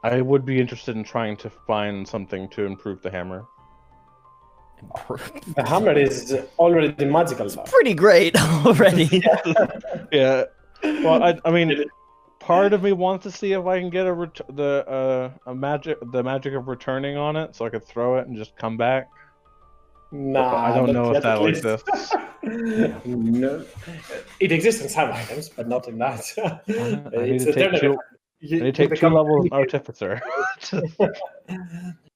I would be interested in trying to find something to improve the hammer. The hammer is already magical. Pretty great already. Yeah. Well, I mean, part of me wants to see if I can get the magic of returning on it, so I could throw it and just come back. Nah, But I don't know if at that'll least. exist. No, it exists in some items, but not in that. I need It's to take eternally- I need to take 2 levels of artificer.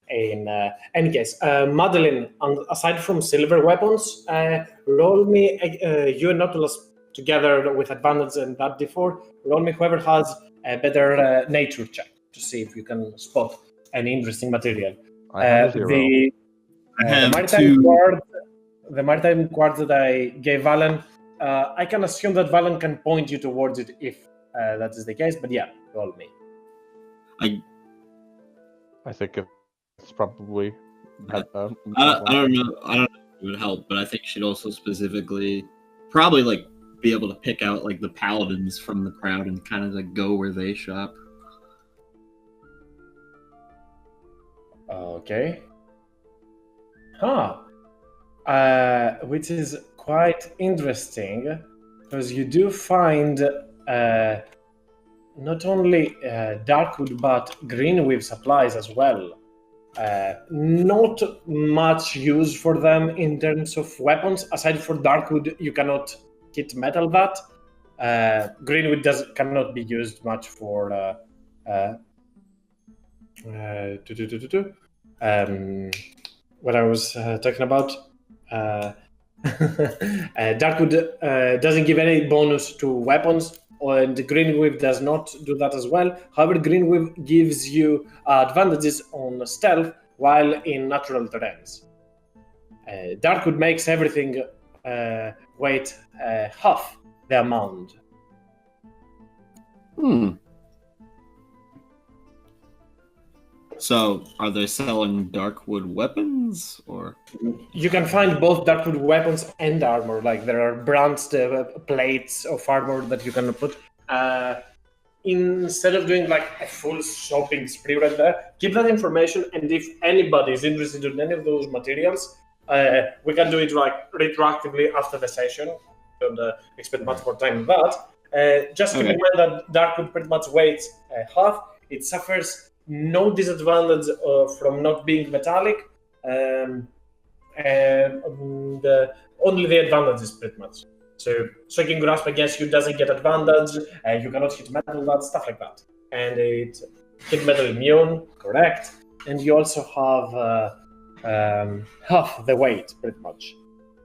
In any case, Madeline, aside from silver weapons, roll me, you and Nautilus together with advantage and that D4, roll me whoever has a better nature check to see if you can spot any interesting material. I have a 0. The maritime quartz that I gave Valen, I can assume that Valen can point you towards it if that is the case, but yeah, roll me. I think it's probably. I don't know. I don't know if it would help, but I think she'd also specifically probably like be able to pick out like the paladins from the crowd and kind of like go where they shop. Okay. Which is quite interesting because you do find not only Darkwood but Greenweave supplies as well. Not much use for them in terms of weapons. Aside from Darkwood, you cannot hit metal that. Greenwood cannot be used much for what I was talking about. Darkwood doesn't give any bonus to weapons, and Greenweave does not do that as well. However, Greenweave gives you advantages on stealth while in natural terrains. Darkwood makes everything weight half the amount. So, are they selling Darkwood weapons, or? You can find both Darkwood weapons and armor. Like there are bronze plates of armor that you can put. Instead of doing like a full shopping spree right there, keep that information. And if anybody is interested in any of those materials, we can do it like retroactively after the session. Don't expect much more time than that. Just keep in mind that Darkwood pretty much weighs half. It suffers no disadvantage from not being metallic, and only the advantages pretty much. So Soaking Grasp against you doesn't get advantage, you cannot hit metal, that stuff like that. And it hit metal immune, correct. And you also have half the weight pretty much.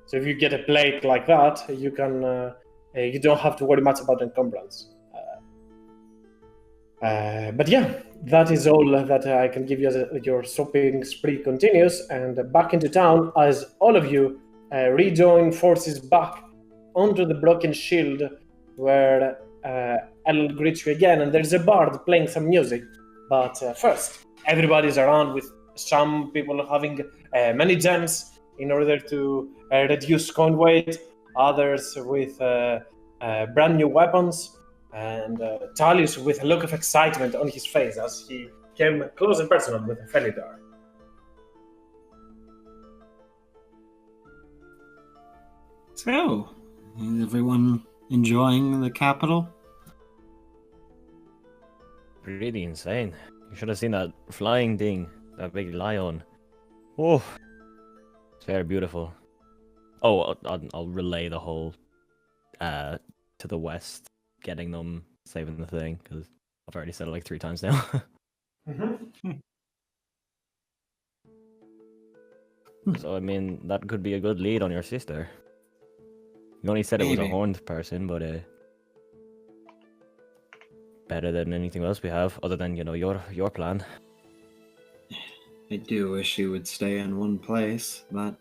So if you get a plate like that, you can you don't have to worry much about encumbrance. But yeah, that is all that I can give you as your shopping spree continues. And back into town as all of you rejoin forces back onto the broken shield where I'll greet you again. And there's a bard playing some music. But first, everybody's around with some people having many gems in order to reduce coin weight, others with brand new weapons. And Talius with a look of excitement on his face as he came close and personal with a Felidar. So, is everyone enjoying the capital? Pretty insane. You should have seen that flying thing, that big lion. Oh, it's very beautiful. Oh, I'll relay the whole to the west. Getting them, saving the thing, because I've already said it like 3 times now. So, I mean, that could be a good lead on your sister. You only said it was a horned person, but better than anything else we have, other than, you know, your plan. I do wish she would stay in one place, but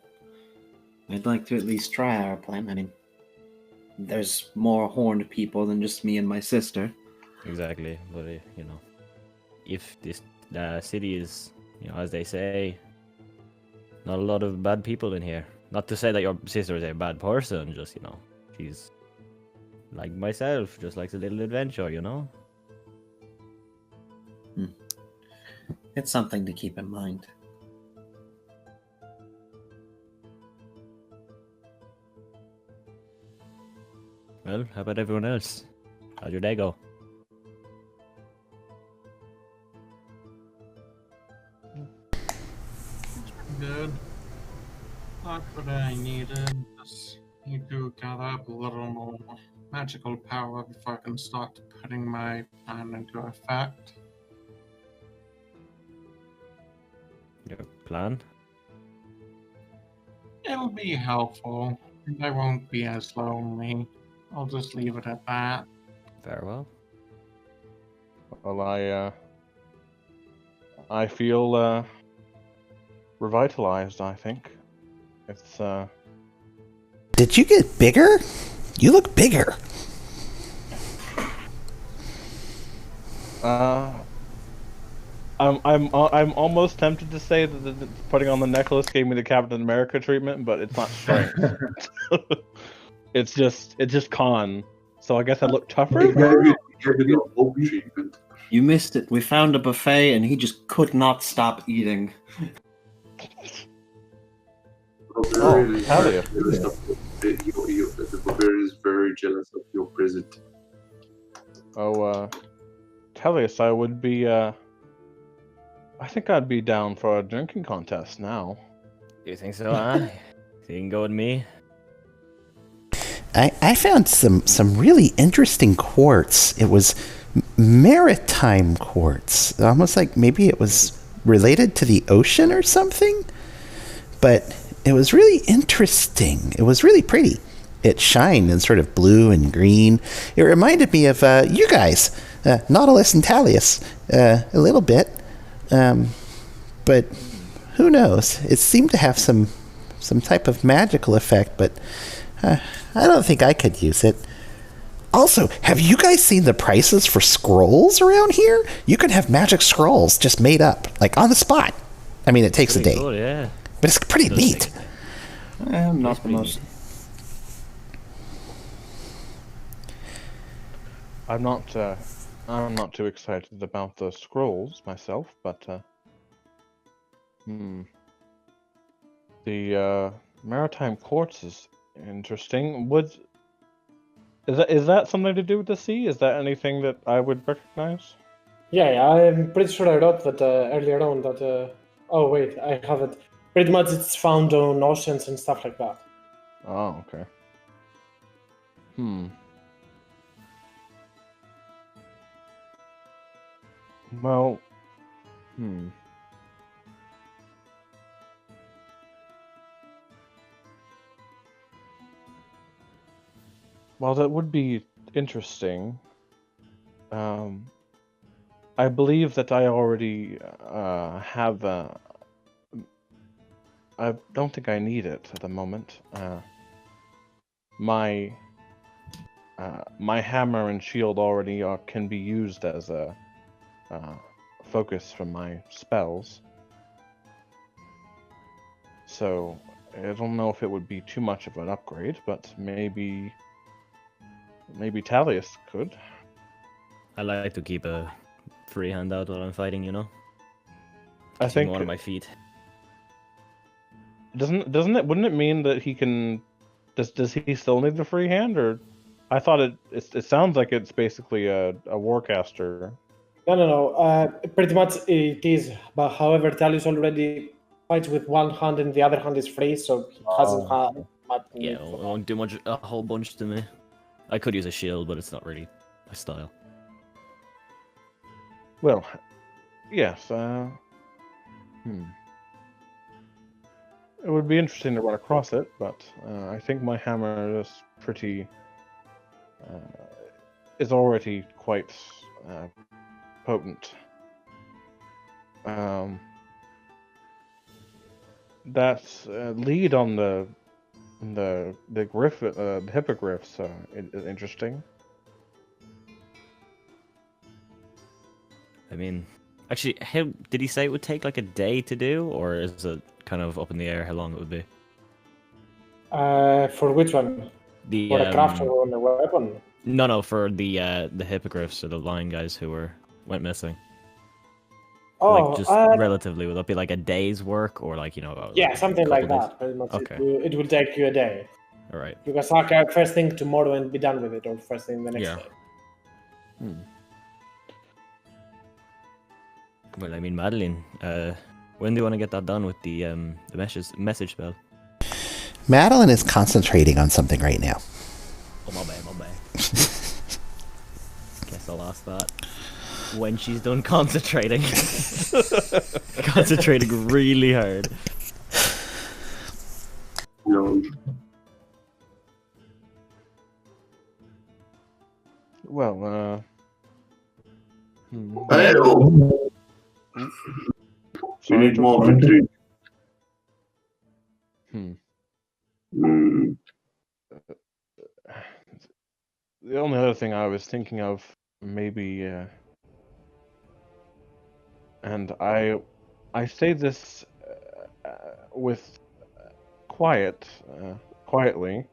I'd like to at least try our plan. I mean, there's more horned people than just me and my sister. Exactly, but you know, if this city is, you know, as they say, not a lot of bad people in here. Not to say that your sister is a bad person, just, you know, she's like myself, just likes a little adventure, you know? It's something to keep in mind. Well, how about everyone else? How'd your day go? Good. Not what I needed. Just need to gather up a little more magical power before I can start putting my plan into effect. Your plan? It'll be helpful. And I won't be as lonely. I'll just leave it at that. Very well. Well, I feel revitalized. I think it's Did you get bigger? You look bigger. I'm almost tempted to say that putting on the necklace gave me the Captain America treatment, but it's not strength. it's just con. So I guess I look tougher. He gave you the Hulk treatment. You missed it. We found a buffet and he just could not stop eating. The Talia. The barbarian is very jealous of your present. Oh, Telius, I would be. I think I'd be down for a drinking contest now. Do you think so, huh? So you can go with me? I found some really interesting quartz. It was maritime quartz, almost like maybe it was related to the ocean or something. But it was really interesting. It was really pretty. It shined in sort of blue and green. It reminded me of you guys, Nautilus and Talius, a little bit. But who knows? It seemed to have some type of magical effect, but I don't think I could use it. Also, have you guys seen the prices for scrolls around here? You can have magic scrolls just made up, like on the spot. I mean, it takes a day, Cool, yeah. but it's pretty neat. Not the most. I'm not too excited about the scrolls myself, but the maritime quartz is interesting. Is that something to do with the sea? Is that anything that I would recognize? Yeah, I'm pretty sure I wrote that earlier on that. Oh wait, I have it. Pretty much, it's found on oceans and stuff like that. Oh, okay. Well, Well, that would be interesting. I believe that I already have. I don't think I need it at the moment. My hammer and shield already can be used as a focus from my spells. So I don't know if it would be too much of an upgrade, but maybe Talius could. I like to keep a free hand out while I'm fighting, you know? I think one of my feet. Doesn't it? Wouldn't it mean that he can? Does he still need the free hand, or? I thought it sounds like it's basically a warcaster. No. Pretty much it is. But however, Talius already fights with one hand and the other hand is free, so he hasn't had much. Yeah, it won't do much, a whole bunch to me. I could use a shield, but it's not really my style. Well, yes. It would be interesting to run across it, but I think my hammer is pretty. Is already quite potent. That's lead on the hippogriffs is interesting. I mean, actually, how did he say it would take like a day to do, or is it kind of up in the air how long it would be? For which one? The For a craft or on a weapon? no, for the hippogriffs or the lion guys who went missing. Oh, Like just relatively, would that be like a day's work or like yeah, like something a like couple that. Pretty much. Okay. It will take you a day. All right. You can start first thing tomorrow and be done with it, or first thing the next Yeah. day. Well, I mean, Madeline, when do you want to get that done with the message spell? Madeline is concentrating on something right now. Oh, my bad. Guess I lost that. When she's done concentrating. Concentrating really hard. No. Well, Hello. You need more of a drink. The only other thing I was thinking of, maybe, and I say this with quietly.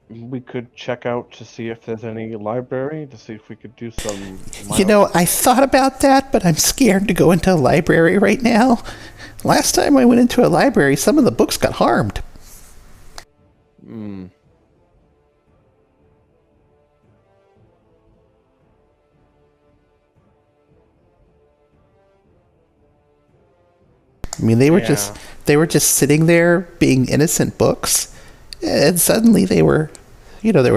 We could check out to see if there's any library, to see if we could do some... You know, I thought about that, but I'm scared to go into a library right now. Last time I went into a library, some of the books got harmed. I mean, they were just sitting there being innocent books, and suddenly there were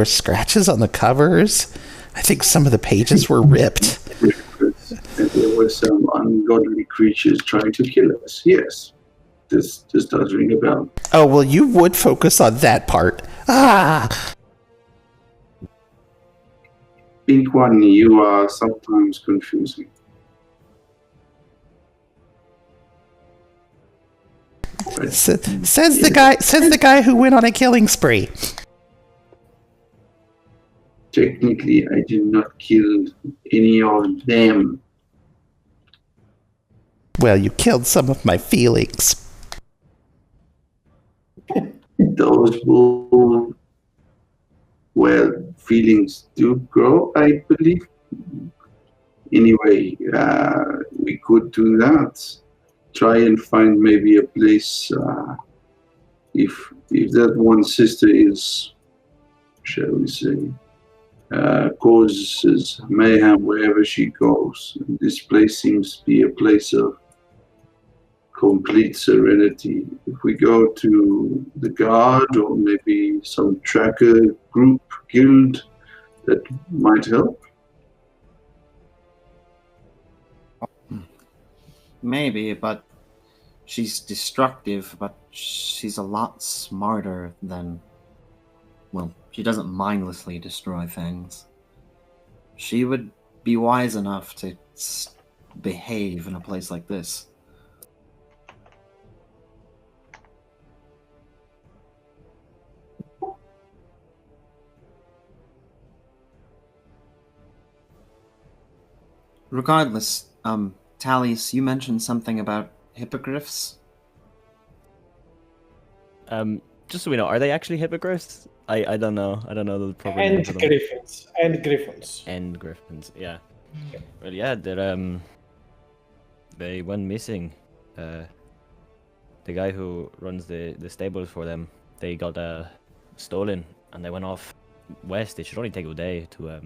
scratches on the covers. I think some of the pages were ripped. And there were some ungodly creatures trying to kill us. Yes, this does ring a bell. Oh, well, you would focus on that part. Pink One, you are sometimes confusing. Says the guy who went on a killing spree. Technically, I did not kill any of them. Well, you killed some of my feelings. Those will, feelings do grow, I believe. Anyway, we could do that. Try and find maybe a place. If that one sister is, shall we say, causes mayhem wherever she goes. This place seems to be a place of complete serenity. If we go to the guard or maybe some tracker group, guild, that might help. Maybe, but she's destructive, but she's a lot smarter than... Well, she doesn't mindlessly destroy things. She would be wise enough to behave in a place like this. Regardless, Tallius, you mentioned something about hippogriffs? Just so we know, are they actually hippogriffs? I don't know. I don't know the proper name for them. Griffins. And griffins, yeah. Well, yeah, they went missing. The guy who runs the stables for them, they got stolen, and they went off west. It should only take a day to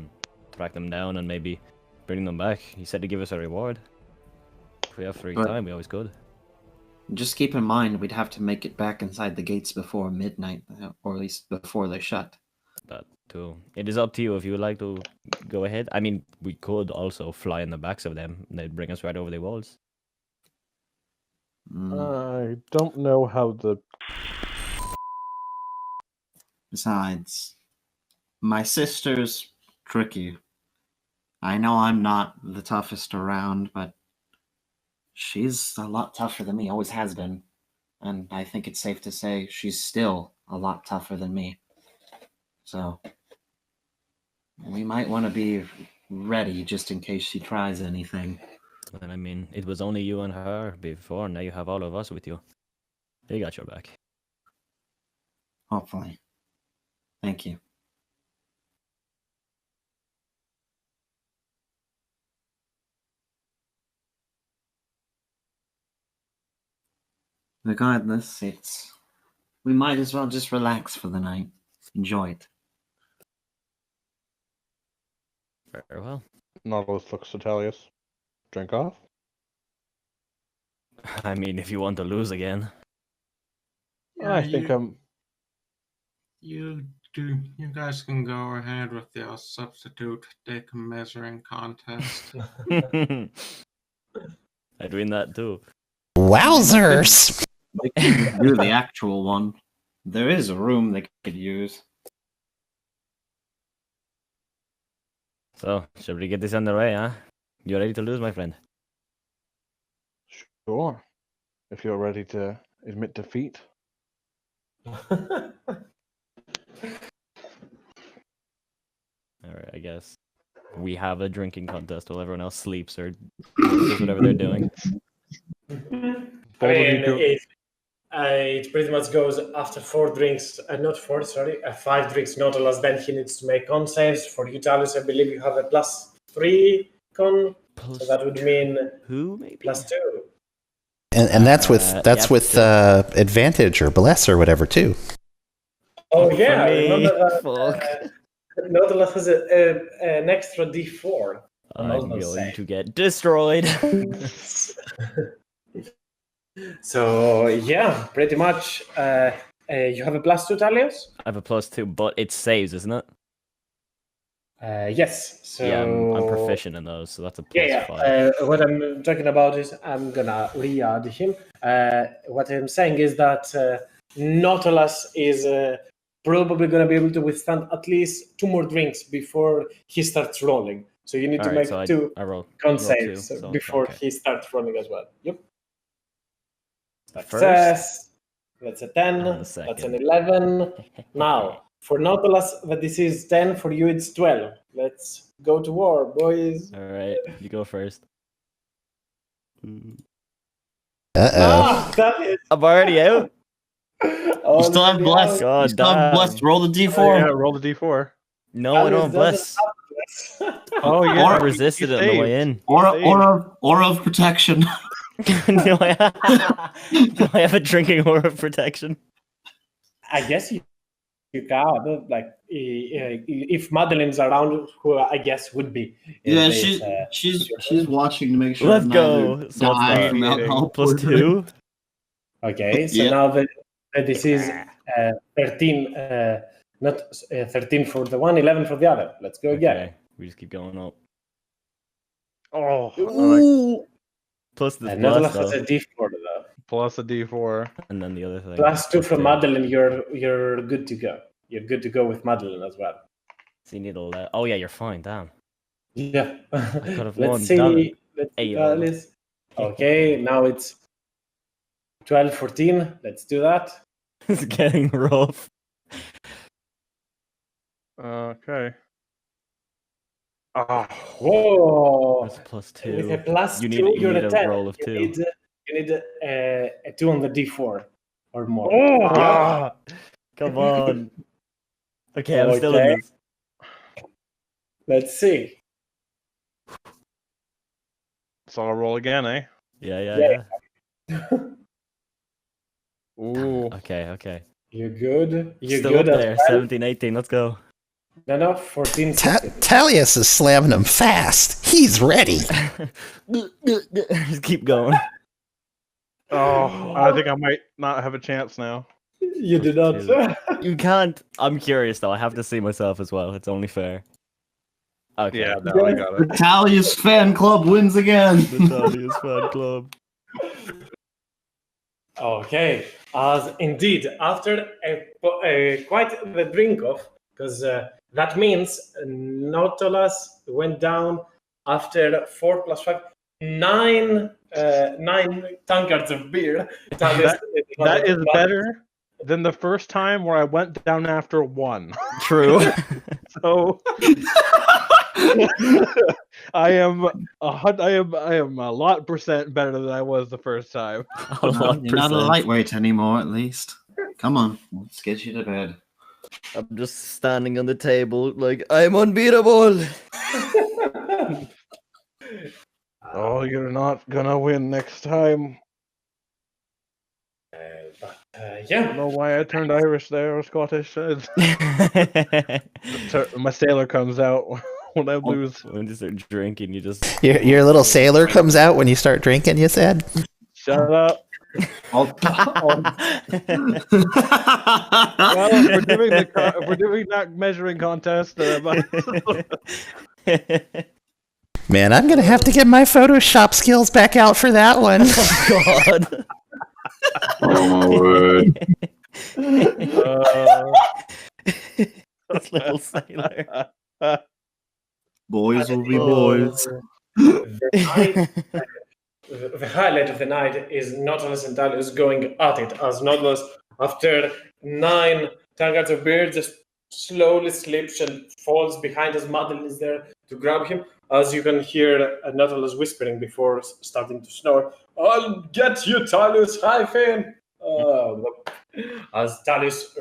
track them down and maybe bring them back. He said to give us a reward. If we have free time, we always could. Just keep in mind, we'd have to make it back inside the gates before midnight, or at least before they shut. That too. It is up to you if you would like to go ahead. I mean, we could also fly in the backs of them, and they'd bring us right over the walls. I don't know how the... Besides, my sister's tricky. I know I'm not the toughest around, but she's a lot tougher than me, always has been. And I think it's safe to say she's still a lot tougher than me. So, we might want to be ready just in case she tries anything. And I mean, it was only you and her before, now you have all of us with you. They got your back. Hopefully. Thank you. Regardless, we might as well just relax for the night. Enjoy it. Very well. Nautilus looks to Talius. Drink off? I mean, if you want to lose again. I think I'm... You guys can go ahead with your substitute dick measuring contest. I'd win that too. Wowzers! They could do the actual one. There is a room they could use. So, should we get this underway, huh? You ready to lose, my friend? Sure. If you're ready to admit defeat. Alright, I guess. We have a drinking contest while everyone else sleeps or does whatever they're doing. I mean, it pretty much goes after 4 drinks, not 4, sorry, 5 drinks Nautilus, then he needs to make con saves. For you, Talus, I believe you have a +3 con, so that would mean who, maybe? +2. And that's with advantage or bless or whatever too. Oh yeah, remember that Fuck. Nautilus has an extra D4. I'm going to get destroyed. So yeah, pretty much. You have a +2, Talius? I have a +2, but it saves, isn't it? Yes. So yeah, I'm proficient in those, so that's a +5. What I'm talking about is I'm gonna re-add him. What I'm saying is that Nautilus is probably gonna be able to withstand at least 2 more drinks before he starts rolling. So you need to make 2 con saves before he starts rolling as well. Yep. Success. That's a 10. That's an 11. Now, for Nautilus, this is 10. For you, it's 12. Let's go to war, boys. All right, you go first. That is... I'm already out. You still have bless. God, you still have bless. Roll the D4. Yeah, roll the D4. No, I don't have bless. Oh yeah, I resisted it on the way in. Aura of protection. Do I have a drinking aura of protection? I guess you can. Like if Madeline's around, who I guess would be. Yeah, she's watching to make sure. Let's go. So die from alcohol. +2. Okay, so now that this is 13, not 13 for the one, 11 for the other. Let's go again. Okay, we just keep going up. Oh. Ooh. Plus the Nautilus plus, has a D4 though. Plus a D4. And then the other thing. +2 from Madeline, you're good to go. You're good to go with Madeline as well. So you need a oh yeah, you're fine, damn. Yeah. I could have Let's won. see. Let's see this. Okay, now it's 12, 14. Let's do that. It's getting rough. Okay. Oh. Whoa! That's +2. With a +2, you need you're a a 10. roll of 2. You need a 2 on the D4 or more. Oh! Yeah. Come on. Okay, I'm still in this. Let's see. So I'll roll again, eh? Yeah. Ooh. Okay. You're good. You're still good up there. well. 17, 18. Let's go. No, 14. Talius is slamming him fast. He's ready. Just keep going. Oh, I think I might not have a chance now. You do not. You can't. I'm curious though. I have to see myself as well. It's only fair. Okay. Yeah, no, I got it. The Talius fan club wins again. The Talius fan club. Okay. As indeed, after quite the drink off, because that means Nautilus went down after 4 + 5, 9 tankards of beer. That is better than the first time where I went down after 1. True. So I am a lot % better than I was the first time. You're not a lightweight anymore, at least. Come on, let's get you to bed. I'm just standing on the table like I'm unbeatable. Oh, you're not gonna win next time. I Yeah. don't know why I turned Irish there or Scottish. My sailor comes out when I lose. When you start drinking, you just Your little sailor comes out when you start drinking, you said? Shut up. I'll- Well, if we're doing that measuring contest, Man, I'm gonna have to get my Photoshop skills back out for that one. Oh God. Oh my word. This little sailor. Boys will be boys. The highlight of the night is Nautilus and Dalius going at it, as Nautilus, after 9 targets of beer, just slowly slips and falls behind as Madeline is there to grab him. As you can hear Nautilus whispering before starting to snore, "I'll get you, Dalius, Hyphen!" As Dalius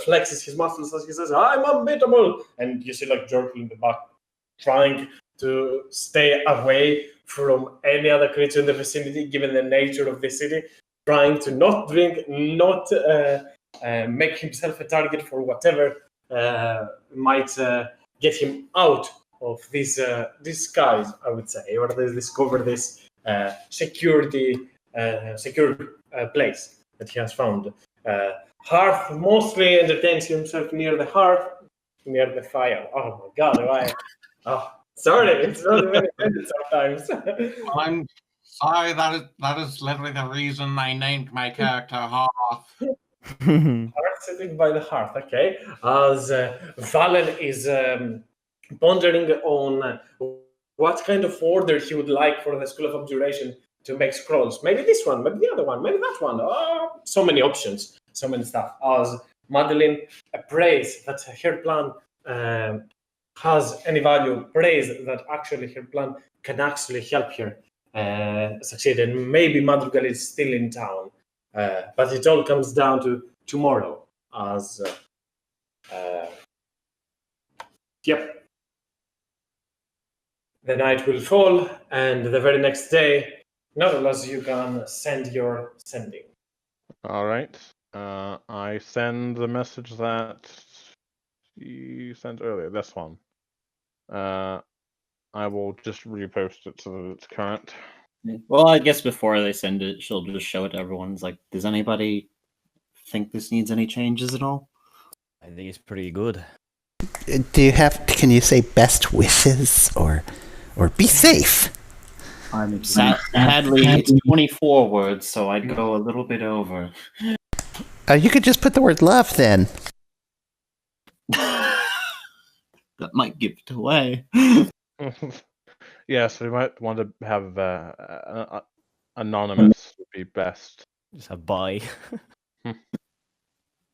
flexes his muscles as he says, "I'm unbeatable!" And you see like Jorkel in the back trying to stay away from any other creature in the vicinity, given the nature of the city, trying to not drink, not make himself a target for whatever might get him out of this skies, I would say, or discover this secure place that he has found. Hearth mostly entertains himself near the hearth, near the fire. Oh my God, why? Oh, sorry, it's not very good sometimes. I'm sorry, that is literally the reason I named my character Hoth. Hearth sitting by the hearth, okay. As Valen is pondering on what kind of order he would like for the School of Abjuration to make scrolls. Maybe this one, maybe the other one, maybe that one. Oh, so many options, so many stuff. As Madeline prays that her plan has any value, prays that actually her plan can actually help her succeed. And maybe Madrigal is still in town. But it all comes down to tomorrow. As yep, the night will fall, and the very next day, not unless you can send your sending. All right. I send the message that you sent earlier. This one. I will just repost it so that it's current. Well, I guess before they send it, she'll just show it to everyone. It's like, does anybody think this needs any changes at all? I think it's pretty good. Can you say best wishes or be safe? Sadly, it's 24 words, so I'd go a little bit over. You could just put the word love then. That might give it away. Yes, we might want to have anonymous would be best. Just a bye.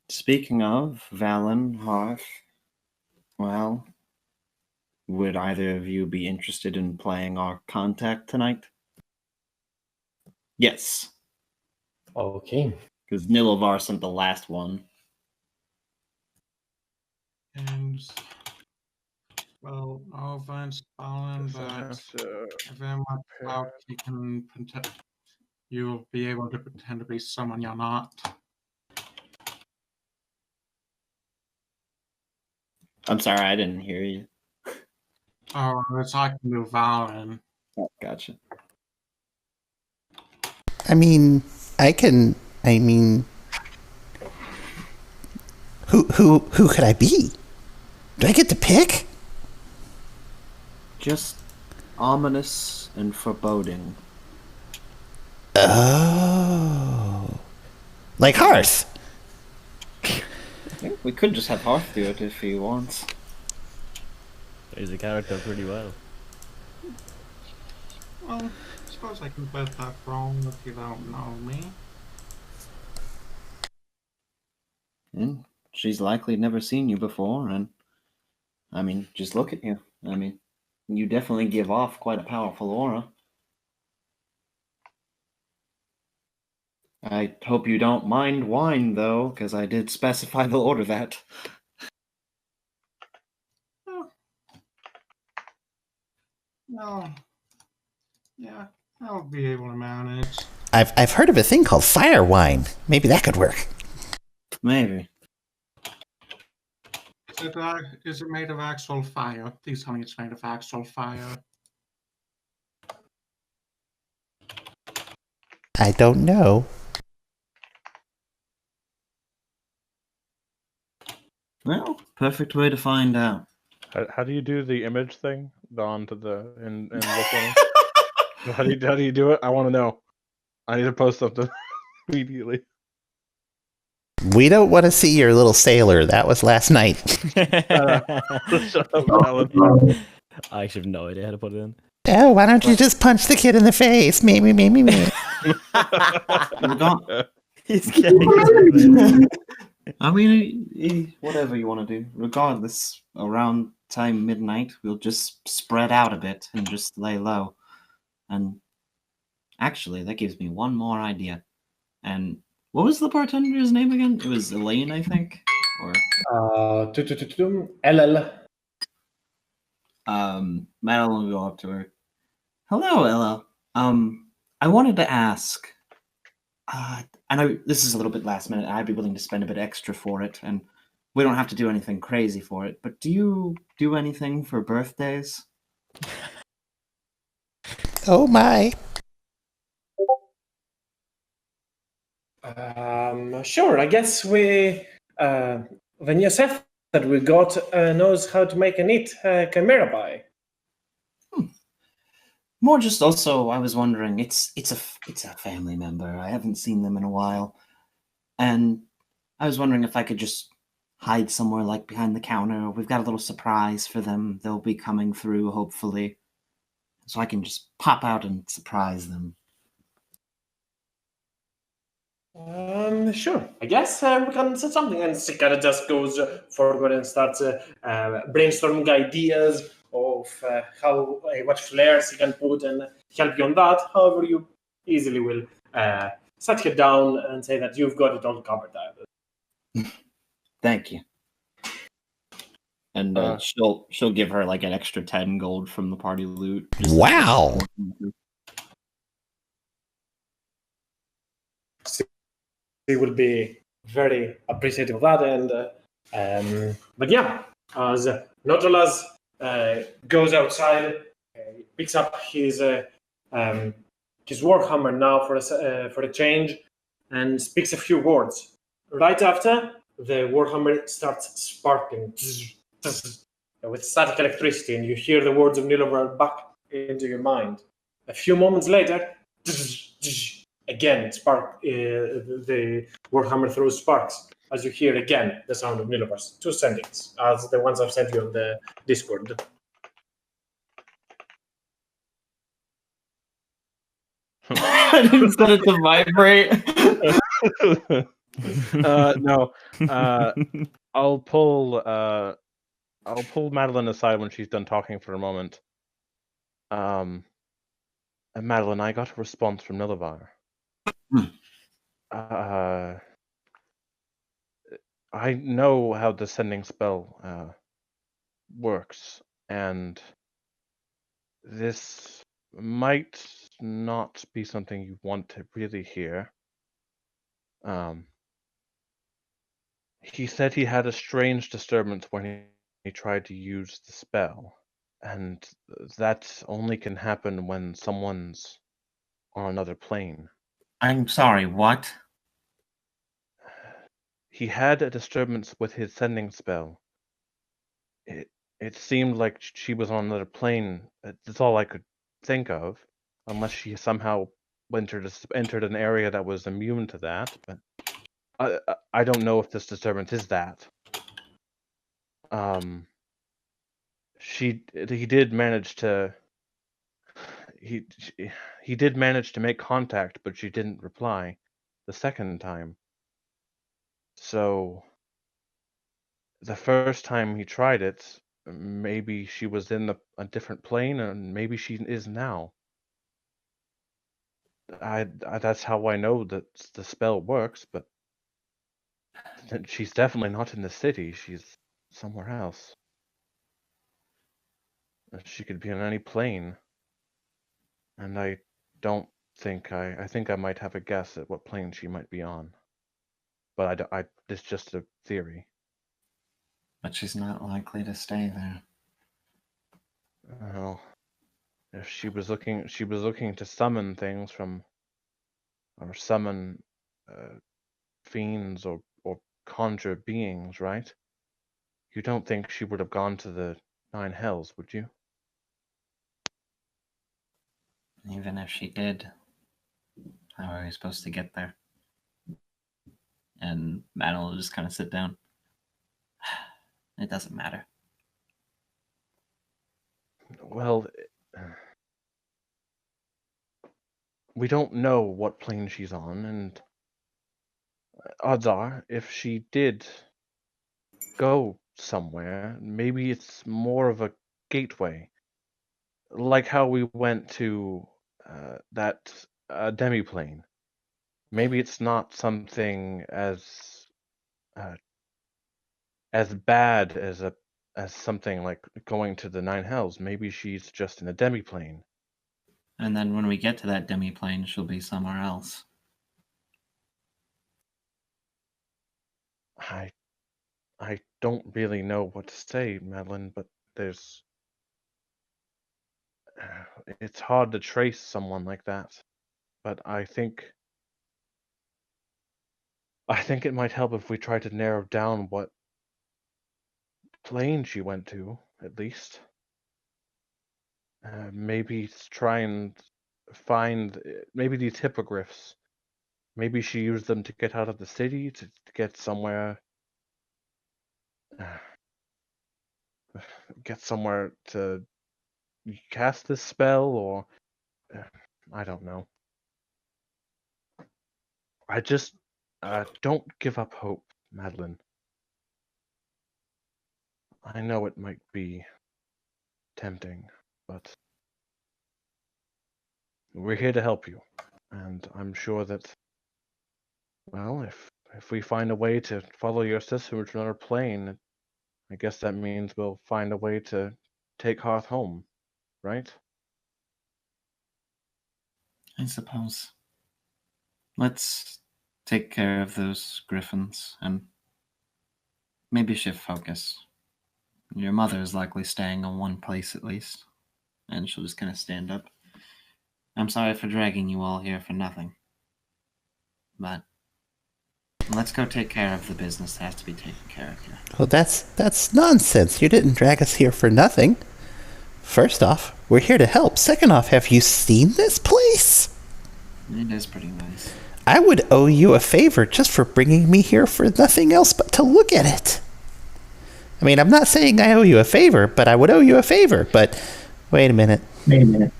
Speaking of Valen, Hearth, well, would either of you be interested in playing our contact tonight? Yes. Okay. Because Nilovar sent the last one. And well, no offense, Colin, but very much doubt you can you'll be able to pretend to be someone you're not. I'm sorry, I didn't hear you. Oh, we're talking to Valen. Oh, gotcha. I mean, who could I be? Do I get to pick? Just ominous and foreboding. Oh. Like Hearth. We could just have Hearth do it if he wants. Plays the character pretty well. Well, I suppose I can bet that wrong if you don't know me. And she's likely never seen you before, and I mean, just look at you. I mean, you definitely give off quite a powerful aura. I hope you don't mind wine, though, because I did specify they'll order that. No. Yeah, I'll be able to manage. I've heard of a thing called fire wine. Maybe that could work. Maybe. Is it made of actual fire? Please tell me it's made of actual fire. I don't know. Well, perfect way to find out. How do you do the image thing? Onto the in look on it? How do you do it? I want to know. I need to post something immediately. We don't want to see your little sailor. That was last night. Shut up, Alan. I actually have no idea how to put it in. Oh, why don't you just punch the kid in the face? Me. He's kidding. I mean, whatever you want to do. Regardless, around time midnight, we'll just spread out a bit and just lay low. And actually, that gives me one more idea. And what was the bartender's name again? It was Elaine, I think? Or LL. Madeline will go up to her. Hello, Ella. I wanted to ask. I know this is a little bit last minute. I'd be willing to spend a bit extra for it, and we don't have to do anything crazy for it. But do you do anything for birthdays? Oh my. Sure, I guess the new Seth that we got knows how to make a neat chimera pie. More just also, I was wondering. It's a family member. I haven't seen them in a while, and I was wondering if I could just hide somewhere, like behind the counter. We've got a little surprise for them. They'll be coming through, hopefully, so I can just pop out and surprise them. Sure. I guess we can set something, and she kind of just goes forward and starts brainstorming ideas of how what flares you can put and help you on that. However, you easily will set her down and say that you've got it all covered. Thank you. And she'll give her like an extra 10 gold from the party loot. Wow. She will be very appreciative of that, and but yeah, as Notolas goes outside, picks up his warhammer now for a change, and speaks a few words. Right after, the warhammer starts sparking with static electricity, and you hear the words of Nilovar back into your mind. A few moments later, again, the warhammer throws sparks as you hear again the sound of Nilovar's 2 sendings, as the ones I've sent you on the Discord. I didn't set it to vibrate. No. I'll pull Madeline aside when she's done talking for a moment. Madeline, I got a response from Nilovar. I know how the sending spell works, and this might not be something you want to really hear. He said he had a strange disturbance when he tried to use the spell, and that only can happen when someone's on another plane. I'm sorry, what? He had a disturbance with his sending spell. It seemed like she was on another plane. That's all I could think of, unless she somehow entered an area that was immune to that. But I don't know if this disturbance is that. He did manage to make contact, but she didn't reply the second time. So the first time he tried it, maybe she was in a different plane, and maybe she is now. that's how I know that the spell works, but she's definitely not in the city. She's somewhere else. She could be on any plane. And I don't think I think I might have a guess at what plane she might be on. But it's just a theory. But she's not likely to stay there. Well, if she was looking to summon things from, or summon fiends or conjure beings, right? You don't think she would have gone to the Nine Hells, would you? Even if she did, how are we supposed to get there? And Madeline will just kind of sit down. It doesn't matter. Well, we don't know what plane she's on, and odds are, if she did go somewhere, maybe it's more of a gateway. Like how we went to that demiplane. Maybe it's not something as bad as something like going to the Nine Hells. Maybe she's just in a demiplane. And then when we get to that demiplane, she'll be somewhere else. I don't really know what to say, Madeline, but it's hard to trace someone like that. But I think it might help if we try to narrow down what plane she went to, at least. Maybe try and find maybe these hippogriffs. Maybe she used them to get out of the city, to get somewhere. Get somewhere to cast this spell, or I don't know. I just don't give up hope, Madeline. I know it might be tempting, but we're here to help you, and I'm sure that, well, if we find a way to follow your sister to another plane, I guess that means we'll find a way to take Hearth home, right? I suppose. Let's take care of those griffins and maybe shift focus. Your mother is likely staying in one place at least. And she'll just kind of stand up. I'm sorry for dragging you all here for nothing. But let's go take care of the business that has to be taken care of here. Well, that's nonsense. You didn't drag us here for nothing. First off, we're here to help. Second off, have you seen this place? It is pretty nice. I would owe you a favor just for bringing me here for nothing else but to look at it. I mean, I'm not saying I owe you a favor, but I would owe you a favor. But wait a minute. It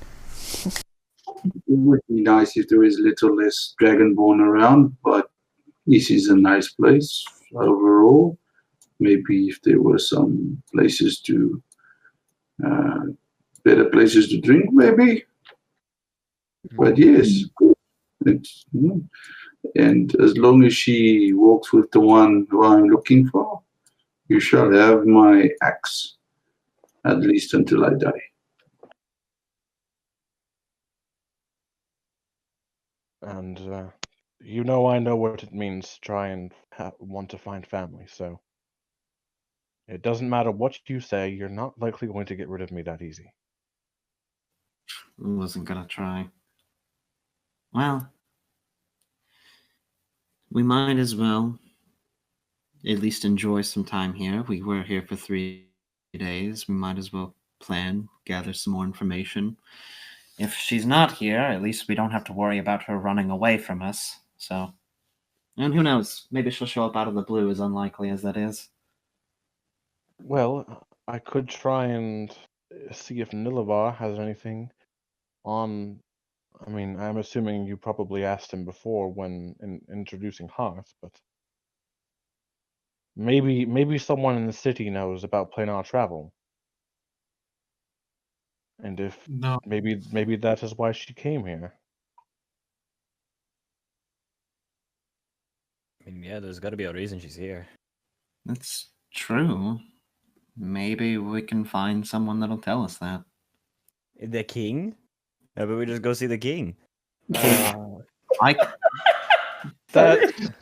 would be nice if there is a little less dragonborn around, but this is a nice place overall. Maybe if there were some places to, better places to drink, maybe. But yes, it's, and as long as she walks with the one who I'm looking for, you shall have my axe, at least until I die. And you know I know what it means to try and want to find family, so it doesn't matter what you say, you're not likely going to get rid of me that easy. I wasn't gonna try. Well, we might as well at least enjoy some time here. We were here for 3 days. We might as well plan, gather some more information. If she's not here, at least we don't have to worry about her running away from us. So, and who knows? Maybe she'll show up out of the blue, as unlikely as that is. Well, I could try and see if Nilavar has anything on. I mean, I'm assuming you probably asked him before when introducing Hearth, but maybe someone in the city knows about planar travel. And if No, maybe that is why she came here. mean, yeah, there's got to be a reason she's here. That's true. Maybe we can find someone that'll tell us that. The king? How about we just go see the king? I That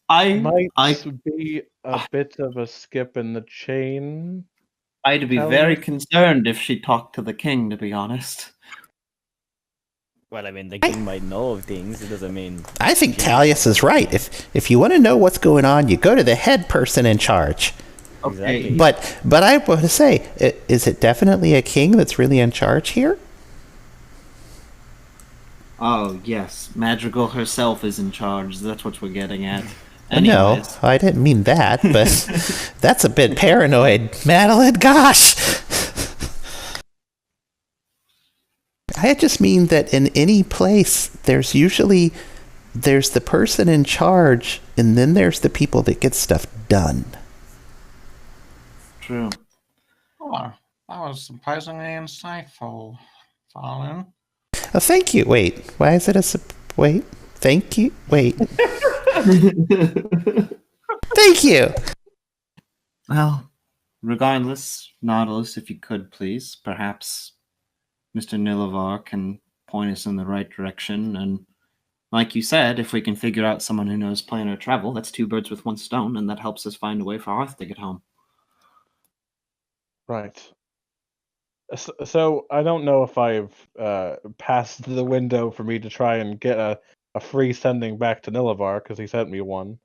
might I be a bit of a skip in the chain. I'd be very concerned if she talked to the king, to be honest. Well, I mean, the king might know of things. It doesn't mean. I think Talius is right. If you want to know what's going on, you go to the head person in charge. Okay. Exactly. But I want to say, is it definitely a king that's really in charge here? Oh, yes. Madrigal herself is in charge. That's what we're getting at. No, Anyways. I didn't mean that, but that's a bit paranoid. Madeline, gosh! I just mean that in any place, there's the person in charge, and then there's the people that get stuff done. True. Oh, that was surprisingly insightful, Fallen. Oh, thank you. Wait, why is it wait? Thank you. Wait. Thank you. Well, regardless, Nautilus, if you could please, perhaps Mr. Nilovar can point us in the right direction. And like you said, if we can figure out someone who knows planar travel, that's 2 birds with 1 stone, and that helps us find a way for Arth to get home. Right. So I don't know if I've passed the window for me to try and get a free sending back to Nilovar because he sent me one.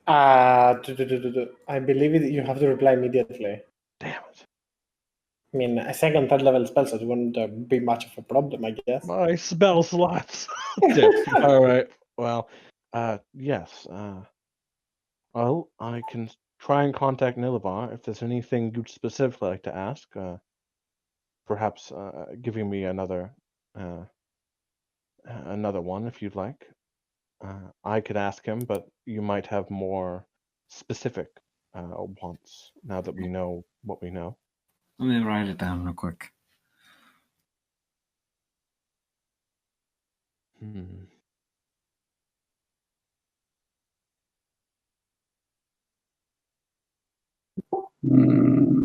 I believe you have to reply immediately. Damn it. I mean, a second, third level spell slot wouldn't be much of a problem, I guess. My spell slots. All right. Well, yes. Well, I can try and contact Nilovar if there's anything you'd specifically like to ask. Perhaps giving me another one if you'd like. I could ask him, but you might have more specific wants now that we know what we know. Let me write it down real quick. Hmm. Hmm.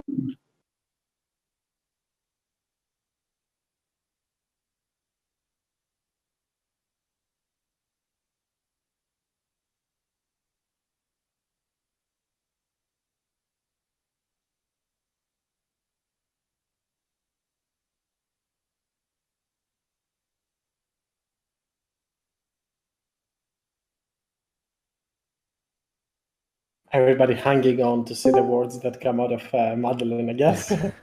Everybody hanging on to see the words that come out of Madeline, I guess. I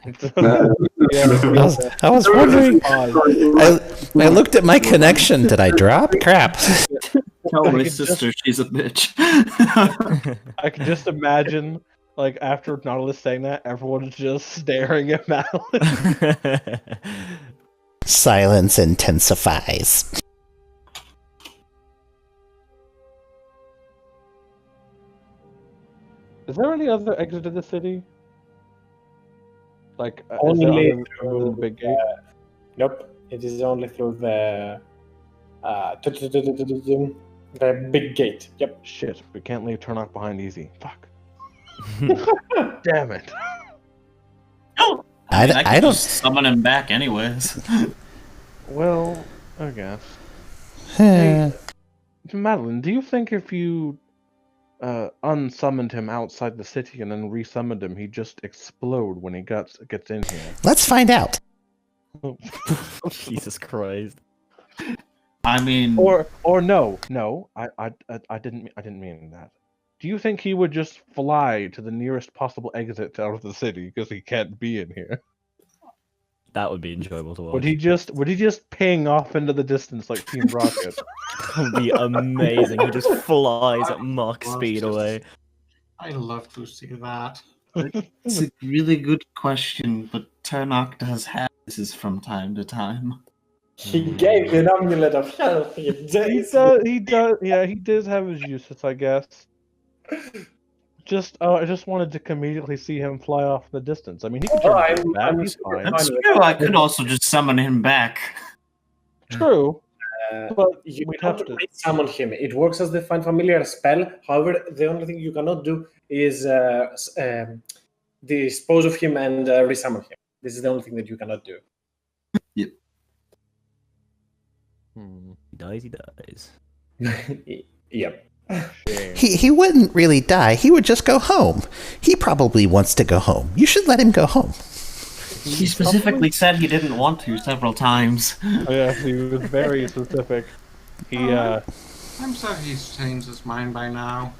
was wondering. I looked at my connection. Did I drop? Crap. Tell my sister she's a bitch. I can just imagine, like, after Nautilus saying that, everyone's just staring at Madeline. Silence intensifies. Is there any other exit to the city? Like, Only is there through the big gate? Nope, it is only through the big gate. Yep. Shit, we can't leave Turnock behind easy. Fuck. Damn it. I I don't. just summon him back anyways. Well, I guess. Hey, Madeline, do you think if you unsummoned him outside the city and then resummoned him, he'd just explode when he gets in here? Let's find out. Jesus Christ. I mean, Or no, I didn't mean that. Do you think he would just fly to the nearest possible exit out of the city because he can't be in here? That would be enjoyable to watch. Would he just ping off into the distance like Team Rocket? That would be amazing. He just flies at Mach speed away. I love to see that. it's a really good question, but Turnock does have this from time to time. He gave you an amulet of health. He does. Yeah, he does have his uses, I guess. I just wanted to immediately see him fly off in the distance. I mean, he could turn back. He's fine. That's true. I could also just summon him back. True. But you we'd have have to to. summon him. It works as the Find Familiar spell. However, the only thing you cannot do is dispose of him and resummon him. This is the only thing that you cannot do. He dies, he dies. Yep. Shame. He wouldn't really die. He would just go home. He probably wants to go home. You should let him go home. He specifically said he didn't want to several times. Yeah, he was very specific. He I'm sure he's changed his mind by now.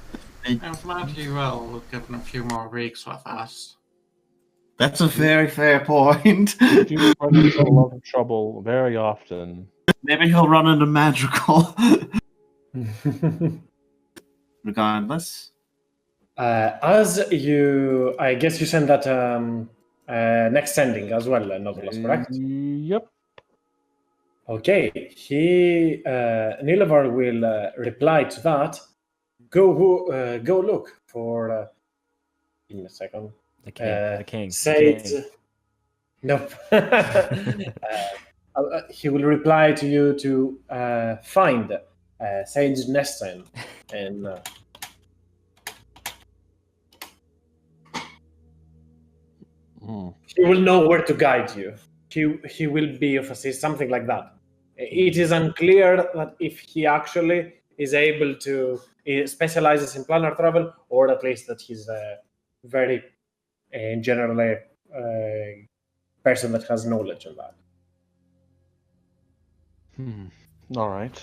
I- I'm glad he will give him a few more weeks with us. That's a very fair point. do run into a lot of trouble very often. Maybe he'll run into magical. Regardless. As you, I guess you send that next sending as well, Novelos, correct? Yep. Okay, Nilavar will reply to that. Go look for. Give me a second. The king. Sage. Nope. He will reply to you to find Sage Nestin and. He will know where to guide you. He will be of assist, something like that. It is unclear that if he actually is able to specializes in planar travel, or at least that he's a very generally person that has knowledge of that. All right.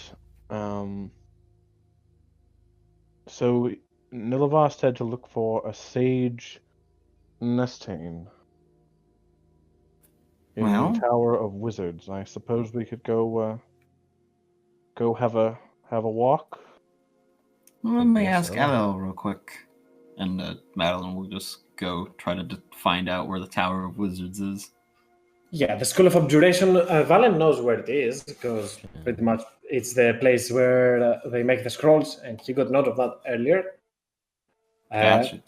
So Nilavar said to look for a sage Nestane in Well? the Tower of Wizards. I suppose we could go have a walk. Let me guess ask so. Elo real quick. And Madeline will just go try to find out where the Tower of Wizards is. Yeah, the School of Abjuration, Valen knows where it is, because pretty much it's the place where they make the scrolls, and he got note of that earlier. Gotcha.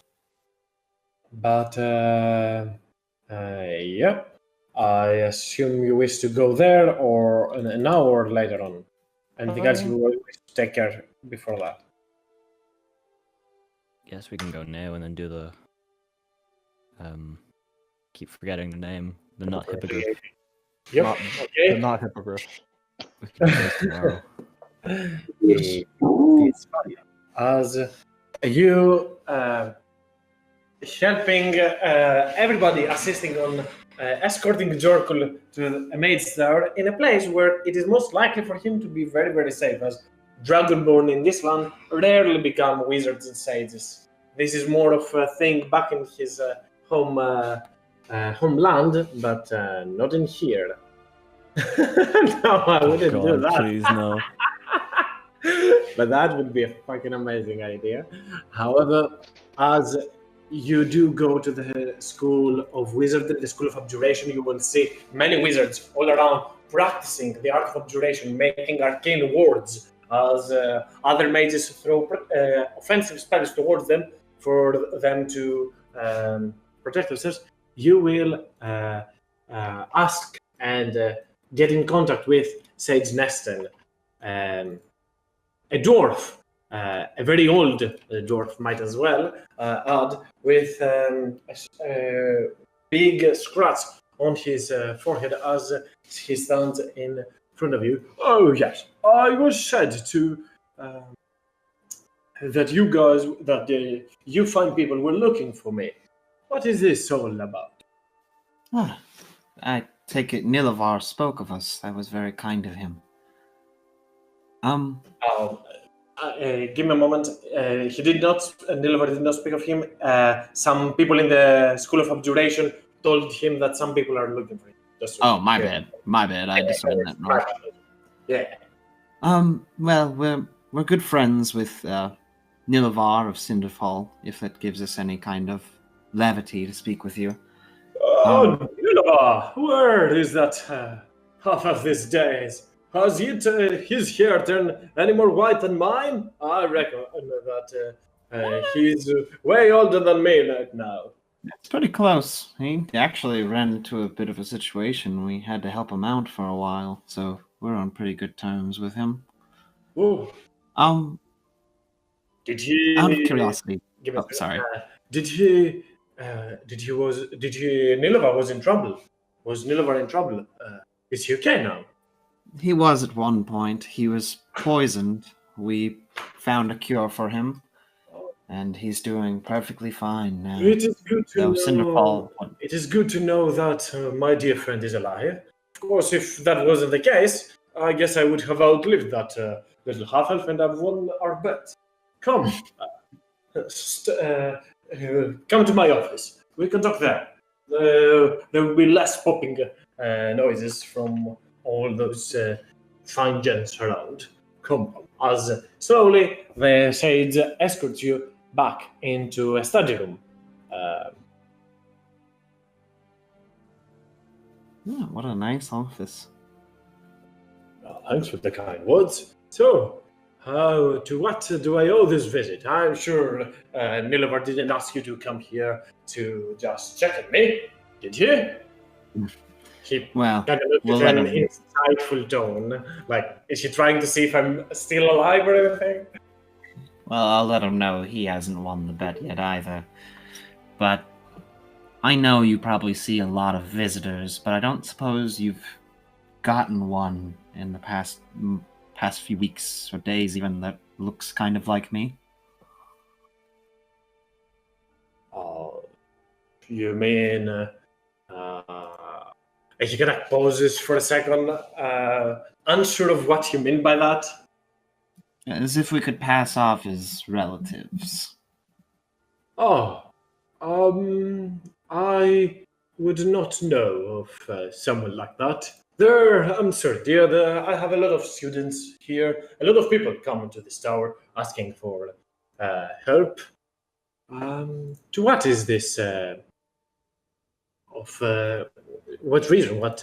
But, yeah, I assume you wish to go there, or now or later on. Anything else you wish to take care before that? Guess we can go now and then do the. Keep forgetting the name. The not hippogriff. Yep. Not, Okay. They're not hippogriffs. We can do this tomorrow. It's funny. As you helping everybody assisting on escorting Jorkul to a maid's tower in a place where it is most likely for him to be very, very safe, as Dragonborn in this land rarely become wizards and sages. This is more of a thing back in his homeland, but not in here. No, I wouldn't do God, that. please no. But that would be a fucking amazing idea. However, as you do go to the School of Wizardry, the School of Abjuration, you will see many wizards all around practicing the art of abjuration, making arcane wards as other mages throw offensive spells towards them for them to protect themselves. You will ask and get in contact with Sage Neston, a dwarf, a very old dwarf, might as well add, with a big scratch on his forehead as he stands in front of you. Oh yes, I was said to that you guys, that you fine people were looking for me. What is this all about? I take it Nilavar spoke of us. That was very kind of him. Give me a moment. He did not. Nilavar did not speak of him. Some people in the School of Abjuration told him that some people are looking for him. My bad. My bad. I just read that wrong. Yeah. Well, we're good friends with Nilavar of Cinderfall, if that gives us any kind of levity to speak with you. Oh, Nilavar, where is that half of these days? Has his hair turned any more white than mine? I reckon that he's way older than me right now. It's pretty close. He actually ran into a bit of a situation. We had to help him out for a while, so we're on pretty good terms with him. Oh, Um, did he? out of curiosity. Give me a Oh, second. sorry. Did he? Did he? Nilva was in trouble. Was Nilva in trouble? Is he okay now? He was at one point. He was poisoned. We found a cure for him, and he's doing perfectly fine now. It is good to Though know. Cinderfall, It is good to know that my dear friend is alive. Of course, if that wasn't the case, I guess I would have outlived that little half elf and have won our bet. Come, come to my office. We can talk there. There will be less popping noises from all those fine gents around. Come, as slowly the shades escort you back into a study room. yeah, what a nice office. Thanks for the kind words. So, to what do I owe this visit? I'm sure Nilliver didn't ask you to come here to just check on me, did he? He Well, kind of looked we'll at let an him. insightful tone. Like, is she trying to see if I'm still alive or anything? Well, I'll let him know he hasn't won the bet yet either. But I know you probably see a lot of visitors, but I don't suppose you've gotten one in the past few weeks or days even that looks kind of like me. Oh, you mean... he kind of pauses for a second, unsure of what you mean by that. As if we could pass off as relatives. Oh, I would not know of someone like that. I'm sorry, dear, I have a lot of students here. A lot of people come into this tower asking for help. To what is this? What reason? What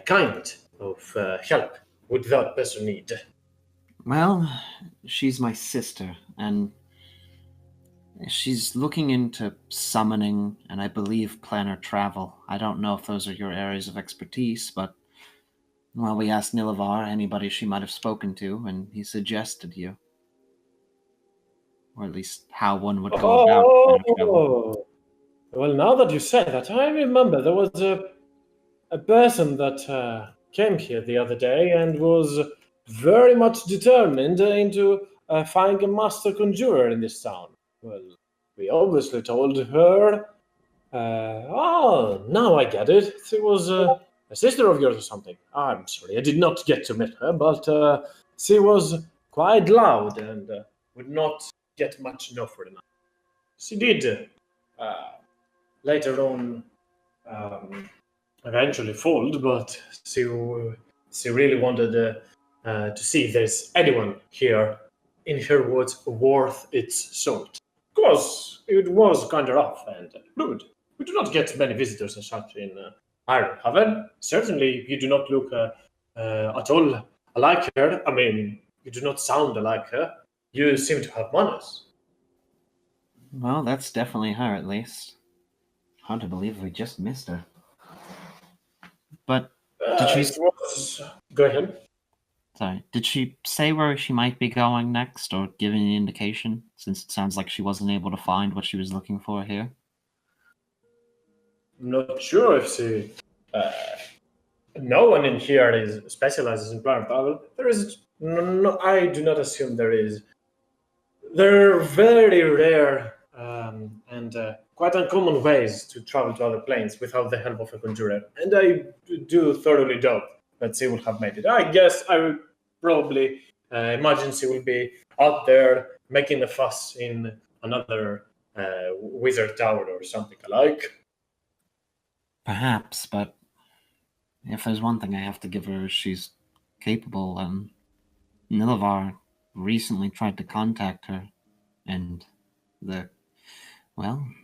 kind of help would that person need? Well, she's my sister, and she's looking into summoning and I believe planar travel. I don't know if those are your areas of expertise, but well, we asked Nilivar anybody she might have spoken to, and he suggested you. Or at least how one would go about planar travel. Oh, well, now that you say that, I remember there was a person that came here the other day and was very much determined into finding a master conjurer in this town. Well, we obviously told her. Now I get it. She was a sister of yours or something. I'm sorry, I did not get to meet her, but she was quite loud and would not get much no for the night. She did later on eventually fold, but she really wanted to see if there's anyone here, in her words, worth its salt. Of course, it was kind of rough and rude. We do not get many visitors as such in Ironhaven. Certainly, you do not look at all alike her. I mean, you do not sound like her. You seem to have manners. Well, that's definitely her, at least. Hard to believe we just missed her. But did she? Go ahead. Sorry, did she say where she might be going next, or give any indication? Since it sounds like she wasn't able to find what she was looking for here. I'm not sure if she. No one in here specializes in planar travel. There is no. I do not assume there is. There are very rare and quite uncommon ways to travel to other planes without the help of a conjurer, and I do thoroughly doubt that she will have made it. I guess I would probably imagine she will be out there making a fuss in another wizard tower or something alike. Perhaps, but if there's one thing I have to give her, she's capable. Nilivar recently tried to contact her, and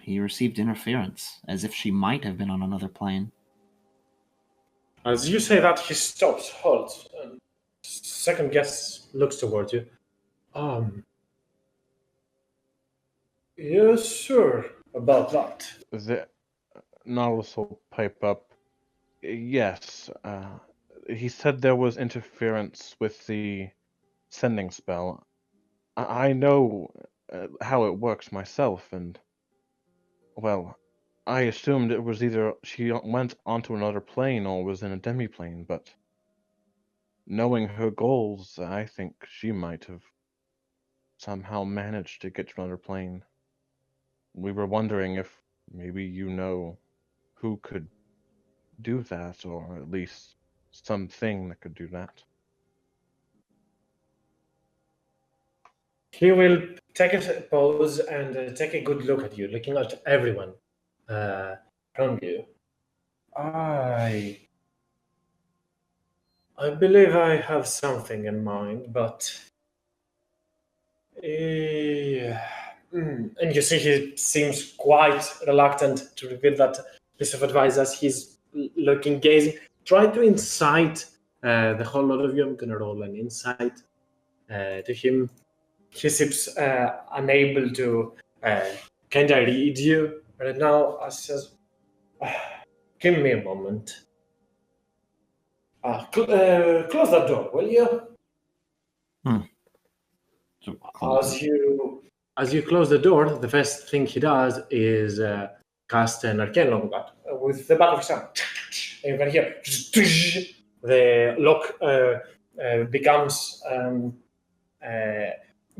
he received interference, as if she might have been on another plane. As you say that, he stops, halts, and second guess looks towards you. Yes, sure about that. Nautilus will pipe up. Yes, he said there was interference with the sending spell. I know how it works myself, and, well, I assumed it was either she went onto another plane or was in a demi-plane, but knowing her goals, I think she might have somehow managed to get to another plane. We were wondering if maybe you know who could do that, or at least something that could do that. He will take a pause and take a good look at you, looking at everyone around you. I believe I have something in mind, but and you see he seems quite reluctant to reveal that piece of advice as he's looking, gazing, trying to incite the whole lot of you. I'm gonna roll an insight to him. He seems unable to kind of read you right now. I says, "Give me a moment. Close that door, will you?" As you close the door, the first thing he does is cast an arcane lock with the back of his hand. And you can hear the lock becomes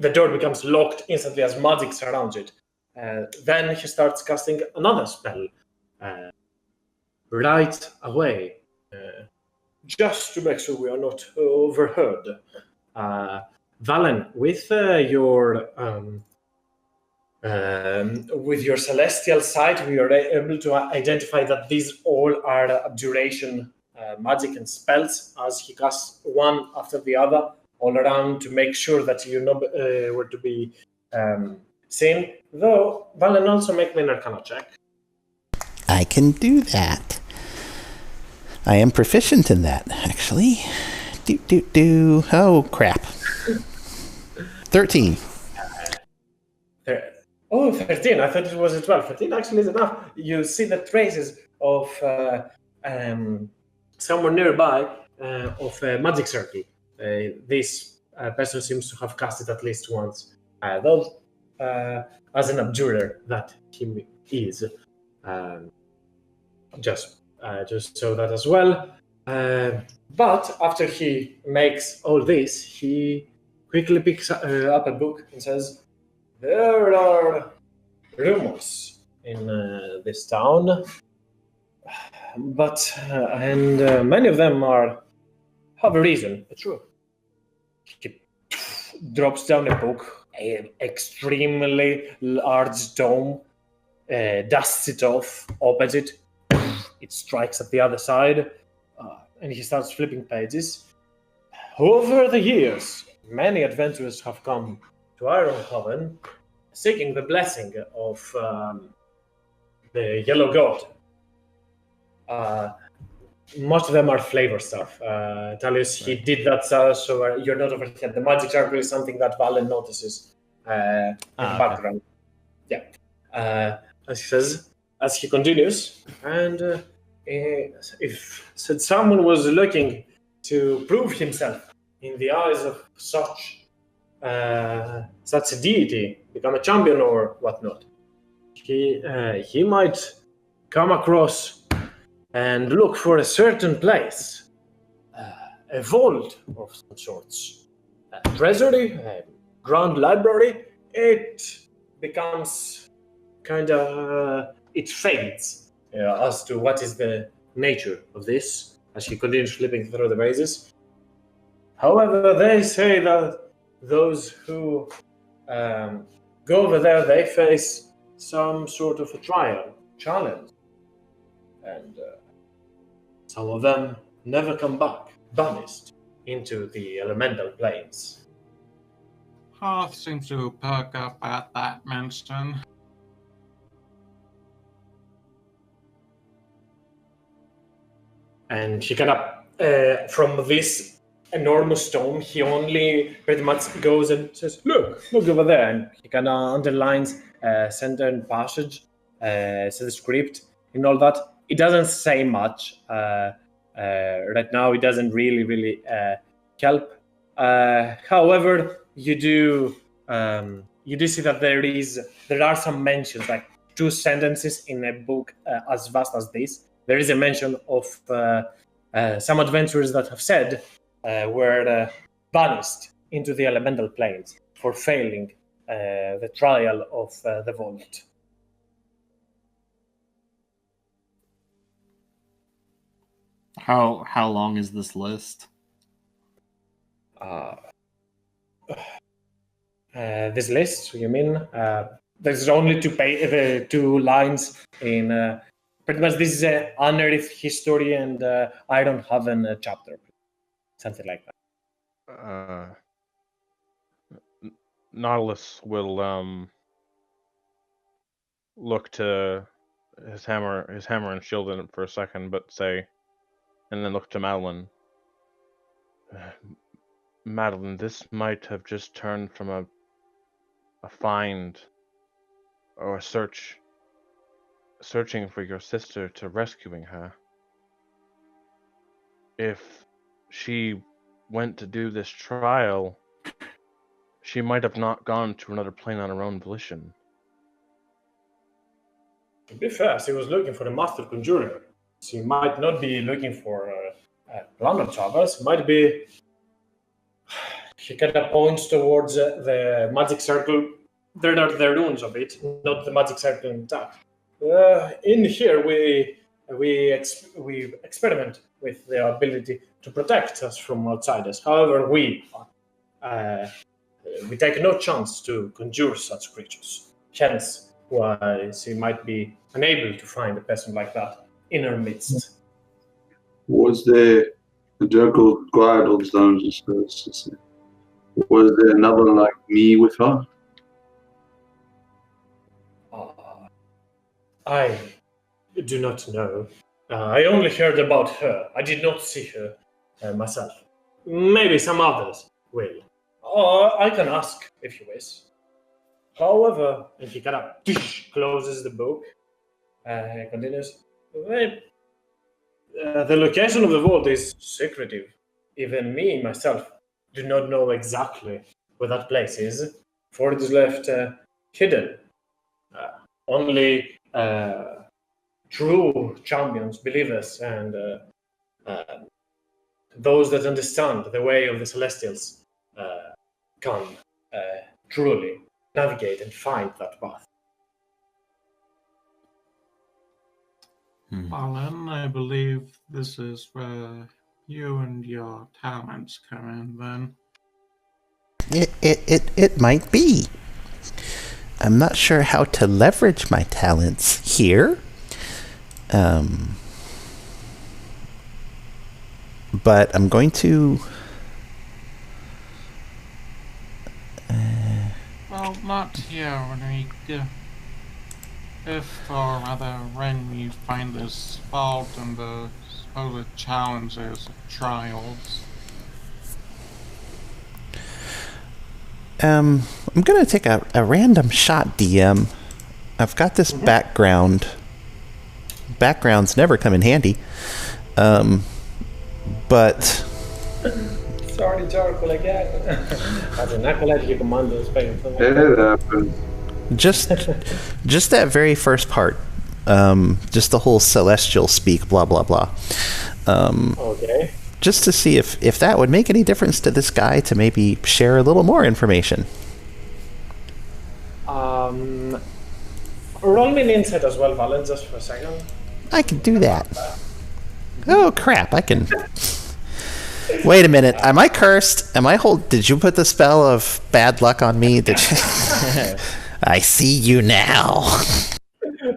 the door becomes locked instantly as magic surrounds it. Then he starts casting another spell right away, just to make sure we are not overheard. Valen, with your celestial sight, we are able to identify that these all are abjuration magic and spells, as he casts one after the other all around to make sure that you know were to be seen. Though Valen, also make me an Arcana check. I can do that. I am proficient in that, actually. Oh, crap. 13. 13. I thought it was a 12. 13 actually is enough. You see the traces of somewhere nearby of a magic circle. This person seems to have cast it at least once. Though, as an abjurer that he is. Just so that as well. But after he makes all this, he quickly picks up a book and says, "There are rumors in this town, but many of them have a reason. True." He drops down a book, an extremely large tome, dusts it off, opens it. It strikes at the other side, and he starts flipping pages. Over the years, many adventurers have come to Ironhaven seeking the blessing of the Yellow God. Most of them are flavor stuff. Talius, he did that so you're not overhead. The magic circle is something that Valen notices in the background. Yeah. As he says, as he continues, and if someone was looking to prove himself in the eyes of such a deity, become a champion or whatnot, he might come across and look for a certain place, a vault of some sorts, a treasury, a grand library. It becomes it fades as to what is the nature of this as he continues flipping through the pages. However, they say that those who go over there, they face some sort of a challenge, and some of them never come back, banished into the elemental planes. Hearth seems to perk up at that mention. And he from this enormous tome, he only pretty much goes and says, look over there. And he underlines certain passage, says the script and all that. It doesn't say much. Right now, it doesn't really help. However, you do see that there are some mentions, like 2 sentences in a book as vast as this. There is a mention of some adventurers that have said were banished into the elemental planes for failing the trial of the vault. How long is this list? This list, you mean? There's only 2 lines in. Pretty much, this is a unearthed history and Ironhaven chapter, something like that. Nautilus will look to his hammer and shield in it for a second, but say, and then look to Madeline. Madeline, this might have just turned from a find or a searching for your sister to rescuing her. If she went to do this trial, she might have not gone to another plane on her own volition. To be fair, she was looking for the master conjurer. She might not be looking for random travelers. Might be. She kind of points towards the magic circle. There are the runes of it, not the magic circle intact. In here, we experiment with the ability to protect us from outsiders. However, we take no chance to conjure such creatures. Hence, why she might be unable to find a person like that in her midst. Was there a Durkle guard of zones? Was there another like me with her? I do not know. I only heard about her. I did not see her myself. Maybe some others will. I can ask if you wish. However, and he kind of closes the book, continues. The location of the vault is secretive. Even me, myself, do not know exactly where that place is, for it is left hidden. Only true champions, believers, and those that understand the way of the Celestials can truly navigate and find that path. Alan, I believe this is where you and your talents come in then. It might be. I'm not sure how to leverage my talents here. But I'm going to... Well, not here, Enrique. If, or rather, when you find this fault and the supposed challenges, trials. I'm gonna take a random shot, DM. I've got this background. Backgrounds never come in handy. But... Sorry, Jarkle again. As an acolyte, you command those pain. Just that very first part. Just the whole celestial speak, blah, blah, blah. Okay. Just to see if that would make any difference to this guy to maybe share a little more information. Roll me an insight as well, Valen, just for a second. I can do that. Oh, crap, I can... Wait a minute, am I cursed? Did you put the spell of bad luck on me? Did you... I see you now.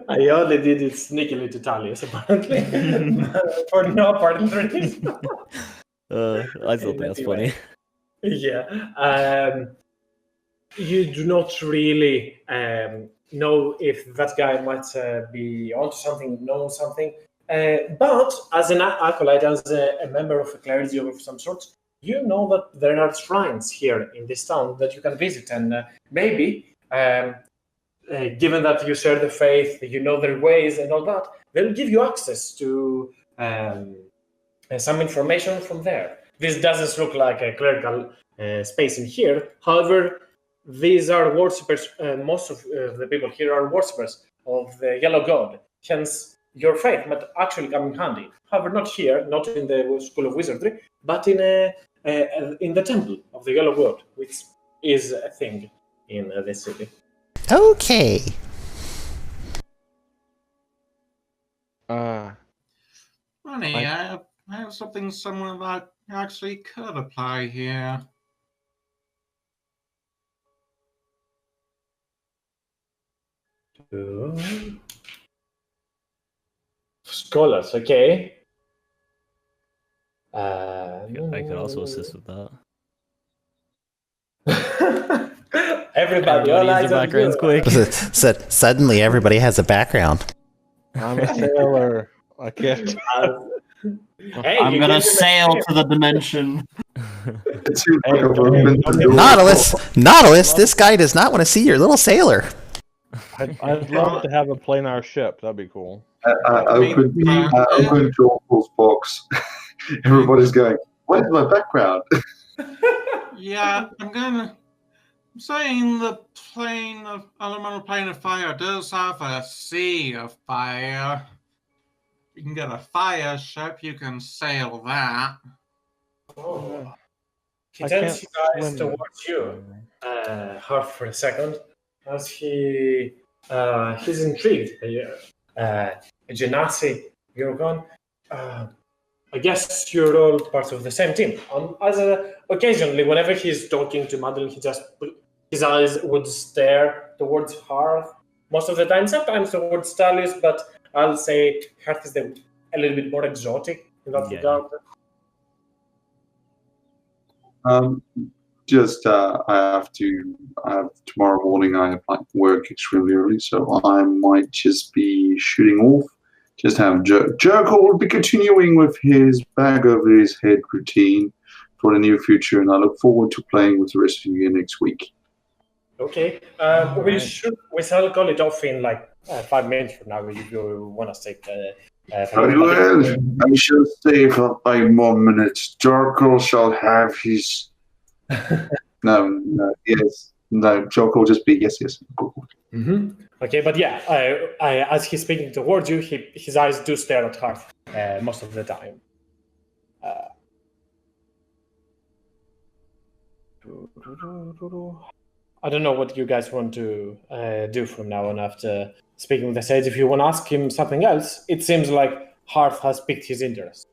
I only did it sneakily to Talius, apparently. For no apparent reason. I thought that was funny. Yeah. You do not really know if that guy might be onto something, know something. But as an acolyte, as a member of a clergy of some sort, you know that there are shrines here in this town that you can visit. And maybe, given that you share the faith, you know their ways and all that, they'll give you access to some information from there. This doesn't look like a clerical space in here. However, these are worshippers. Most of the people here are worshippers of the Yellow God. Hence, your faith might actually come in handy. However, not here, not in the School of Wizardry, but in the Temple of the Yellow God, which is a thing in this city. Okay. Funny, I have something similar that actually could apply here. Scholars, okay. I could also assist with that. Everybody, all Everybody eyes use their on backgrounds you. quick. Suddenly, everybody has a background. I'm a sailor. I can't. Hey, I'm you gonna gave him a sail tip. to the dimension. It seems like Hey, I've opened the hey, door. Nautilus, this guy does not want to see your little sailor. I'd love to have a planar ship. That'd be cool. I opened Jorkel's box. Everybody's going, where's my background? Yeah, I'm saying the elemental plane of fire does have a sea of fire. You can get a fire ship, you can sail that. Oh. He I turns can't his eyes swim. towards you, half for a second, as he's intrigued. Genasi, you're gone. I guess you're all part of the same team. Occasionally, whenever he's talking to Madeline, his eyes would stare towards Hearth. Most of the time, sometimes towards Stalius, but I'll say Hearth is a little bit more exotic in that regard. I have tomorrow morning, I have work extremely early, so I might just be shooting off. Just have Jerkle will be continuing with his bag over his head routine for the near future, and I look forward to playing with the rest of you next week. Okay, we shall call it off in 5 minutes from now if you want to take. Very well, I shall stay for 5 more minutes. Jerkle shall have his. No, Joke will just be yes. Cool. Mm-hmm. Okay, but yeah, as he's speaking towards you, his eyes do stare at Hearth most of the time. I don't know what you guys want to do from now on after speaking with the sage. If you want to ask him something else, it seems like Hearth has piqued his interest.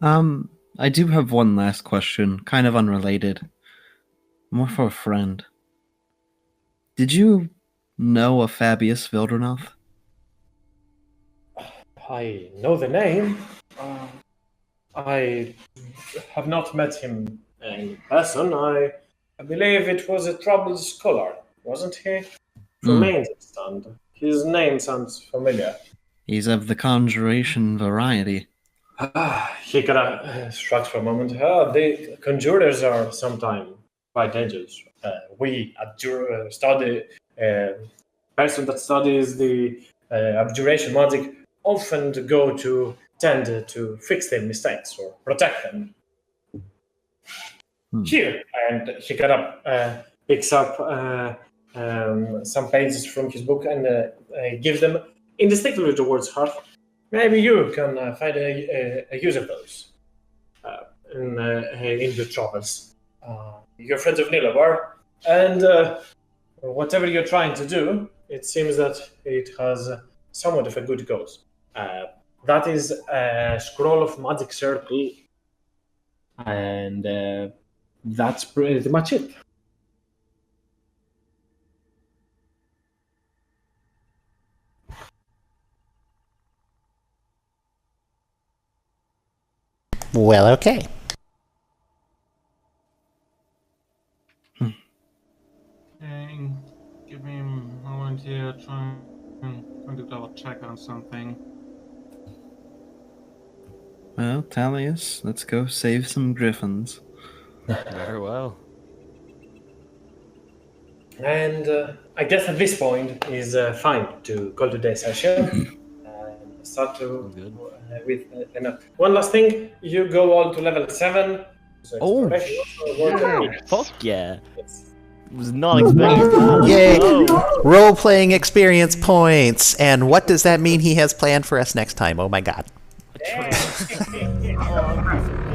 I do have one last question, kind of unrelated. More for a friend. Did you know a Fabius Vildranoth? I know the name. I have not met him in person. I believe it was a troubled scholar, wasn't he? From my understand, his name sounds familiar. He's of the conjuration variety. He kind of shrugs for a moment. The conjurers are sometimes quite dangerous. We study person that studies the abjuration magic often go to tend to fix their mistakes or protect them. Here, and he kind of picks up some pages from his book and gives them indistinctly towards Hearth. Maybe you can find a use of those in your travels. You're friends of Nilabar, and whatever you're trying to do, it seems that it has somewhat of a good cause. That is a scroll of magic circle, and that's pretty much it. Well, okay. Okay, give me a moment here, trying to double check on something. Well, Talius, let's go save some griffins. Very well. And I guess at this point is fine to call today's session. start to Good. with one last thing. You go all to level 7. So Oh, exploration also works for me. Fuck yeah. Yes. Was not expecting that. Let's Yay! go. Role-playing experience points. And what does that mean he has planned for us next time? Oh my god. Oh, I'm